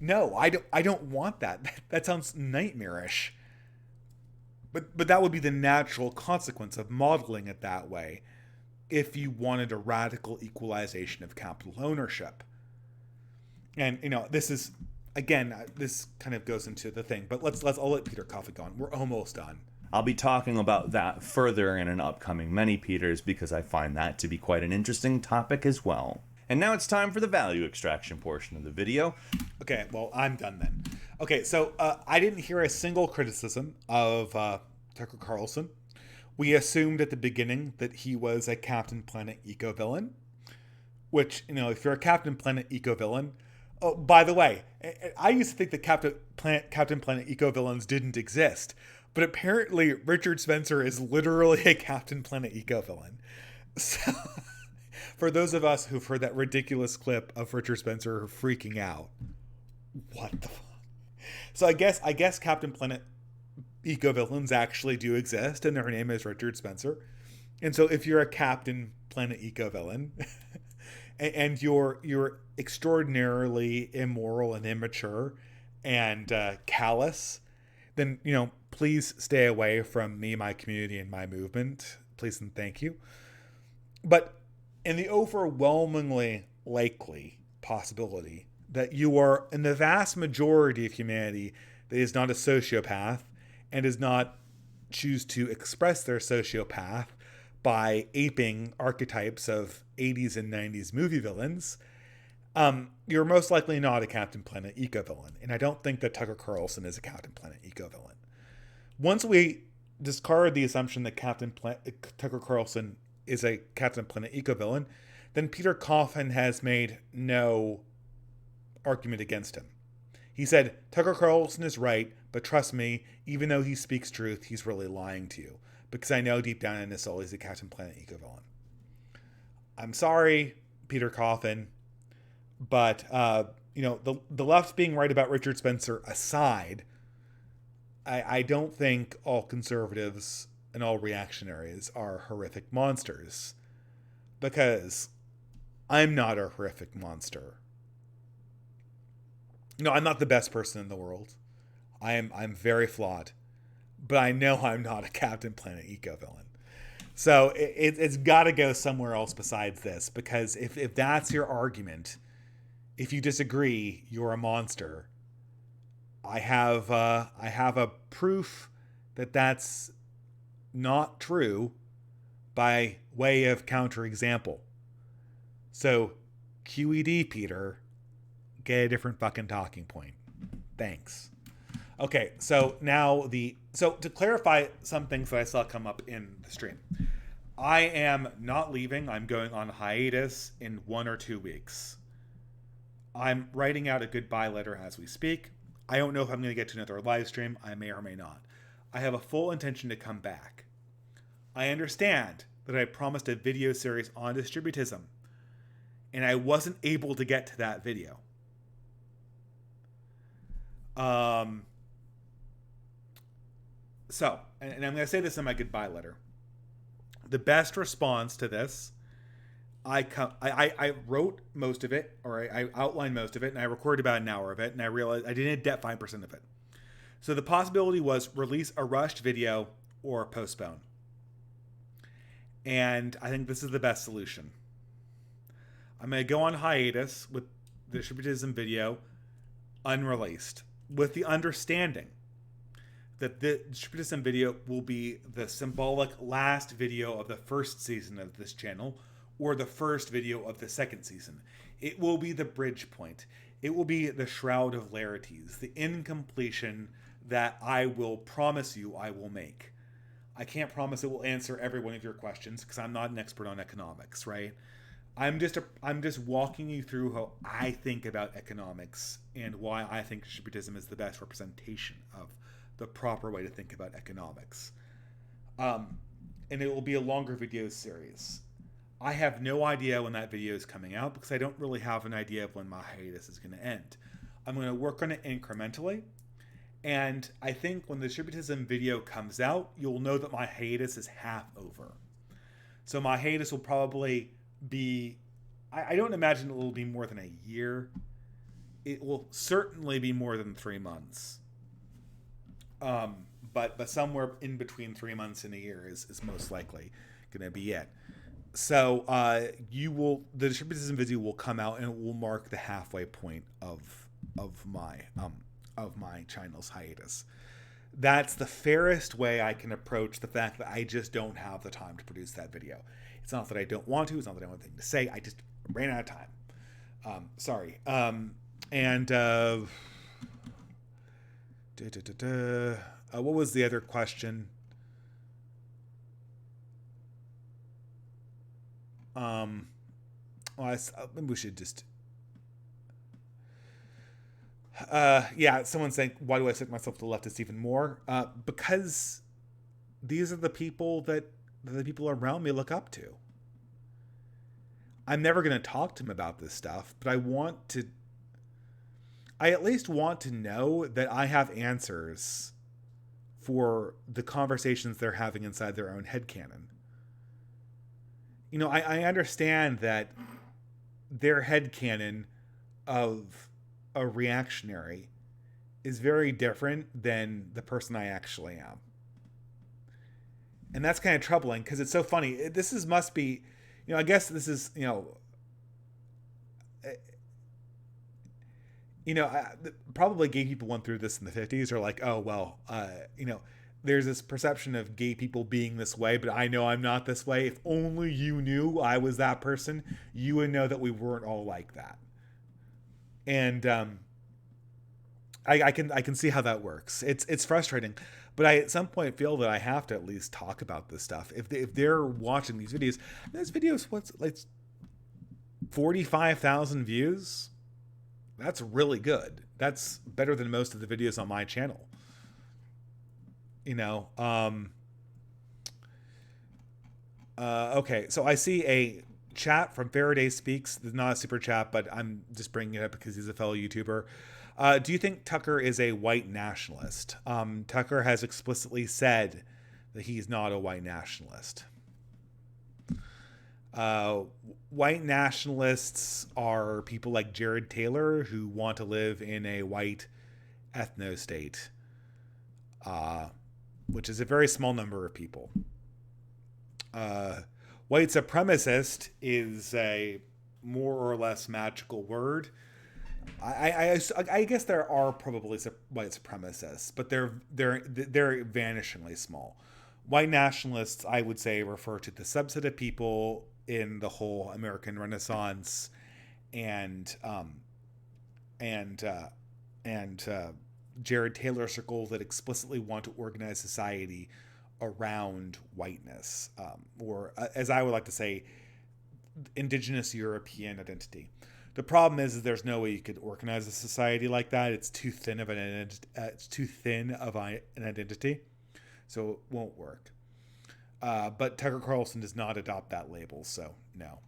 no, I don't want that. That sounds nightmarish. But that would be the natural consequence of modeling it that way if you wanted a radical equalization of capital ownership. And, you know, this is, again, this kind of goes into the thing, but I'll let Peter Coffin go on. We're almost done. I'll be talking about that further in an upcoming Many Peters because I find that to be quite an interesting topic as well. And now it's time for the value extraction portion of the video. Okay, well, I'm done then. Okay, so I didn't hear a single criticism of Tucker Carlson. We assumed at the beginning that he was a Captain Planet eco-villain, which, you know, if you're a Captain Planet eco-villain... Oh, by the way, I used to think that Captain Planet eco-villains didn't exist, but apparently Richard Spencer is literally a Captain Planet eco-villain. So... For those of us who've heard that ridiculous clip of Richard Spencer freaking out, what the fuck? So I guess Captain Planet eco-villains actually do exist, and their name is Richard Spencer. And so if you're a Captain Planet eco-villain, and you're extraordinarily immoral and immature and callous, then, you know, please stay away from me, my community, and my movement. Please and thank you. But in the overwhelmingly likely possibility that you are in the vast majority of humanity that is not a sociopath and does not choose to express their sociopath by aping archetypes of 80s and 90s movie villains, you're most likely not a Captain Planet eco-villain. And I don't think that Tucker Carlson is a Captain Planet eco-villain. Once we discard the assumption that Tucker Carlson is a Captain Planet eco-villain, then Peter Coffin has made no argument against him. He said, Tucker Carlson is right, but trust me, even though he speaks truth, he's really lying to you. Because I know deep down in his soul he's a Captain Planet eco-villain. I'm sorry, Peter Coffin, but, you know, the left being right about Richard Spencer aside, I don't think all conservatives and all reactionaries are horrific monsters, because I'm not a horrific monster. No, I'm not the best person in the world. I'm very flawed, but I know I'm not a Captain Planet eco-villain. So it's got to go somewhere else besides this, because if that's your argument, if you disagree, you're a monster. I have a proof that that's not true by way of counterexample. So QED, Peter, get a different fucking talking point. Thanks. Okay, so now to clarify some things that I saw come up in the stream. I am not leaving. I'm going on hiatus in 1 or 2 weeks. I'm writing out a goodbye letter as we speak. I don't know if I'm going to get to another live stream. I may or may not. I have a full intention to come back. I understand that I promised a video series on distributism, and I wasn't able to get to that video. So, and I'm going to say this in my goodbye letter. The best response to this, I wrote most of it, or I outlined most of it, and I recorded about an hour of it, and I realized I didn't get 5% of it. So the possibility was release a rushed video or postpone. And I think this is the best solution. I'm going to go on hiatus with the Distributism video unreleased, with the understanding that the Distributism video will be the symbolic last video of the first season of this channel, or the first video of the second season. It will be the bridge point. It will be the Shroud of Laertes, the incompletion that I will promise you I will make. I can't promise it will answer every one of your questions because I'm not an expert on economics, right? I'm just walking you through how I think about economics and why I think distributism is the best representation of the proper way to think about economics. And it will be a longer video series. I have no idea when that video is coming out because I don't really have an idea of when my hiatus is going to end. I'm going to work on it incrementally. And I think when the distributism video comes out, you'll know that my hiatus is half over. So my hiatus will probably be, I don't imagine it will be more than a year. It will certainly be more than 3 months. But somewhere in between 3 months and a year is most likely going to be it. So the distributism video will come out and it will mark the halfway point of my channel's hiatus. That's the fairest way I can approach the fact that I just don't have the time to produce that video. It's not that I don't want to. It's not that I don't have anything to say. I just ran out of time. Sorry. What was the other question? Maybe we should just... someone's saying, why do I stick myself to the leftists even more? Because these are the people that the people around me look up to. I'm never going to talk to them about this stuff, but I at least want to know that I have answers for the conversations they're having inside their own headcanon. You know, I understand that their headcanon of a reactionary is very different than the person I actually am. And that's kind of troubling because it's so funny. Must be, I guess this is, probably gay people went through this in the 50s are like, oh, well, there's this perception of gay people being this way, but I know I'm not this way. If only you knew I was that person, you would know that we weren't all like that. And I can see how that works. It's frustrating, but I at some point feel that I have to at least talk about this stuff. If they're watching these videos, what's like 45,000 views? That's really good. That's better than most of the videos on my channel. Okay, so I see a chat from Faraday Speaks. It's not a super chat, but I'm just bringing it up because he's a fellow YouTuber. Do you think Tucker is a white nationalist? Tucker has explicitly said that he's not a white nationalist. White nationalists are people like Jared Taylor who want to live in a white ethno-state, which is a very small number of people. White supremacist is a more or less magical word. I guess there are probably white supremacists, but they're vanishingly small. White nationalists, I would say, refer to the subset of people in the whole American Renaissance and Jared Taylor circles that explicitly want to organize society around whiteness, or as I would like to say, indigenous European identity. The problem is there's no way you could organize a society like that. It's too thin of an identity, so it won't work. But Tucker Carlson does not adopt that label, so no.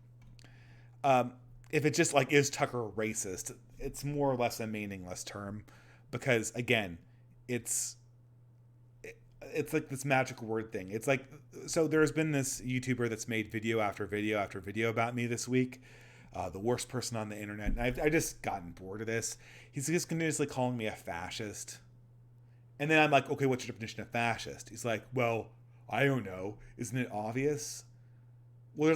If it just like is Tucker racist, it's more or less a meaningless term because again, it's like this magical word thing. It's like, so there's been this YouTuber that's made video after video after video about me this week. The worst person on the internet. And I've just gotten bored of this. He's just continuously calling me a fascist. And then I'm like, okay, what's your definition of fascist? He's like, well, I don't know. Isn't it obvious? Well,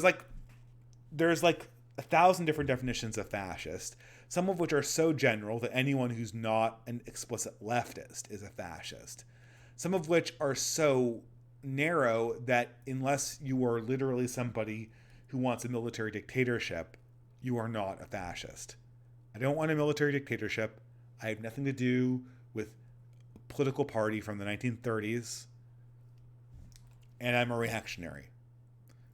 there's like 1,000 different definitions of fascist, some of which are so general that anyone who's not an explicit leftist is a fascist. Some of which are so narrow that unless you are literally somebody who wants a military dictatorship, you are not a fascist. I don't want a military dictatorship. I have nothing to do with a political party from the 1930s. And I'm a reactionary,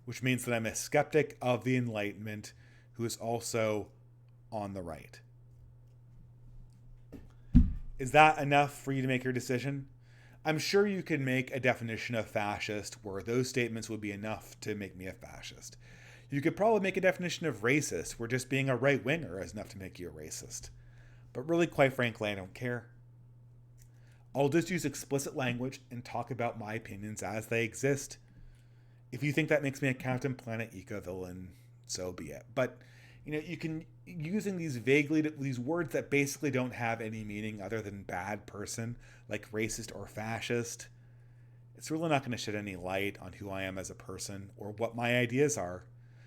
which means that I'm a skeptic of the Enlightenment who is also on the right. Is that enough for you to make your decision? I'm sure you could make a definition of fascist where those statements would be enough to make me a fascist. You could probably make a definition of racist where just being a right-winger is enough to make you a racist. But really, quite frankly, I don't care. I'll just use explicit language and talk about my opinions as they exist. If you think that makes me a Captain Planet eco-villain, so be it. But, you can, using these words that basically don't have any meaning other than bad person, like racist or fascist, it's really not going to shed any light on who I am as a person or what my ideas are.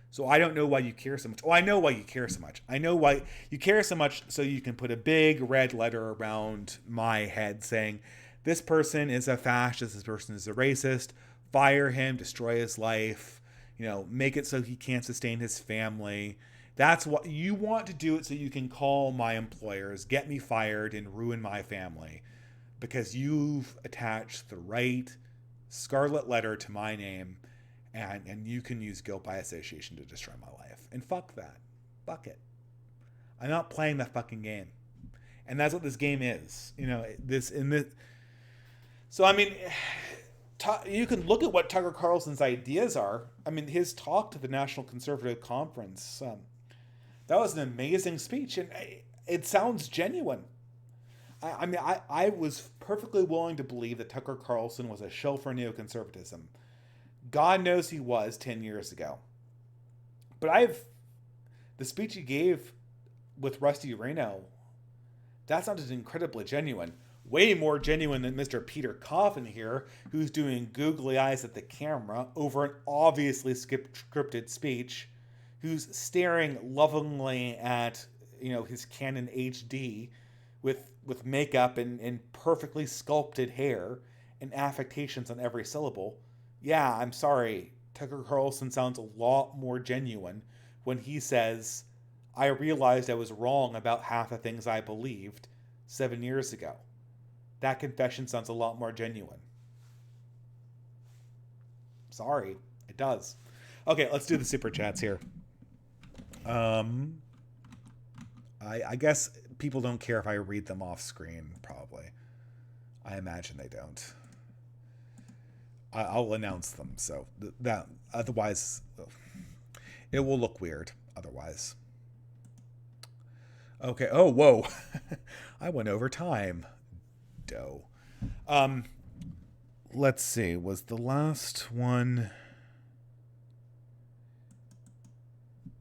So I don't know why you care so much. Oh, I know why you care so much. I know why you care so much, so you can put a big red letter around my head saying, this person is a fascist, this person is a racist, fire him, destroy his life, make it so he can't sustain his family. That's what you want to do, it so you can call my employers, get me fired, and ruin my family. Because you've attached the right scarlet letter to my name, and you can use guilt by association to destroy my life. And fuck that. Fuck it. I'm not playing that fucking game. And that's what this game is. So, I mean, you can look at what Tucker Carlson's ideas are. I mean, his talk to the National Conservative Conference, that was an amazing speech. And it sounds genuine. I was perfectly willing to believe that Tucker Carlson was a shill for neoconservatism. God knows he was 10 years ago. But the speech he gave with Rusty Reno, that sounded incredibly genuine. Way more genuine than Mr. Peter Coffin here, who's doing googly eyes at the camera over an obviously scripted speech, who's staring lovingly at, his Canon HD with makeup and perfectly sculpted hair and affectations on every syllable. Yeah, I'm sorry. Tucker Carlson sounds a lot more genuine when he says, I realized I was wrong about half the things I believed 7 years ago. That confession sounds a lot more genuine. Sorry, it does. Okay, let's do the super chats here. I guess people don't care if I read them off screen, probably. I imagine they don't. I'll announce them, so that otherwise it will look weird otherwise. Okay. Oh, whoa. I went over time. Doe. Let's see. Was the last one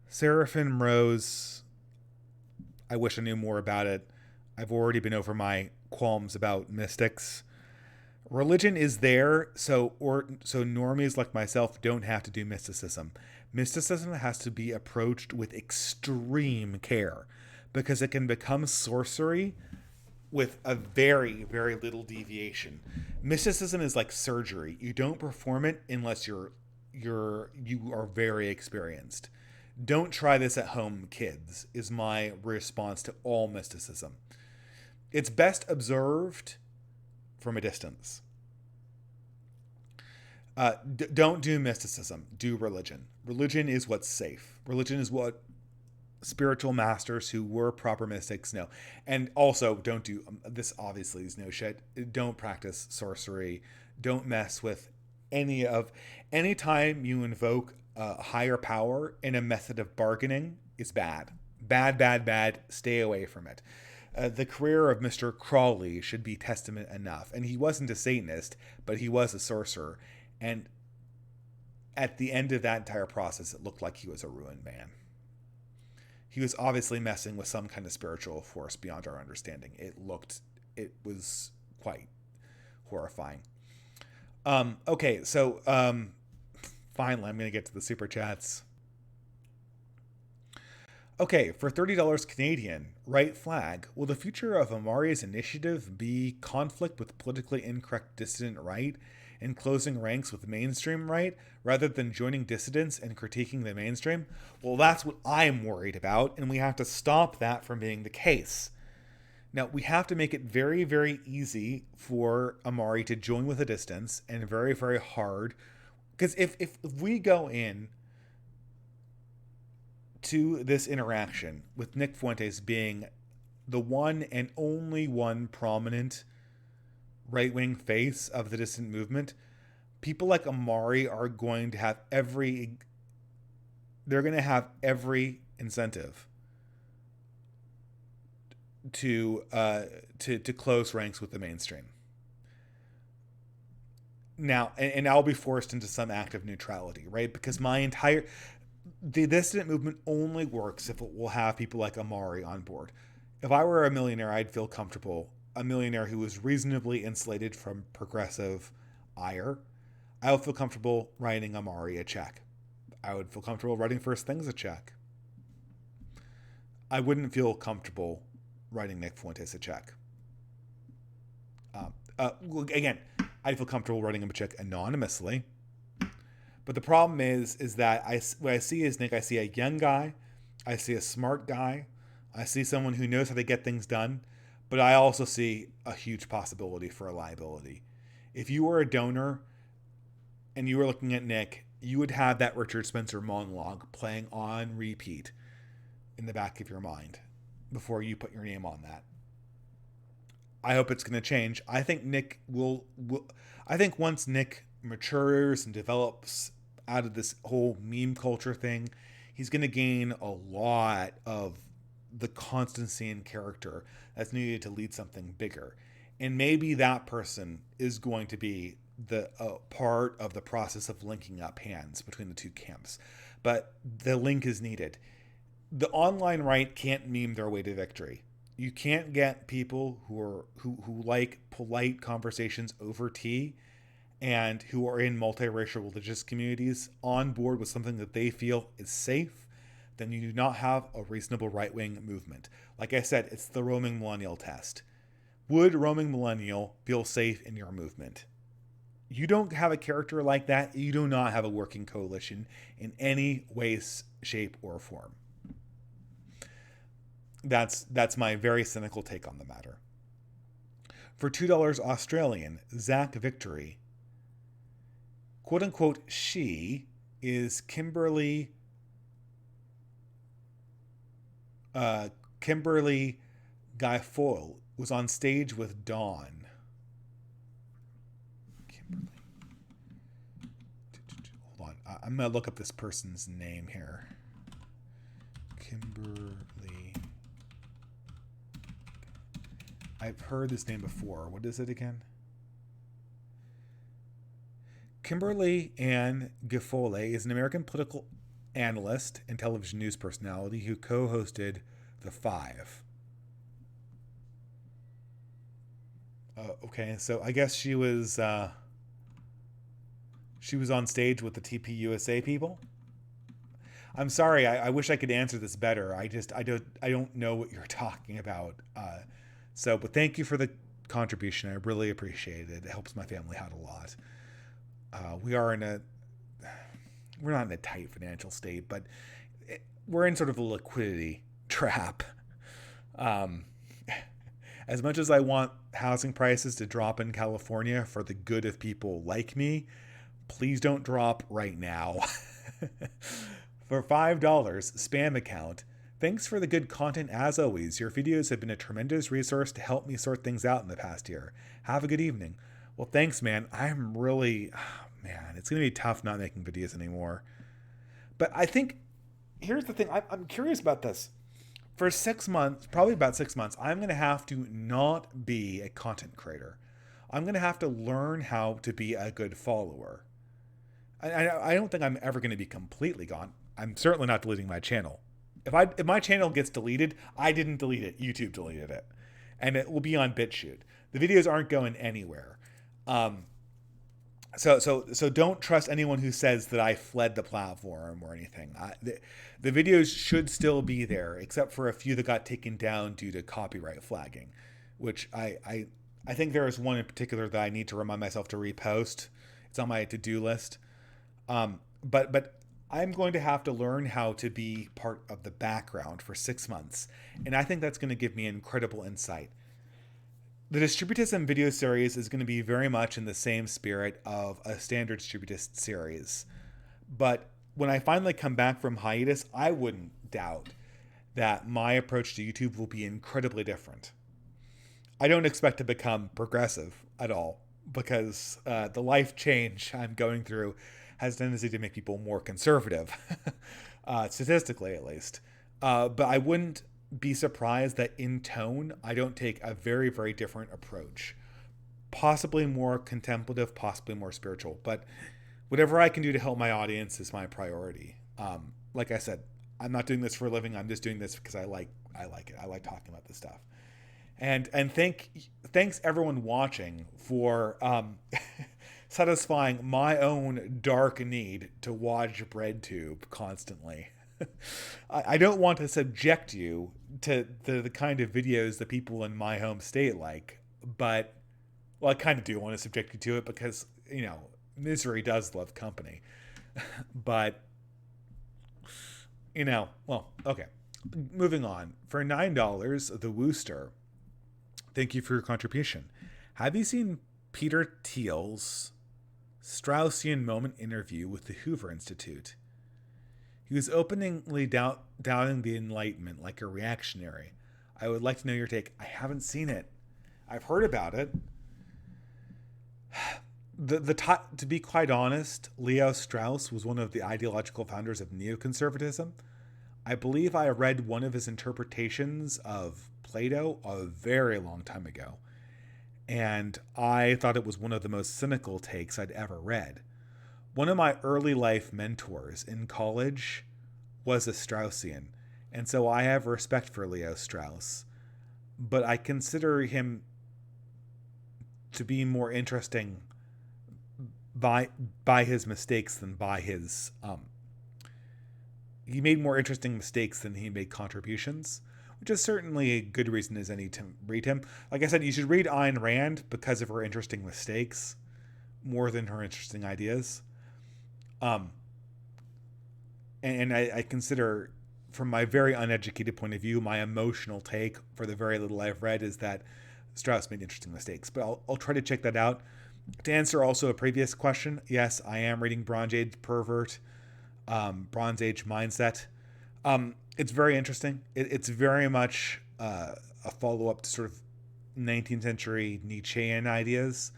Seraphim Rose? I wish I knew more about it. I've already been over my qualms about mystics. Religion is there, so normies like myself don't have to do mysticism. Mysticism has to be approached with extreme care because it can become sorcery with a very, very little deviation. Mysticism is like surgery. You don't perform it unless you are very experienced. Don't try this at home, kids, is my response to all mysticism. It's best observed from a distance. Don't do mysticism. Do religion. Religion is what's safe. Religion is what spiritual masters who were proper mystics know. And also, don't do this. Obviously is no shit. Don't practice sorcery. Don't mess with any time you invoke a higher power in a method of bargaining is bad. Bad. Stay away from it. The career of Mr. Crawley should be testament enough. And he wasn't a Satanist, but he was a sorcerer. And at the end of that entire process, it looked like he was a ruined man. He was obviously messing with some kind of spiritual force beyond our understanding. It was quite horrifying. Okay, so finally, I'm going to get to the super chats. Okay, for $30 Canadian, right flag, will the future of Amari's initiative be conflict with politically incorrect dissident right and closing ranks with mainstream right rather than joining dissidents and critiquing the mainstream? Well, that's what I'm worried about, and we have to stop that from being the case. Now, we have to make it very, very easy for Amari to join with a distance and very, very hard. Because if we go in to this interaction with Nick Fuentes being the one and only one prominent right-wing face of the dissident movement, people like Amari are going to have every incentive to close ranks with the mainstream. Now, and I'll be forced into some act of neutrality, right? Because the dissident movement only works if it will have people like Amari on board. If I were a millionaire, I'd feel comfortable. A millionaire who was reasonably insulated from progressive ire, I would feel comfortable writing Amari a check. I would feel comfortable writing First Things a check. I wouldn't feel comfortable writing Nick Fuentes a check. Again, I'd feel comfortable writing him a check anonymously. But the problem is that what I see is Nick. I see a young guy. I see a smart guy. I see someone who knows how to get things done. But I also see a huge possibility for a liability. If you were a donor and you were looking at Nick, you would have that Richard Spencer monologue playing on repeat in the back of your mind before you put your name on that. I hope it's going to change. I think Nick I think once Nick matures and develops out of this whole meme culture thing, he's going to gain a lot of the constancy and character that's needed to lead something bigger. And maybe that person is going to be the part of the process of linking up hands between the two camps. But the link is needed. The online right can't meme their way to victory. You can't get people who like polite conversations over tea and who are in multiracial religious communities on board with something that they feel is safe. Then you do not have a reasonable right-wing movement. Like I said, it's the roaming millennial test. Would roaming millennial feel safe in your movement? You don't have a character like that. You do not have a working coalition in any way, shape, or form. That's my very cynical take on the matter. For $2 Australian, Zach Victory, quote unquote, she is Kimberly Guilfoyle, was on stage with Dawn. Kimberly. Hold on. I'm going to look up this person's name here. Kimberly. I've heard this name before. What is it again? Kimberly Ann Guilfoyle is an American political analyst and television news personality who co-hosted The Five. Okay, so I guess she was on stage with the TPUSA people. I'm sorry. I wish I could answer this better. I don't know what you're talking about. But thank you for the contribution. I really appreciate it. It helps my family out a lot. We're not in a tight financial state, but we're in sort of a liquidity trap. As much as I want housing prices to drop in California for the good of people like me, please don't drop right now. For $5, spam account. Thanks for the good content as always. Your videos have been a tremendous resource to help me sort things out in the past year. Have a good evening. Well, thanks, man. I'm really... it's going to be tough not making videos anymore. But I think... Here's the thing. I'm curious about this. For 6 months, probably about 6 months, I'm going to have to not be a content creator. I'm going to have to learn how to be a good follower. I don't think I'm ever going to be completely gone. I'm certainly not deleting my channel. If my channel gets deleted, I didn't delete it. YouTube deleted it. And it will be on BitChute. The videos aren't going anywhere. So don't trust anyone who says that I fled the platform or anything. The videos should still be there, except for a few that got taken down due to copyright flagging, which I think there is one in particular that I need to remind myself to repost. It's on my to-do list. But I'm going to have to learn how to be part of the background for 6 months, and I think that's going to give me incredible insight. The Distributism video series is going to be very much in the same spirit of a standard Distributist series. But when I finally come back from hiatus, I wouldn't doubt that my approach to YouTube will be incredibly different. I don't expect to become progressive at all, because the life change I'm going through has a tendency to make people more conservative, statistically at least. But I wouldn't be surprised that in tone, I don't take a very, very different approach. Possibly more contemplative, possibly more spiritual, but whatever I can do to help my audience is my priority. Like I said, I'm not doing this for a living. I'm just doing this because I like it. I like talking about this stuff. And thanks everyone watching for satisfying my own dark need to watch BreadTube constantly. I don't want to subject you to the kind of videos that people in my home state like, but, well, I kind of do want to subject you to it because, misery does love company. But, well, okay. Moving on. For $9, the Wooster, thank you for your contribution. Have you seen Peter Thiel's Straussian moment interview with the Hoover Institute? He was openly doubting the Enlightenment like a reactionary. I would like to know your take. I haven't seen it. I've heard about it. To be quite honest, Leo Strauss was one of the ideological founders of neoconservatism. I believe I read one of his interpretations of Plato a very long time ago, and I thought it was one of the most cynical takes I'd ever read. One of my early life mentors in college was a Straussian, and so I have respect for Leo Strauss, but I consider him to be more interesting by his mistakes than by his he made more interesting mistakes than he made contributions, which is certainly a good reason as any to read him. Like I said, you should read Ayn Rand because of her interesting mistakes more than her interesting ideas. And I consider, from my very uneducated point of view, my emotional take for the very little I've read is that Strauss made interesting mistakes. But I'll try to check that out. To answer also a previous question, yes, I am reading Bronze Age Pervert, Bronze Age Mindset. It's very interesting. It's very much a follow-up to sort of 19th century Nietzschean ideas.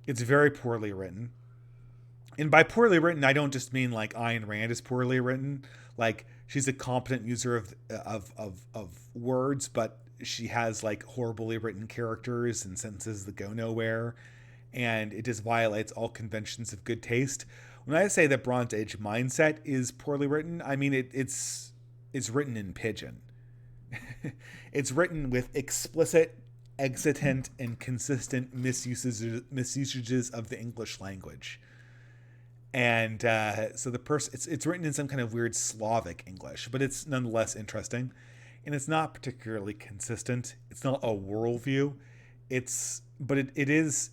It's very poorly written. And by poorly written, I don't just mean like Ayn Rand is poorly written. Like, she's a competent user of words, but she has like horribly written characters and sentences that go nowhere. And it just violates all conventions of good taste. When I say that Bronze Age Mindset is poorly written, I mean it's written in pidgin. It's written with explicit, exitant, and consistent misusages of the English language. And so it's written in some kind of weird Slavic English, but it's nonetheless interesting. And it's not particularly consistent. It's not a worldview. But it is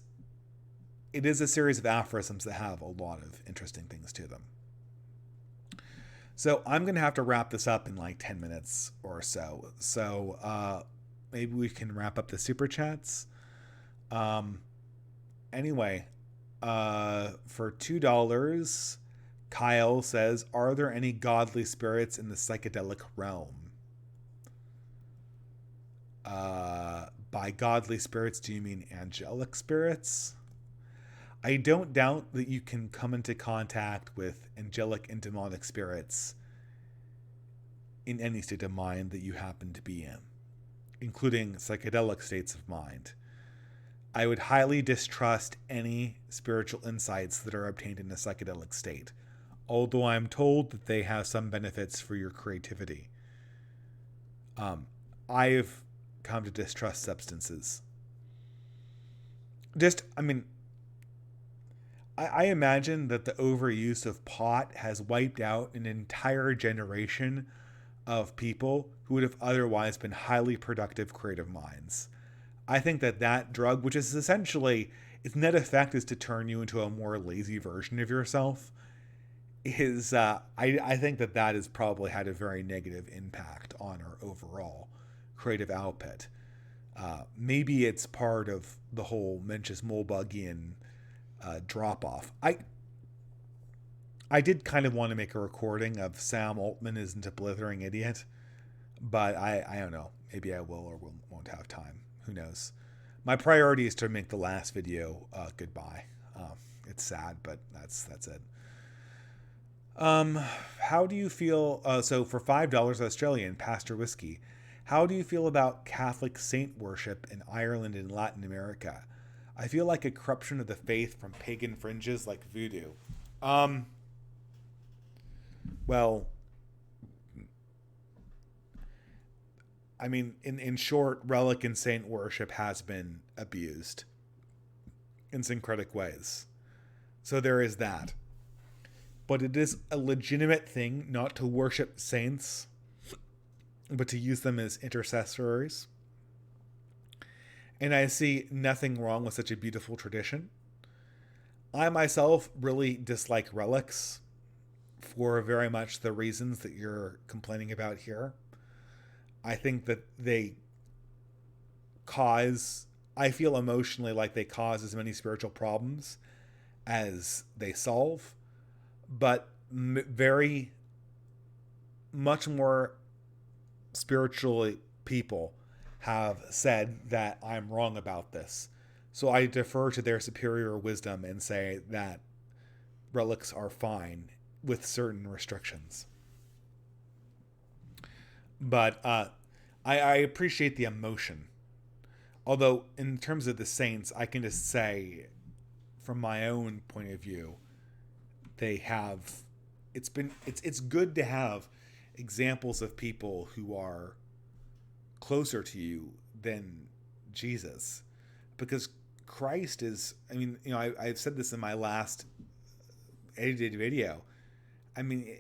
a series of aphorisms that have a lot of interesting things to them. So I'm going to have to wrap this up in like 10 minutes or so. So maybe we can wrap up the super chats. Anyway, for $2, Kyle says, are there any godly spirits in the psychedelic realm? By godly spirits, do you mean angelic spirits? I don't doubt that you can come into contact with angelic and demonic spirits in any state of mind that you happen to be in, including psychedelic states of mind. I would highly distrust any spiritual insights that are obtained in a psychedelic state, although I'm told that they have some benefits for your creativity. I've come to distrust substances. I imagine that the overuse of pot has wiped out an entire generation of people who would have otherwise been highly productive creative minds. I think that that drug, which is essentially, its net effect is to turn you into a more lazy version of yourself, is I think that that has probably had a very negative impact on our overall creative output. Maybe it's part of the whole Mencius Molebugian drop off. I did kind of want to make a recording of Sam Altman isn't a blithering idiot, but I don't know. Maybe I will or won't have time. Who knows? My priority is to make the last video goodbye. It's sad, but that's it. How do you feel? So for $5 Australian, Pastor Whiskey, how do you feel about Catholic saint worship in Ireland and Latin America? I feel like a corruption of the faith from pagan fringes like voodoo. Well, I mean, in short, relic and saint worship has been abused in syncretic ways. So there is that. But it is a legitimate thing not to worship saints, but to use them as intercessors. And I see nothing wrong with such a beautiful tradition. I myself really dislike relics for very much the reasons that you're complaining about here. I think that I feel emotionally like they cause as many spiritual problems as they solve, but very much more spiritually people have said that I'm wrong about this. So I defer to their superior wisdom and say that relics are fine with certain restrictions. But I appreciate the emotion. Although in terms of the saints, I can just say from my own point of view, it's good to have examples of people who are closer to you than Jesus, because Christ is, I mean, you know, I've said this in my last edited video. I mean,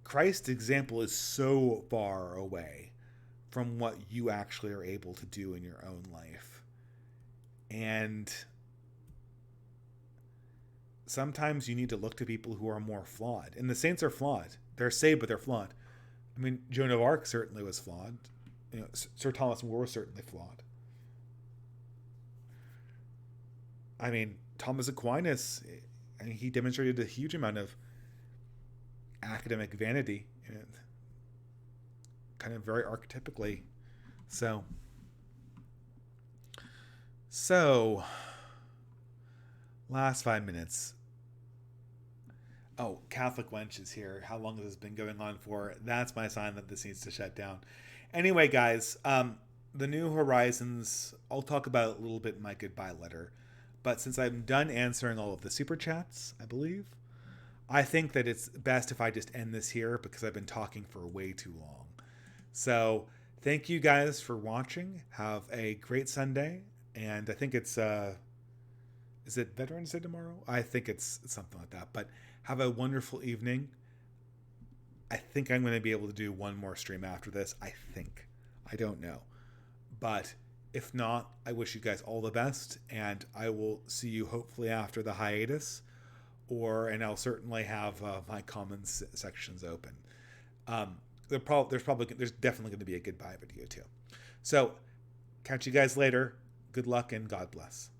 Christ's example is so far away from what you actually are able to do in your own life. And sometimes you need to look to people who are more flawed. And the saints are flawed. They're saved, but they're flawed. I mean, Joan of Arc certainly was flawed. You know, Sir Thomas More was certainly flawed. I mean, Thomas Aquinas, I mean, he demonstrated a huge amount of academic vanity, and kind of very archetypically. So, last 5 minutes. Oh, Catholic Wench is here. How long has this been going on for? That's my sign that this needs to shut down. Anyway, guys, the New Horizons, I'll talk about it a little bit in my goodbye letter. But since I'm done answering all of the super chats, I believe, I think that it's best if I just end this here because I've been talking for way too long. So thank you guys for watching. Have a great Sunday. And I think it's, is it Veterans Day tomorrow? I think it's something like that. But have a wonderful evening. I think I'm going to be able to do one more stream after this. I think. I don't know. But if not, I wish you guys all the best. And I will see you hopefully after the hiatus. And I'll certainly have my comments sections open. There's definitely going to be a goodbye video too. So catch you guys later. Good luck and God bless.